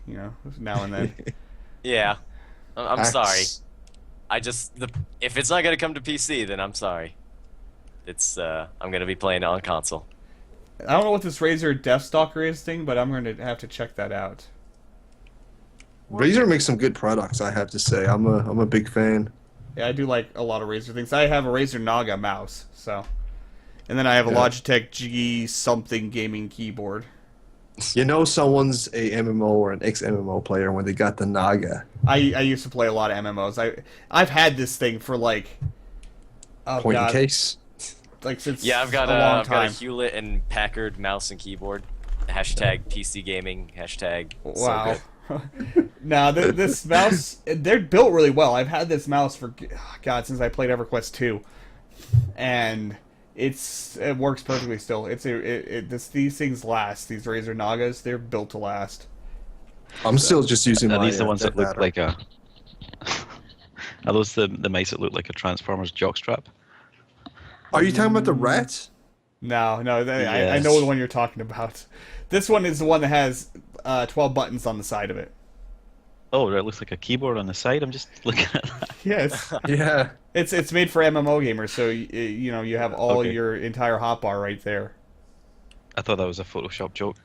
now and then. Yeah, I'm sorry. If it's not gonna come to PC, then I'm sorry. I'm gonna be playing it on console. I don't know what this Razer Deathstalker is thing, but I'm gonna have to check that out. Razer makes some good products, I have to say. I'm a big fan. Yeah, I do like a lot of Razer things. I have a Razer Naga mouse, so, and then I have a Logitech G something gaming keyboard. Someone's a MMO or an ex-MMO player when they got the Naga. I used to play a lot of MMOs. I've had this thing for like Oh Point in god, case. like since Yeah, I've got a long I've got a time. Hewlett and Packard mouse and keyboard. Hashtag PC gaming. Hashtag Wow. so Now this mouse, they're built really well. I've had this mouse for God since I played EverQuest 2, and it works perfectly still. These things last. These Razer Nagas, they're built to last. I'm still just using Are my. these the ones that look ladder. like a? Are those the mice that look like a Transformers jockstrap? Are you talking about the rat? No, I Yes. know the one you're talking about. This one is the one that has 12 buttons on the side of it. Oh, it looks like a keyboard on the side. I'm just looking at that. Yes, Yeah. it's made for MMO gamers, so you know you have all Okay. your entire hotbar right there. I thought that was a Photoshop joke.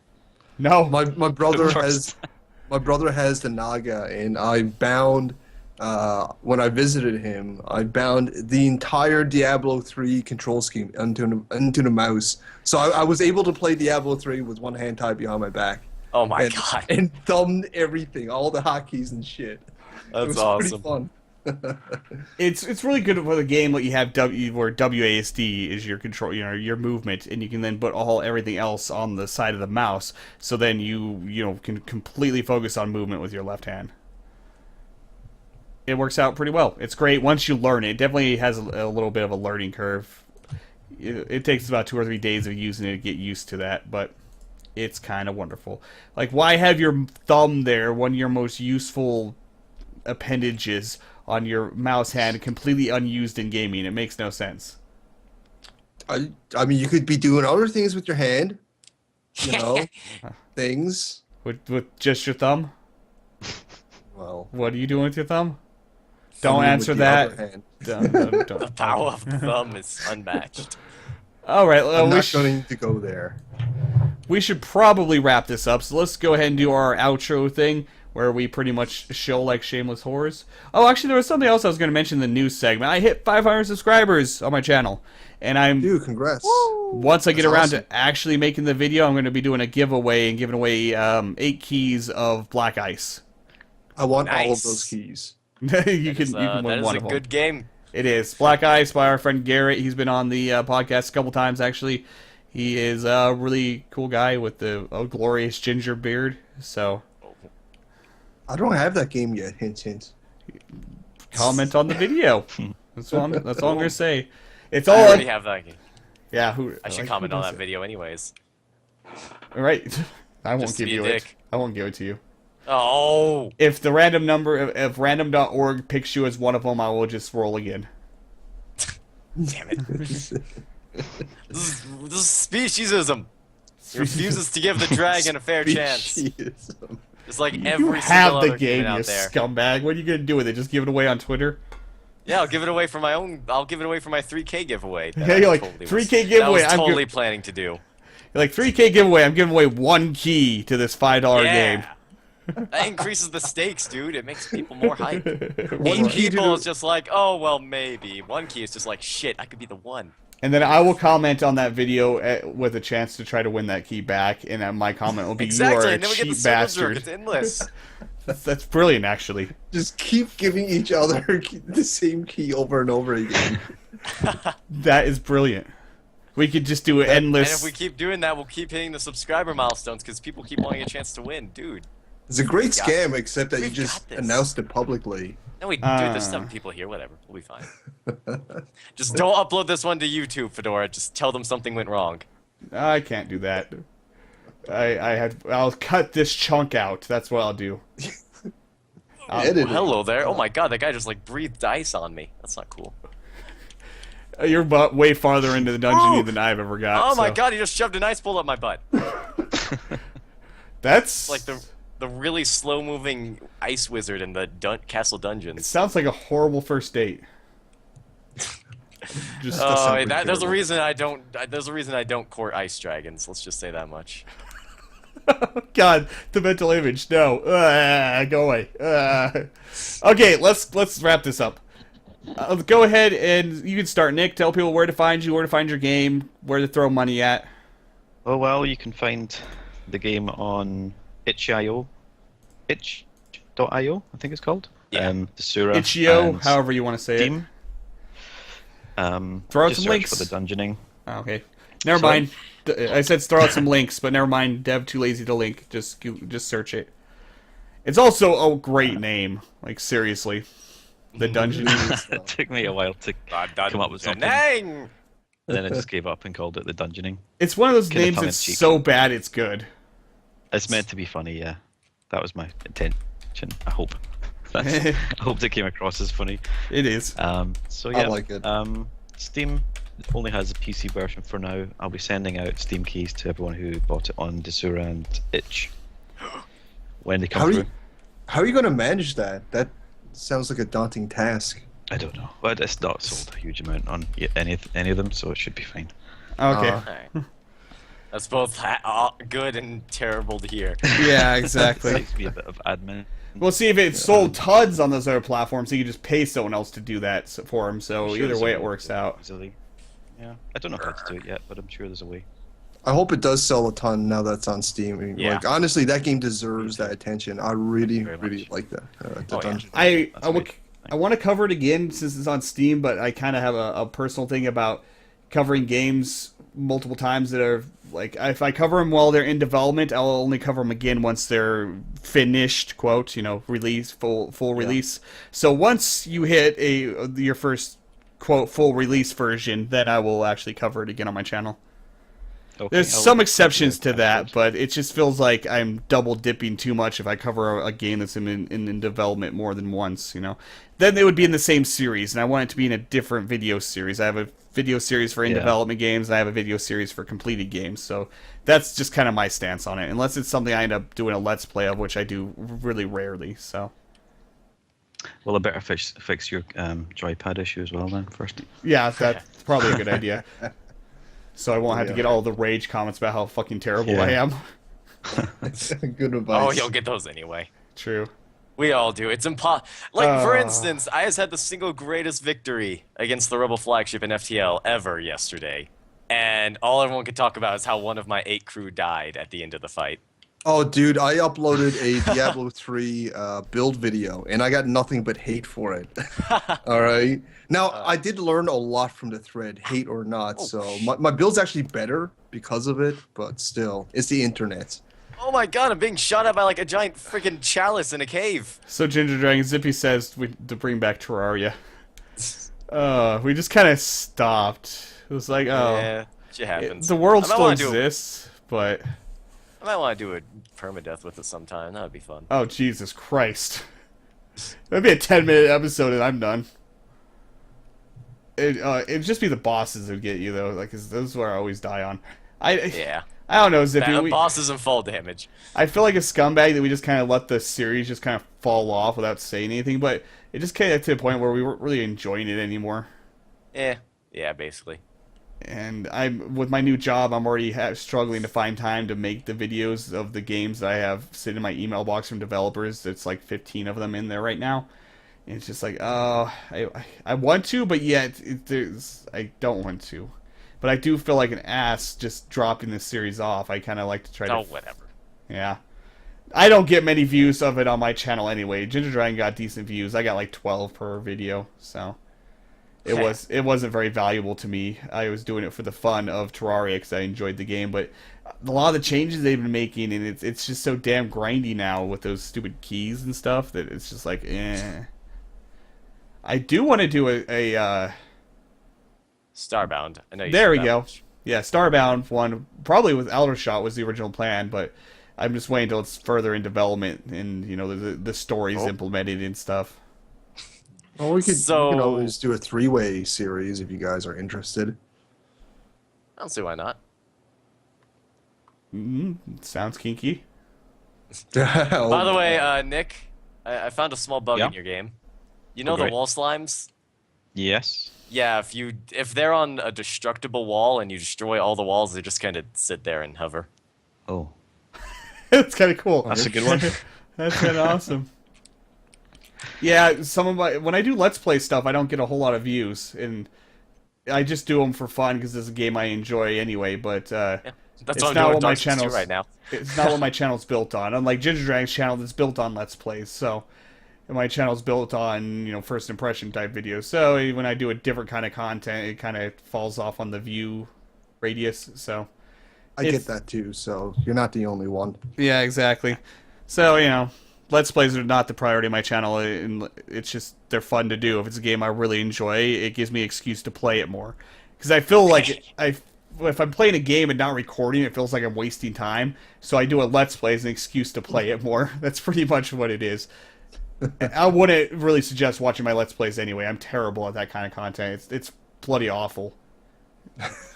No, My brother First. has the Naga, and I bound when I visited him. I bound the entire Diablo 3 control scheme into the mouse, so I was able to play Diablo 3 with one hand tied behind my back. Oh my and, god. And thumbed everything, all the hotkeys and shit. It That's was awesome. pretty fun. it's really good for the game that you have where WASD is your control, you know, your movement, and you can then put everything else on the side of the mouse. So then you can completely focus on movement with your left hand. It works out pretty well. It's great once you learn it. It definitely has a little bit of a learning curve. It takes about 2 or 3 days of using it to get used to that, but it's kind of wonderful. Like, why have your thumb there, one of your most useful appendages on your mouse hand, completely unused in gaming? It makes no sense. I mean, you could be doing other things with your hand, you know, things. With just your thumb? Well, What are you doing with your thumb? I Don't mean, answer with the that. other hand. Don't. The power of the thumb is unmatched. All right, I'm we, not going to go there. we should probably wrap this up. So let's go ahead and do our outro thing, where we pretty much show like shameless whores. Oh, actually, there was something else I was going to mention in the news segment. I hit 500 subscribers on my channel, and I'm Dude, congrats. once I get That's around awesome. to actually making the video, I'm going to be doing a giveaway and giving away 8 keys of Black Ice. I want all of Nice. those keys. you can That win is one a of them. good game. It is Black Ice by our friend Garrett. He's been on the podcast a couple times, actually. He is a really cool guy with a glorious ginger beard. So I don't have that game yet. Hint, hint. comment on the video. That's all I'm gonna say. It's I all already have that game. yeah. Who I should like, comment who on does that it? video anyways. All right. I won't Just to give be a you it. dick. I won't give it to you. Oh, If the random number, if random.org picks you as one of them, I will just roll again. damn it. This is speciesism. He refuses to give the dragon a fair chance. Speciesism. It's like You every have single the other game, human you out there. scumbag. What are you gonna do with it? Just give it away on Twitter? Yeah, I'll give it away for my own. I'll give it away for my 3K giveaway. that Yeah, I you're like, totally 3K was, that I giveaway, was I'm totally planning to do. You're like 3K giveaway. I'm giving away 1 key to this $5 game. Yeah. That increases the stakes, dude. It makes people more hyped. One 8 key to people do- is just like, oh well, maybe. 1 key is just like, shit, I could be the one. And then I will comment on that video with a chance to try to win that key back, and my comment will be, Exactly, "You are a and then we get the cheap circle jerk. bastard." It's endless. That's brilliant, actually. Just keep giving each other the same key over and over again. That is brilliant. We could just do an And endless. if we keep doing that, we'll keep hitting the subscriber milestones because people keep wanting a chance to win, dude. It's a great got scam, except that you We've just got this. announced it publicly. No, dude, there's 7 people here. Whatever, we'll be fine. Just don't upload this one to YouTube, Fedora. Just tell them something went wrong. I can't do that. I'll cut this chunk out. That's what I'll do. Edit it. Hello there. Oh my god, that guy just like breathed ice on me. That's not cool. You're way farther into the dungeon than I've ever got. Oh my so. god, he just shoved an ice bolt up my butt. That's Like the really slow moving ice wizard in the castle It dungeons. sounds like a horrible first date. Just sound Oh, pretty there's a terrible. reason I don't. There's a reason I don't court ice dragons. Let's just say that much. God, the mental image. No, go away. Okay, let's wrap this up. Go ahead and you can start, Nick. Tell people where to find you, where to find your game, where to throw money at. Oh well, you can find the game on itch.io, itch.io, I think it's called. Yeah. Desura Itch.io, and however you want to say it. Steam. Throw out just some search links. for the dungeoning. Oh, okay. Never Sorry? mind. I said throw out some links, but never mind. Dev too lazy to link. Just search it. It's also a great name. Like, seriously. The dungeon. It took me a while to come up with something. And then I just gave up and called it the dungeoning. It's one of those Kinda names that's tongue-in-cheek. so bad it's good. It's meant to be funny, yeah. That was my intention. I hope. I hope it came across as funny. It is. So yeah, I like it. Steam only has a PC version for now. I'll be sending out Steam keys to everyone who bought it on Desura and Itch when they come through. How are you going to manage that? That sounds like a daunting task. I don't know, but it's not sold a huge amount on any of them, so it should be fine. Okay. Alright. That's both good and terrible to hear. Yeah, exactly. Saves me a bit of admin. We'll see if it sold tons on those other platforms. So you can just pay someone else to do that for him. So I'm sure either there's a way, it works out. Easily. Yeah, I don't know how to do it yet, but I'm sure there's a way. I hope it does sell a ton now that it's on Steam. I mean, Yeah. Like, honestly, that game deserves that attention. I really, Very really much. like that. The Oh, yeah. dungeon. I want to cover it again since it's on Steam, but I kind of have a personal thing about covering games multiple times that are like, if I cover them while they're in development, I'll only cover them again once they're finished, quote, release, full release. So once you hit your first quote full release version, then I will actually cover it again on my channel. Okay, There's I'll some look exceptions forward to that, episode. but it just feels like I'm double dipping too much if I cover a game that's in development more than once, Then they would be in the same series, and I want it to be in a different video series. I have a video series for in development games, and I have a video series for completed games, so that's just kind of my stance on it. Unless it's something I end up doing a Let's Play of, which I do really rarely, so. Well, I better fix your joypad issue as well then first. Yeah, that's probably a good idea. So I won't have to get all the rage comments about how fucking terrible I am. Good advice. Oh, you'll get those anyway. True. We all do. It's impossible. Like, for instance, I just had the single greatest victory against the Rebel flagship in FTL ever yesterday. And all everyone could talk about is how one of my 8 crew died at the end of the fight. Oh, dude, I uploaded a Diablo 3 build video, and I got nothing but hate for it. All right? Now, I did learn a lot from the thread, hate or not, so my build's actually better because of it, but still, it's the internet. Oh my god, I'm being shot at by like a giant freaking chalice in a cave. So Gingerdragons, Zippy says to bring back Terraria. We just kind of stopped. It was like, Yeah, shit happens. the world I might still wanna do exists, but... I might want to do a permadeath with it sometime. That would be fun. Oh, Jesus Christ. That'd be a 10-minute episode and I'm done. It'd just be the bosses that would get you, though. Like, 'cause those is where I always die on. Yeah. I don't know, Zippy. Bosses and fall damage. I feel like a scumbag that we just kind of let the series just kind of fall off without saying anything, but it just came to the point where we weren't really enjoying it anymore. Yeah, basically. And with my new job, I'm already struggling to find time to make the videos of the games that I have sitting in my email box from developers. It's like 15 of them in there right now. And it's just like, I want to, but yet I don't want to. But I do feel like an ass just dropping this series off. I kind of like to try to... Oh, whatever. Yeah. I don't get many views of it on my channel anyway. Gingerdragon got decent views. I got like 12 per video, so... It wasn't very valuable to me. I was doing it for the fun of Terraria because I enjoyed the game, but a lot of the changes they've been making, and it's just so damn grindy now with those stupid keys and stuff that it's just like, eh. I do want to do a Starbound. I know you there said we that go. much. Yeah, Starbound one, probably with Aldershot was the original plan, but I'm just waiting until it's further in development and, the story's implemented and stuff. Well, we can So- always do a 3-way series if you guys are interested. I don't see why not. Sounds kinky. By the way, Nick, I found a small bug Yeah? in your game. You know Oh, the great. wall slimes? Yes. Yeah, if they're on a destructible wall and you destroy all the walls, they just kind of sit there and hover. Oh, That's kind of cool. that's a good one. That's kind of awesome. Yeah, when I do Let's Play stuff, I don't get a whole lot of views, and I just do them for fun because it's a game I enjoy anyway. But Yeah, that's it's what I'm not doing what with my Dark Souls 2 channel's right now. It's not what my channel's built on. Unlike Gingerdragon's channel, that's built on Let's Plays. So And my channel's built on, first impression type videos. So when I do a different kind of content, it kind of falls off on the view radius. So I get that too, so you're not the only one. yeah, exactly. So, Let's Plays are not the priority of my channel, and it's just, they're fun to do. If it's a game I really enjoy, it gives me an excuse to play it more. Because I feel like if I'm playing a game and not recording, it feels like I'm wasting time. So I do a Let's Play as an excuse to play it more. That's pretty much what it is. I wouldn't really suggest watching my Let's Plays anyway. I'm terrible at that kind of content. It's bloody awful.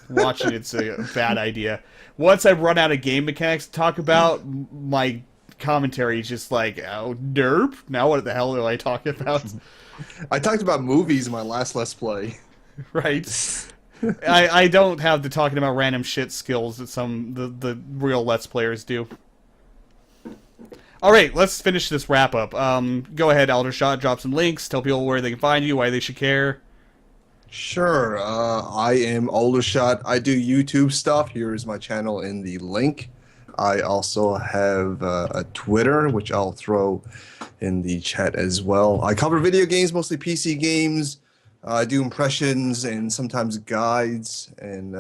Watching it's a bad idea. Once I run out of game mechanics to talk about, my commentary is just like, oh, derp. Now what the hell do I talk about? I talked about movies in my last Let's Play. Right. I don't have the talking about random shit skills that the real Let's Players do. All right, let's finish this wrap up. Go ahead, Aldershot, drop some links, tell people where they can find you, why they should care. Sure. I am Aldershot. I do YouTube stuff. Here is my channel in the link. I also have a Twitter, which I'll throw in the chat as well. I cover video games, mostly PC games. I do impressions and sometimes guides. And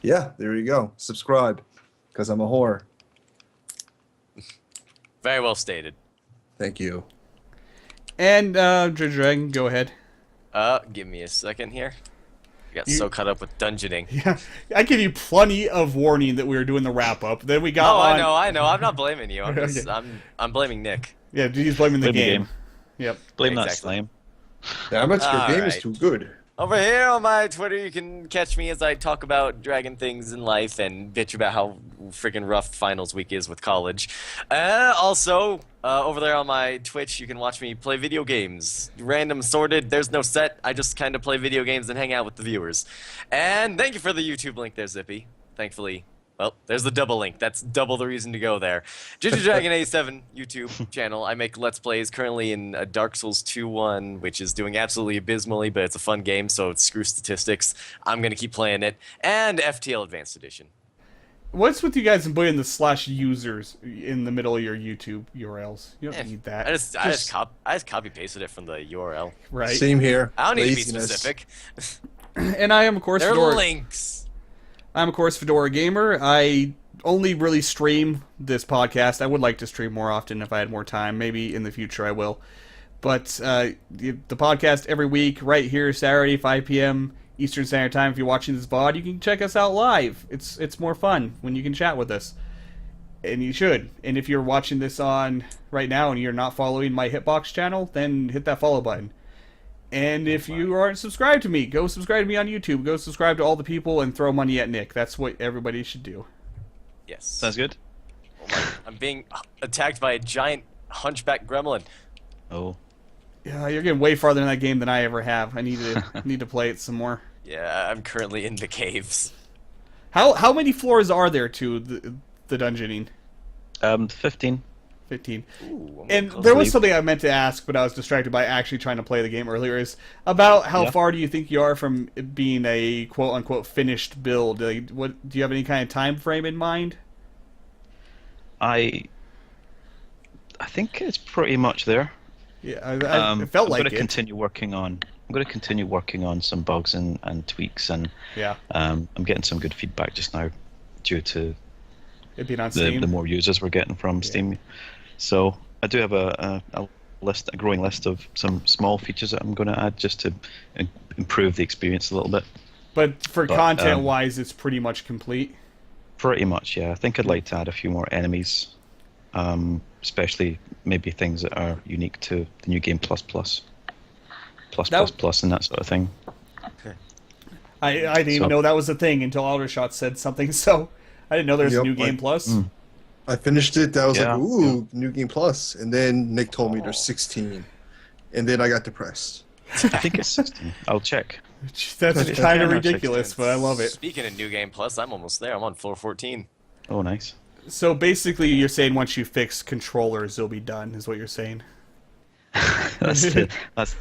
yeah, there you go. Subscribe, because I'm a whore. Very well stated. Thank you. And Gingerdragon, go ahead. Give me a second here. I got so caught up with dungeoning. Yeah, I give you plenty of warning that we were doing the wrap up. Then we got. Oh, on... I know. I'm not blaming you. I'm blaming Nick. Yeah, he's blaming the Blame the game. game. Yep. Blame that Exactly. slime. Damn it, your game is Alright. too good. Over here on my Twitter, you can catch me as I talk about dragon things in life and bitch about how freaking rough finals week is with college. Also, over there on my Twitch, you can watch me play video games. Random sorted, there's no set. I just kind of play video games and hang out with the viewers. And thank you for the YouTube link there, Zippy. Thankfully. Well, there's the double link. That's double the reason to go there. Gingerdragons87 YouTube channel. I make Let's Plays currently in Dark Souls 2-1, which is doing absolutely abysmally, but it's a fun game, so screw statistics. I'm going to keep playing it. And FTL Advanced Edition. What's with you guys and putting the /users in the middle of your YouTube URLs? You don't need that. I just copy-pasted it from the URL. Right. Same here. I don't need to be Laziness. specific. And I am, of course, There are Fedora. links. I'm, of course, Fedora Gamer. I only really stream this podcast. I would like to stream more often if I had more time. Maybe in the future I will. But the podcast every week, right here, Saturday, 5 p.m. Eastern Standard Time. If you're watching this VOD, you can check us out live. It's more fun when you can chat with us. And you should. And if you're watching this on right now and you're not following my Hitbox channel, then hit that follow button. And if you aren't subscribed to me, go subscribe to me on YouTube. Go subscribe to all the people and throw money at Nick. That's what everybody should do. Yes. Sounds good. Oh my, I'm being attacked by a giant hunchback gremlin. Oh. Yeah, you're getting way farther in that game than I ever have. I need to play it some more. Yeah, I'm currently in the caves. How many floors are there to the dungeoning? 15. 15. Ooh, And close. there was something I meant to ask, but I was distracted by actually trying to play the game earlier. Is about how Yeah. far do you think you are from it being a quote unquote finished build? Like, what do you have any kind of time frame in mind? I think it's pretty much there. Yeah, I felt I'm like going to it. continue working on. I'm going to continue working on some bugs and tweaks, and Yeah, I'm getting some good feedback just now, due to it'd be on the Steam. more users we're getting from Steam. So I do have a growing list of some small features that I'm going to add just to improve the experience a little bit. But for But, content-wise, it's pretty much complete. Pretty much, yeah. I think I'd like to add a few more enemies, especially maybe things that are unique to the new game plus, and that sort of thing. I didn't even know that was a thing until Aldershot said something, so I didn't know there's a Yep, new game plus. I finished it. I was Yeah. like, ooh, New Game Plus. And then Nick told me there's 16. And then I got depressed. I think it's 16. I'll check. That's It's kind of 15. ridiculous, but I love it. Speaking of New Game Plus, I'm almost there. I'm on floor 14. Oh, nice. So basically, you're saying once you fix controllers, it'll be done, is what you're saying. That's the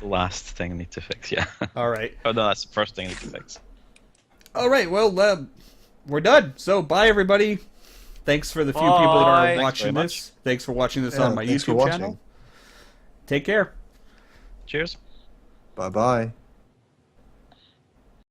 last thing I need to fix, yeah. All right. Oh, no, that's the first thing I need to fix. All right, well, we're done. So bye, everybody. Thanks for the few people that Bye. are Thanks watching very this. Thanks for watching this Yeah, on my thanks for YouTube watching. channel. Take care. Cheers. Bye bye.